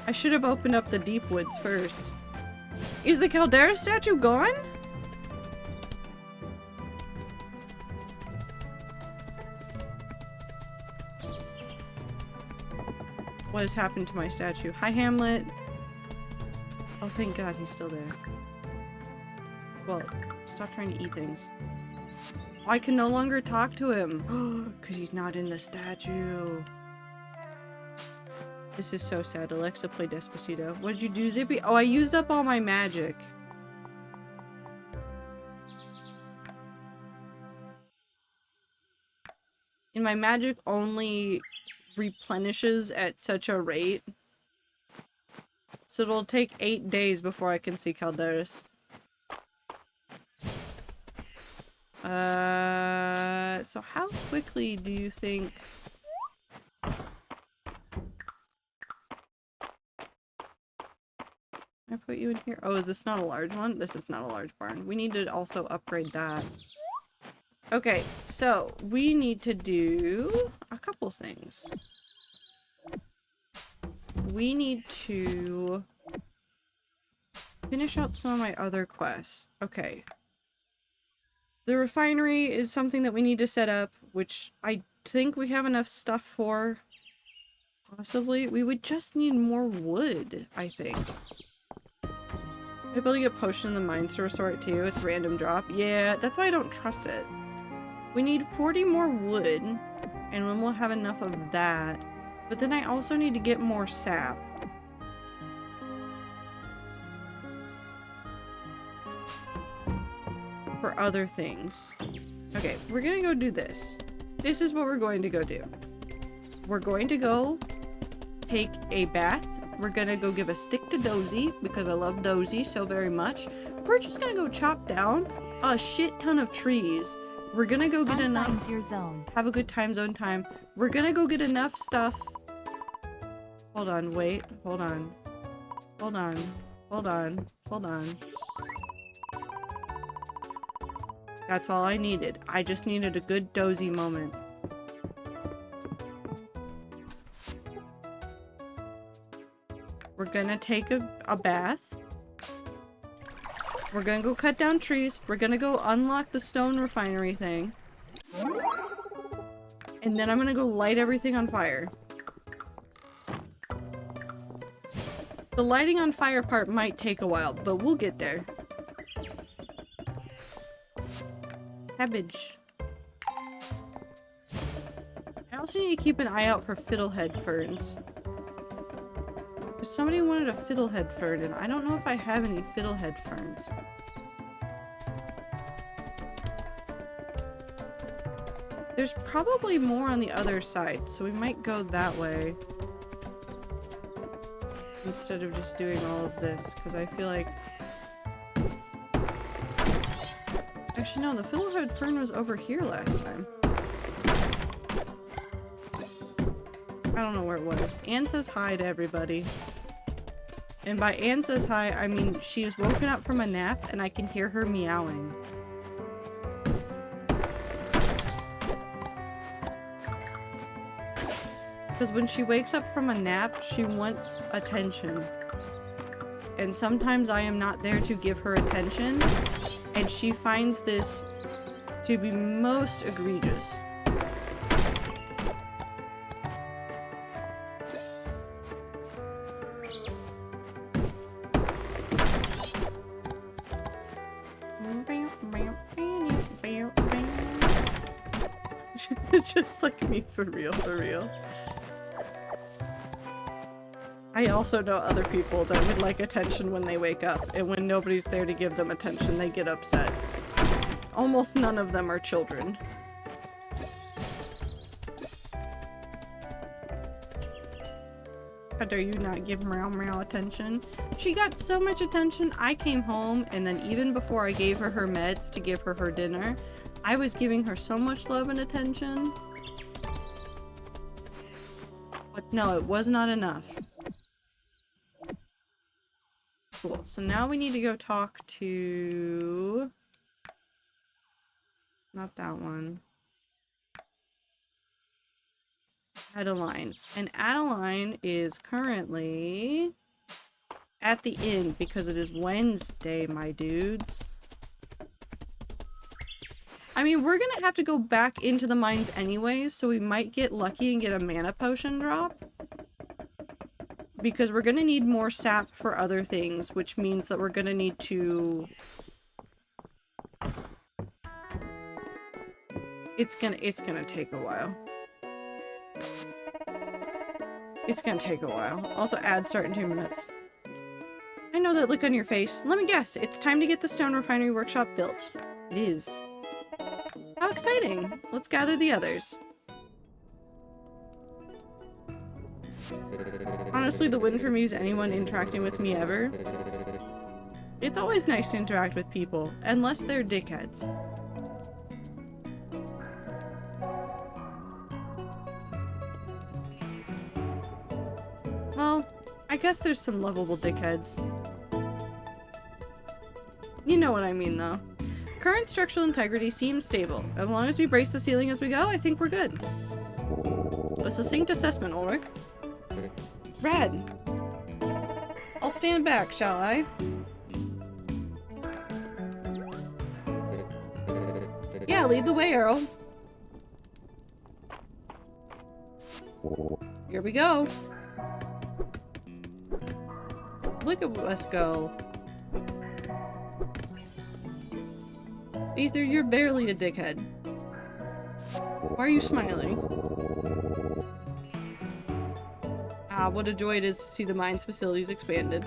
I should have opened up the deep woods first. Is the Caldera statue gone? What has happened to my statue? Hi, Hamlet. Oh, thank God he's still there. Well, stop trying to eat things. I can no longer talk to him. Because he's not in the statue. This is so sad. Alexa, play Despacito. What did you do, Zippy? Oh, I used up all my magic. And my magic only replenishes at such a rate. So it'll take 8 days before I can see Calderas. So how quickly do you think... I put you in here? Oh, is this not a large one? This is not a large barn. We need to also upgrade that. Okay, so we need to do a couple things. We need to finish out some of my other quests. Okay. The refinery is something that we need to set up, which I think we have enough stuff for. Possibly. We would just need more wood, I think. Able to get potion in the mines to restore it too. It's random drop. Yeah, that's why I don't trust it. We need 40 more wood, and then we'll have enough of that. But then I also need to get more sap. For other things. Okay, we're gonna go do this. This is what we're going to go do. We're going to go take a bath We're gonna go give a stick to Dozy because I love Dozy so very much. We're just gonna go chop down a shit ton of trees. We're gonna go get enough. Finds your zone. Have a good time zone time. We're gonna go get enough stuff. Hold on, wait, hold on. Hold on, hold on, hold on. That's all I needed. I just needed a good Dozy moment. We're gonna take a bath. We're gonna go cut down trees. We're gonna go unlock the stone refinery thing. And then I'm gonna go light everything on fire. The lighting on fire part might take a while, but we'll get there. Cabbage. I also need to keep an eye out for fiddlehead ferns. Somebody wanted a fiddlehead fern, and I don't know if I have any fiddlehead ferns. There's probably more on the other side, so we might go that way. Instead of just doing all of this, because I feel like... Actually, no, the fiddlehead fern was over here last time. I don't know where it was. Anne says hi to everybody. And by Anne says hi, I mean she is woken up from a nap and I can hear her meowing. Because when she wakes up from a nap, she wants attention. And sometimes I am not there to give her attention, and she finds this to be most egregious. Just like me, for real, for real. I also know other people that would like attention when they wake up, and when nobody's there to give them attention, they get upset. Almost none of them are children. How dare you not give Meow Meow attention? She got so much attention, I came home, and then even before I gave her her meds to give her her dinner, I was giving her so much love and attention. But no, it was not enough. Cool, so now we need to go talk to... Not that one. Adeline. And Adeline is currently at the inn because it is Wednesday, my dudes. I mean, we're gonna have to go back into the mines anyways, so we might get lucky and get a mana potion drop. Because we're gonna need more sap for other things, which means that we're gonna need to... It's gonna take a while. It's gonna take a while. Also, ads start in 2 minutes. I know that look on your face. Let me guess, it's time to get the stone refinery workshop built. It is. How exciting! Let's gather the others. Honestly, the win for me is anyone interacting with me ever. It's always nice to interact with people, unless they're dickheads. Well, I guess there's some lovable dickheads. You know what I mean, though. Current structural integrity seems stable. As long as we brace the ceiling as we go, I think we're good. A succinct assessment, Ulrich. Rad. I'll stand back, shall I? Yeah, lead the way, Earl. Here we go. Look at us go. Ether, you're barely a dickhead. Why are you smiling? Ah, what a joy it is to see the mine's facilities expanded.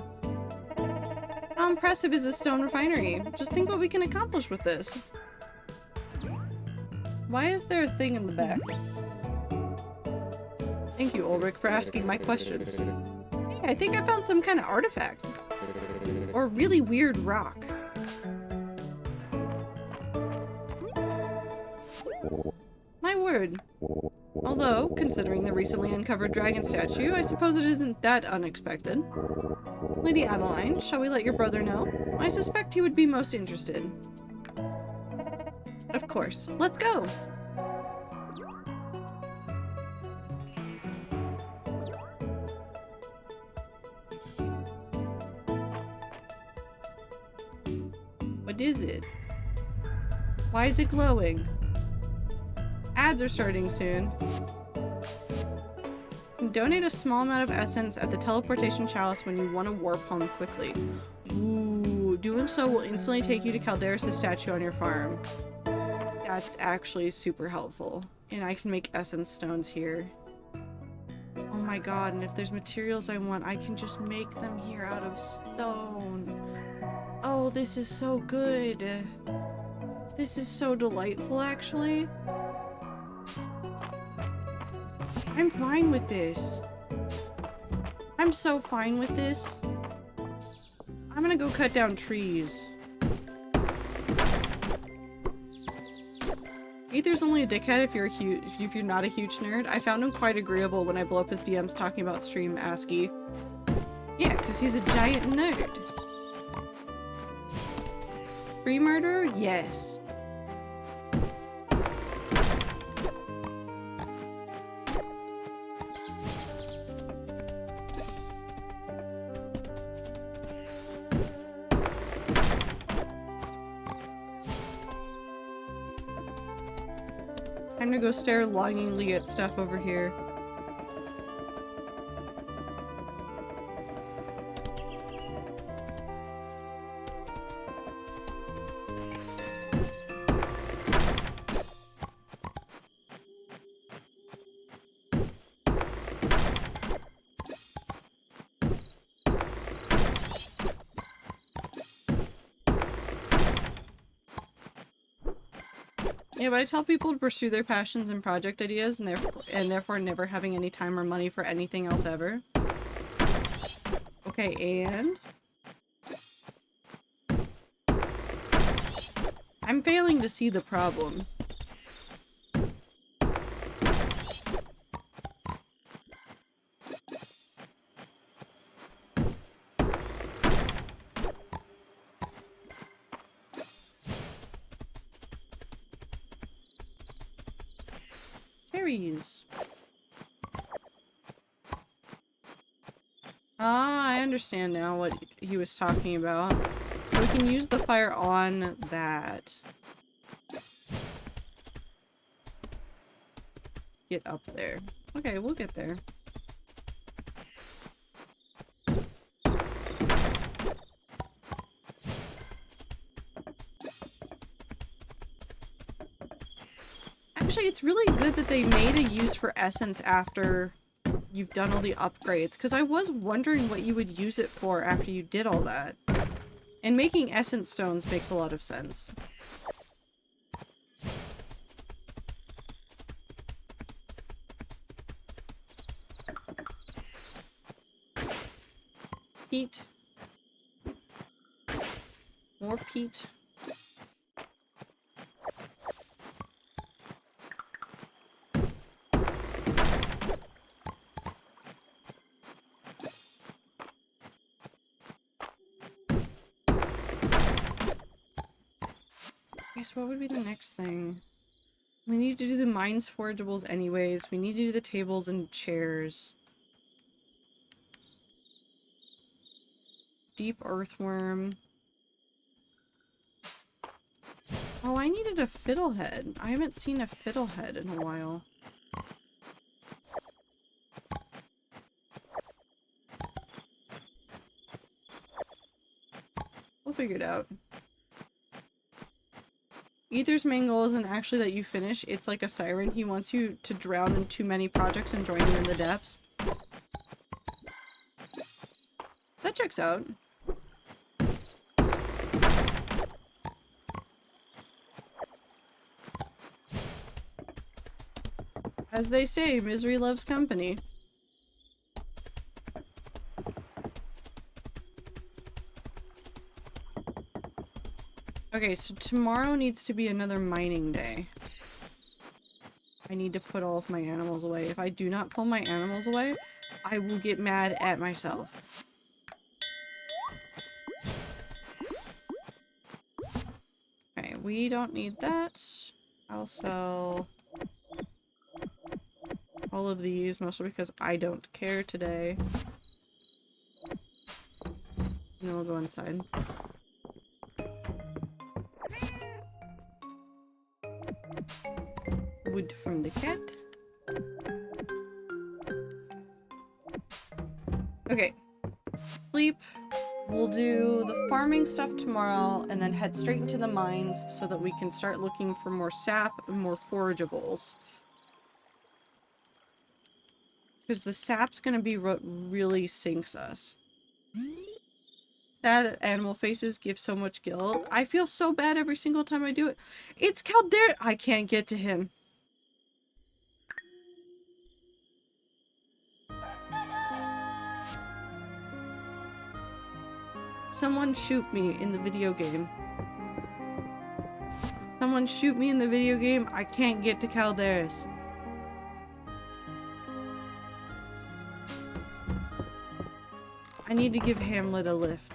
How impressive is this stone refinery? Just think what we can accomplish with this. Why is there a thing in the back? Thank you, Ulrich, for asking my questions. Yeah, I think I found some kind of artifact. Or really weird rock. My word. Although, considering the recently uncovered dragon statue, I suppose it isn't that unexpected. Lady Adeline, shall we let your brother know? I suspect he would be most interested. Of course. Let's go! What is it? Why is it glowing? Ads are starting soon. Donate a small amount of essence at the teleportation chalice when you want to warp home quickly. Ooh, doing so will instantly take you to Calderis' statue on your farm. That's actually super helpful. And I can make essence stones here. Oh my god, and if there's materials I want, I can just make them here out of stone. Oh, this is so good. This is so delightful, actually. I'm fine with this. I'm so fine with this. I'm gonna go cut down trees. Ether's only a dickhead if you're not a huge nerd. I found him quite agreeable when I blew up his DMs talking about stream ASCII. Yeah, because he's a giant nerd. Free murder? Yes. Time to go stare longingly at stuff over here. Yeah, but I tell people to pursue their passions and project ideas and therefore never having any time or money for anything else ever. Okay, and? I'm failing to see the problem. Cherries. Ah, I understand now what he was talking about. So we can use the fire on that. Get up there. Okay, we'll get there. Actually, it's really good that they made a use for essence after you've done all the upgrades, because I was wondering what you would use it for after you did all that. And making essence stones makes a lot of sense. Peat. More peat. Guess what would be the next thing? We need to do the mines forageables anyways. We need to do the tables and chairs. Deep earthworm. Oh, I needed a fiddlehead. I haven't seen a fiddlehead in a while. We'll figure it out. Ether's main goal isn't actually that you finish, it's like a siren. He wants you to drown in too many projects and join him in the depths. That checks out. As they say, misery loves company. Okay, so tomorrow needs to be another mining day. I need to put all of my animals away. If I do not pull my animals away, I will get mad at myself. Okay, we don't need that. I'll sell all of these, mostly because I don't care today. And then we'll go inside. Wood from the cat. Okay. Sleep. We'll do the farming stuff tomorrow and then head straight into the mines so that we can start looking for more sap and more forageables. Because the sap's gonna be what really sinks us. Sad animal faces give so much guilt. I feel so bad every single time I do it. It's Caldera. I can't get to him. Someone shoot me in the video game. Someone shoot me in the video game. I can't get to Calderas. I need to give Hamlet a lift.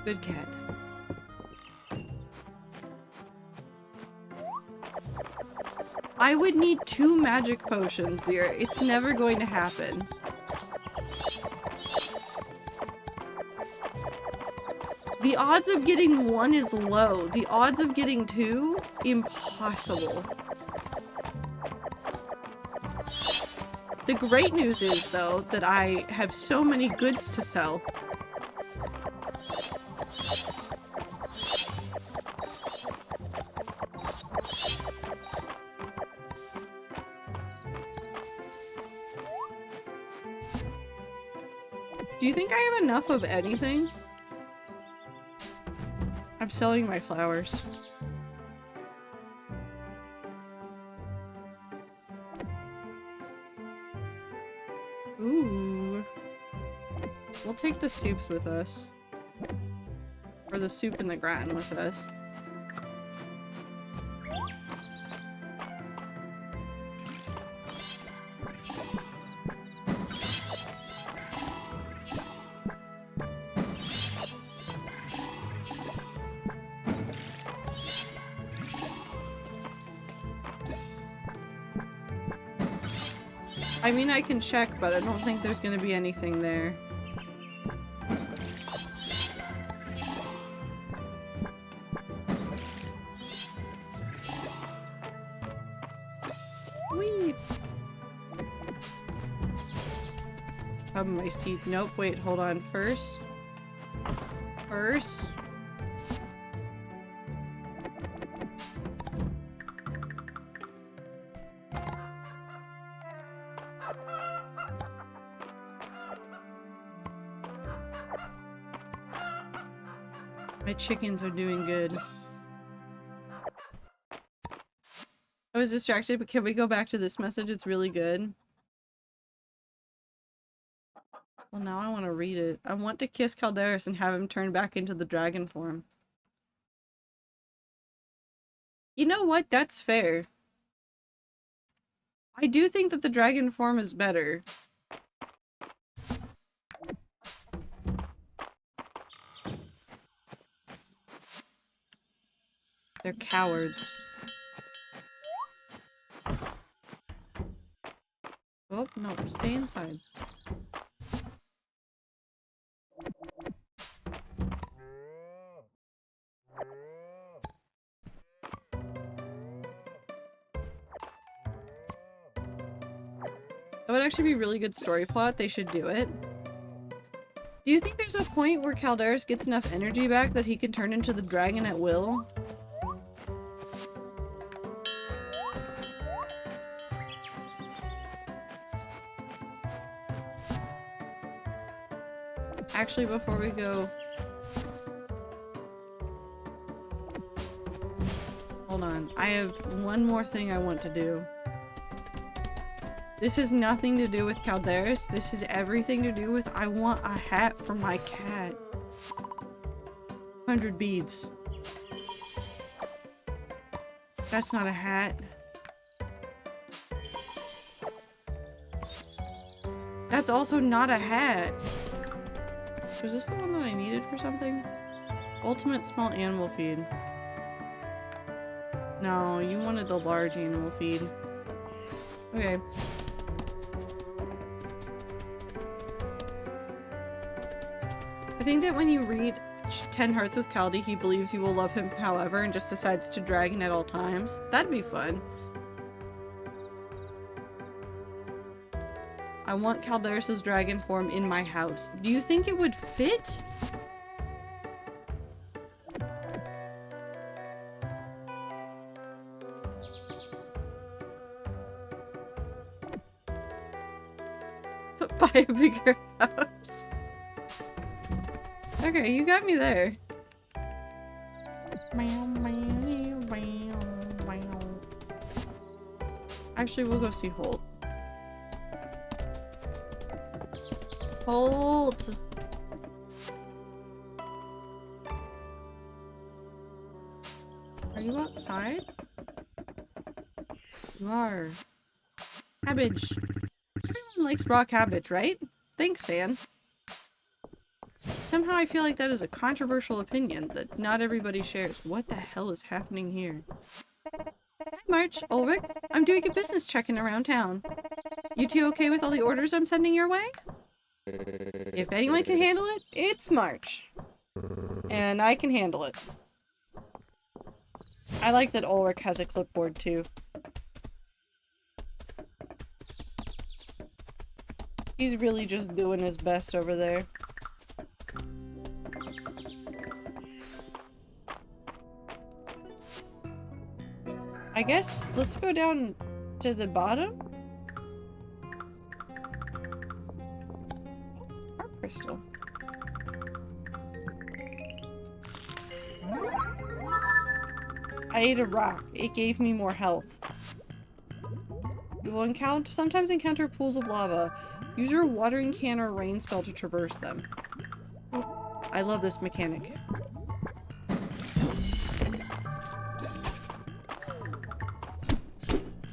Good cat. I would need 2 magic potions here. It's never going to happen. The odds of getting 1 is low. The odds of getting 2, impossible. The great news is, though, that I have so many goods to sell. Do you think I have enough of anything? I'm selling my flowers. Ooh. We'll take the soups with us. Or the soup and the gratin with us. I mean, I can check, but I don't think there's gonna be anything there. Whee! My teeth. Nope, wait, hold on. First. My chickens are doing good. I was distracted, but can we go back to this message? It's really good. Well, now I want to read it. I want to kiss Calderas and have him turn back into the dragon form. You know what? That's fair. I do think that the dragon form is better. They're cowards. Oh, no, stay inside. That would actually be a really good story plot. They should do it. Do you think there's a point where Calderas gets enough energy back that he can turn into the dragon at will? Actually, before we go... Hold on. I have one more thing I want to do. This has nothing to do with Calderas. This is everything to do with I want a hat for my cat. 500 beads. That's not a hat. That's also not a hat. Was this the one that I needed for something? Ultimate small animal feed. No, you wanted the large animal feed. Okay. I think that when you read 10 Hearts with Caldi, he believes you will love him however and just decides to dragon at all times. That'd be fun. I want Calderis's dragon form in my house. Do you think it would fit? Buy a bigger house. Okay, you got me there. Actually, we'll go see Holt. Holt! Are you outside? You are. Cabbage. Everyone likes raw cabbage, right? Thanks, San. Somehow I feel like that is a controversial opinion that not everybody shares. What the hell is happening here? Hi, March. Ulrich. I'm doing a business check-in around town. You two okay with all the orders I'm sending your way? If anyone can handle it, it's March. And I can handle it. I like that Ulrich has a clipboard too. He's really just doing his best over there. I guess let's go down to the bottom. Heart crystal. I ate a rock. It gave me more health. You will sometimes encounter pools of lava. Use your watering can or rain spell to traverse them. I love this mechanic.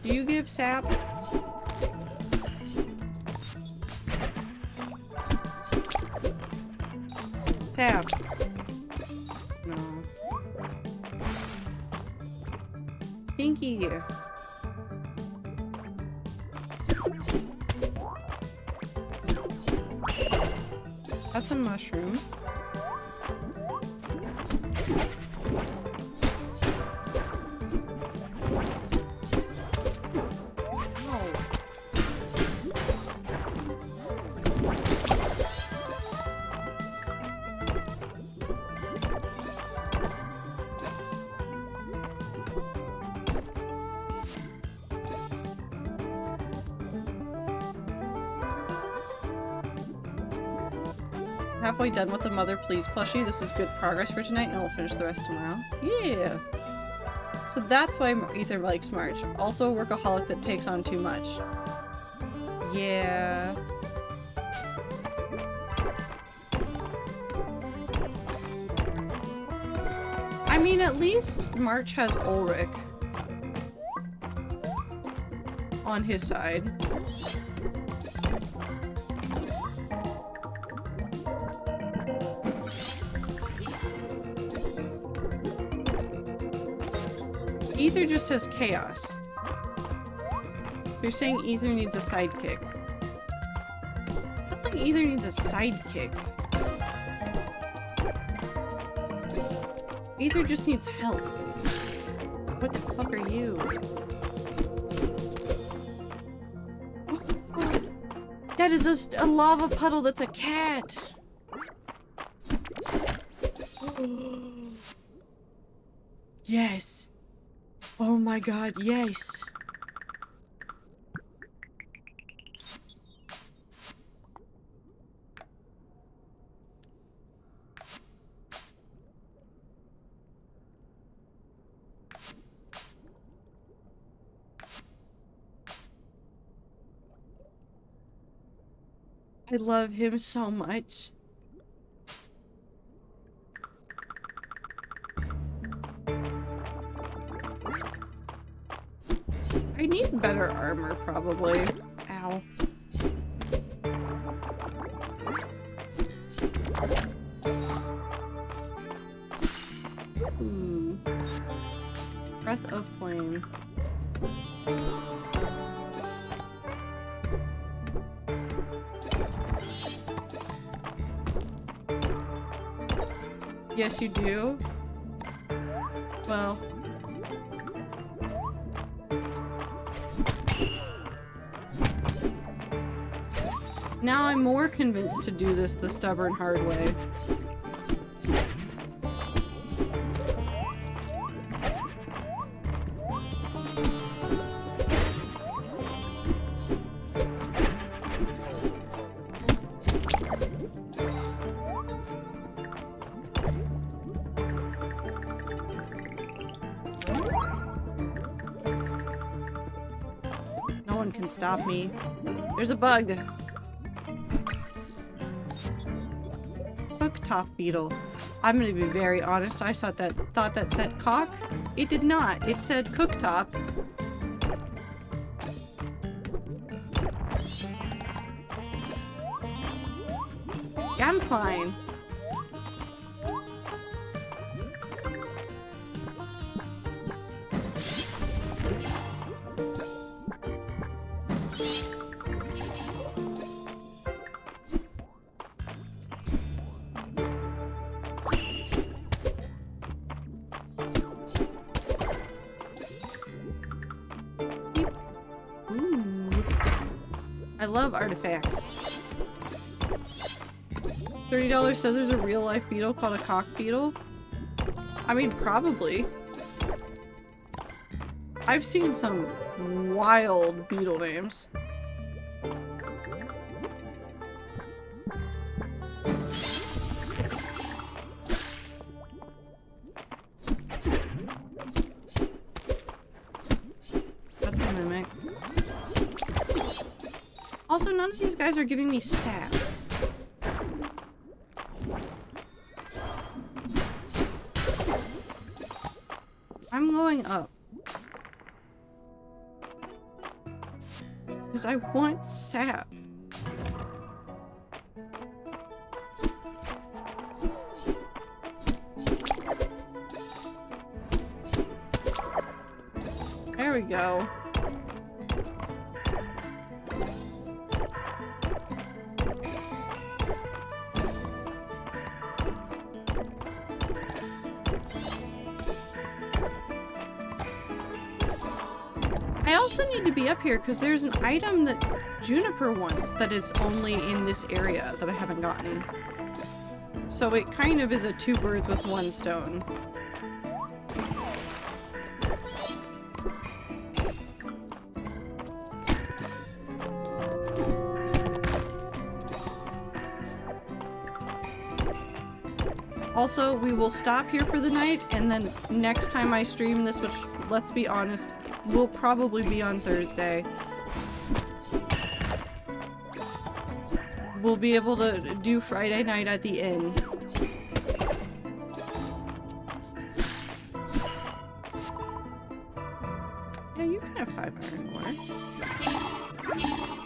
Do you give sap? Sap. No. Stinky. That's a mushroom. Halfway done with the Mother Please plushie. This is good progress for tonight, and we'll finish the rest tomorrow. Yeah! So that's why Ether likes March. Also a workaholic that takes on too much. Yeah. I mean, at least March has Ulrich on his side. Ether just has chaos. So you're saying Ether needs a sidekick. I don't think Ether needs a sidekick. Ether just needs help. What the fuck are you? That is a lava puddle that's a cat! Yes! Oh my god, yes! I love him so much. I need better armor, probably. Ow. Ooh. Breath of Flame. Yes, you do? Well. Now I'm more convinced to do this the stubborn hard way. No one can stop me. There's a bug. Cooktop beetle. I'm gonna be very honest. I thought that said cock. It did not. It said cooktop. Yeah, I'm fine. I love artifacts. $30 says there's a real life beetle called a cock beetle. I mean, probably. I've seen some wild beetle names. That's a mimic. Also, none of these guys are giving me sap. I'm going up. Because I want sap. There we go. I also need to be up here because there's an item that Juniper wants that is only in this area that I haven't gotten. So it kind of is a two birds with one stone. Also, we will stop here for the night, and then next time I stream this, which, let's be honest, will probably be on Thursday, we'll be able to do Friday night at the inn. Yeah, you can have 5 iron ore.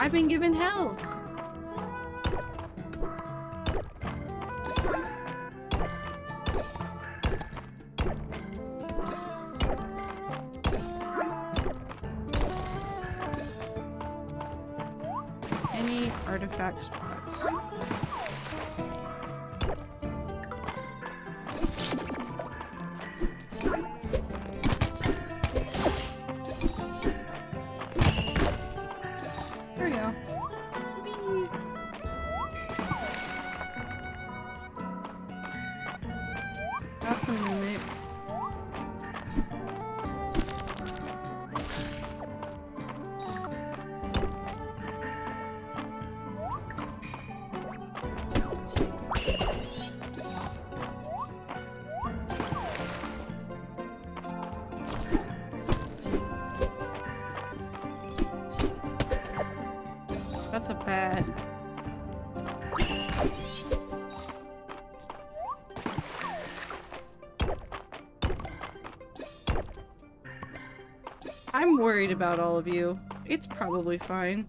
I've been given health! Artifact spots. There we go. Whee! Got some mimic. That's a bad. I'm worried about all of you. It's probably fine.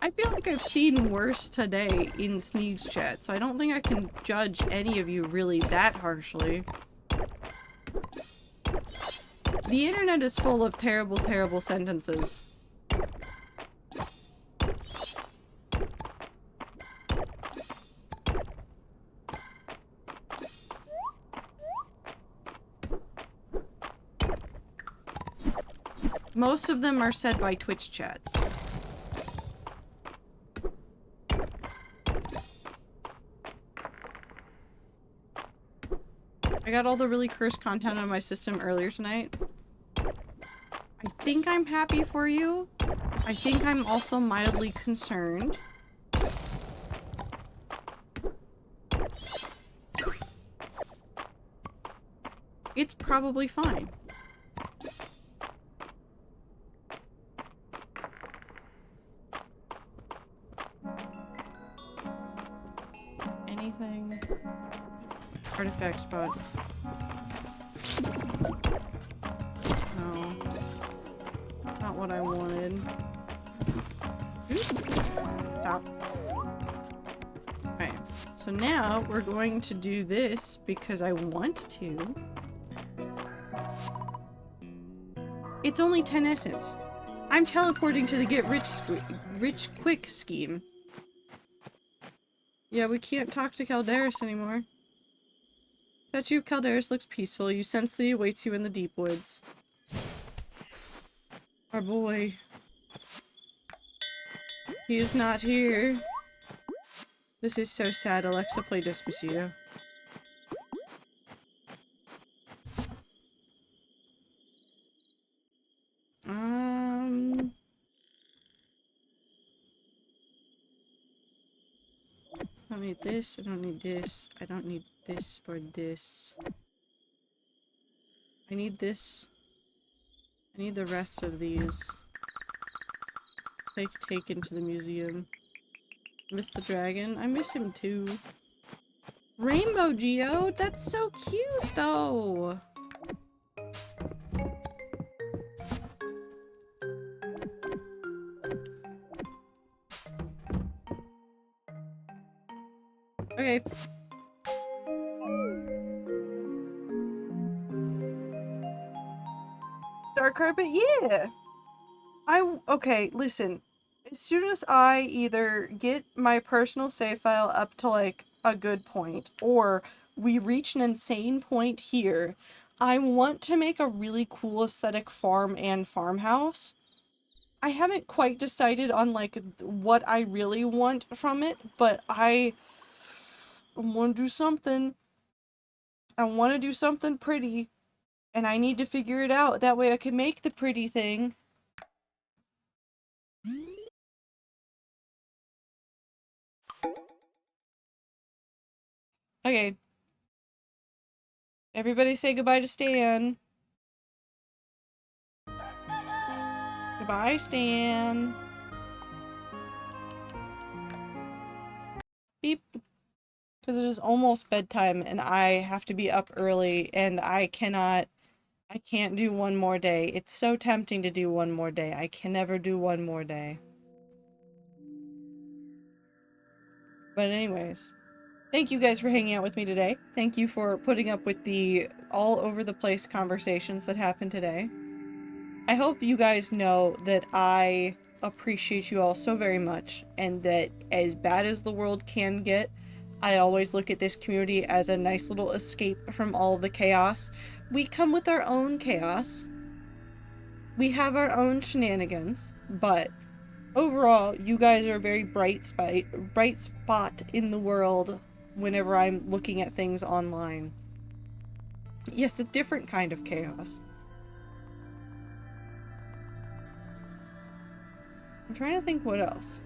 I feel like I've seen worse today in Sneeg's chat, so I don't think I can judge any of you really that harshly. The internet is full of terrible, terrible sentences. Most of them are said by Twitch chats. I got all the really cursed content on my system earlier tonight. I think I'm happy for you. I think I'm also mildly concerned. It's probably fine. Anything? Artifact spot. No. Not what I wanted. Oops. Stop. Alright. So now we're going to do this because I want to. It's only 10 essence. I'm teleporting to the get rich quick scheme. Yeah, we can't talk to Calderis anymore. Statue of Calderis looks peaceful. You sense that he awaits you in the deep woods. Our boy. He is not here. This is so sad. Alexa, play Despacito. I don't need this, I don't need this, I don't need this or this. I need this. I need the rest of these. Take into the museum. Miss the dragon? I miss him too. Rainbow Geode? That's so cute though! Okay. Star carpet? Yeah! Okay, listen. As soon as I either get my personal save file up to like a good point, or we reach an insane point here, I want to make a really cool aesthetic farm and farmhouse. I haven't quite decided on like what I really want from it, but I want to do something. I want to do something pretty, and I need to figure it out. That way I can make the pretty thing. Okay. Everybody say goodbye to Stan. Goodbye, Stan. Beep. Because it is almost bedtime and I have to be up early and I can't do one more day. It's so tempting to do one more day. I can never do one more day. But anyways, thank you guys for hanging out with me today. Thank you for putting up with the all over the place conversations that happened today. I hope you guys know that I appreciate you all so very much, and that as bad as the world can get, I always look at this community as a nice little escape from all the chaos. We come with our own chaos. We have our own shenanigans, but overall, you guys are a very bright spot in the world whenever I'm looking at things online. Yes, a different kind of chaos. I'm trying to think what else.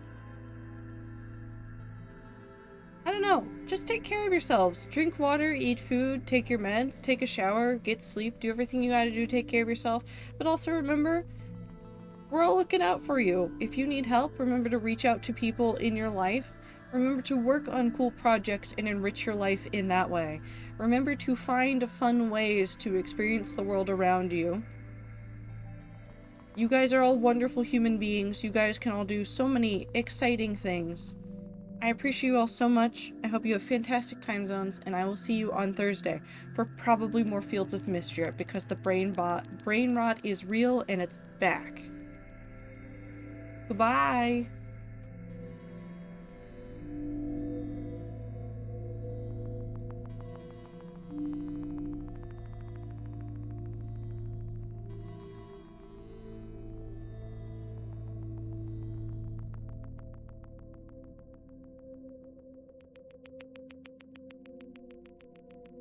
I don't know. Just take care of yourselves. Drink water, eat food, take your meds, take a shower, get sleep, do everything you gotta do to take care of yourself. But also remember, we're all looking out for you. If you need help, remember to reach out to people in your life. Remember to work on cool projects and enrich your life in that way. Remember to find fun ways to experience the world around you. You guys are all wonderful human beings. You guys can all do so many exciting things. I appreciate you all so much. I hope you have fantastic time zones, and I will see you on Thursday for probably more Fields of Mistria because the brain rot is real and it's back. Goodbye!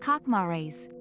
Cockmares.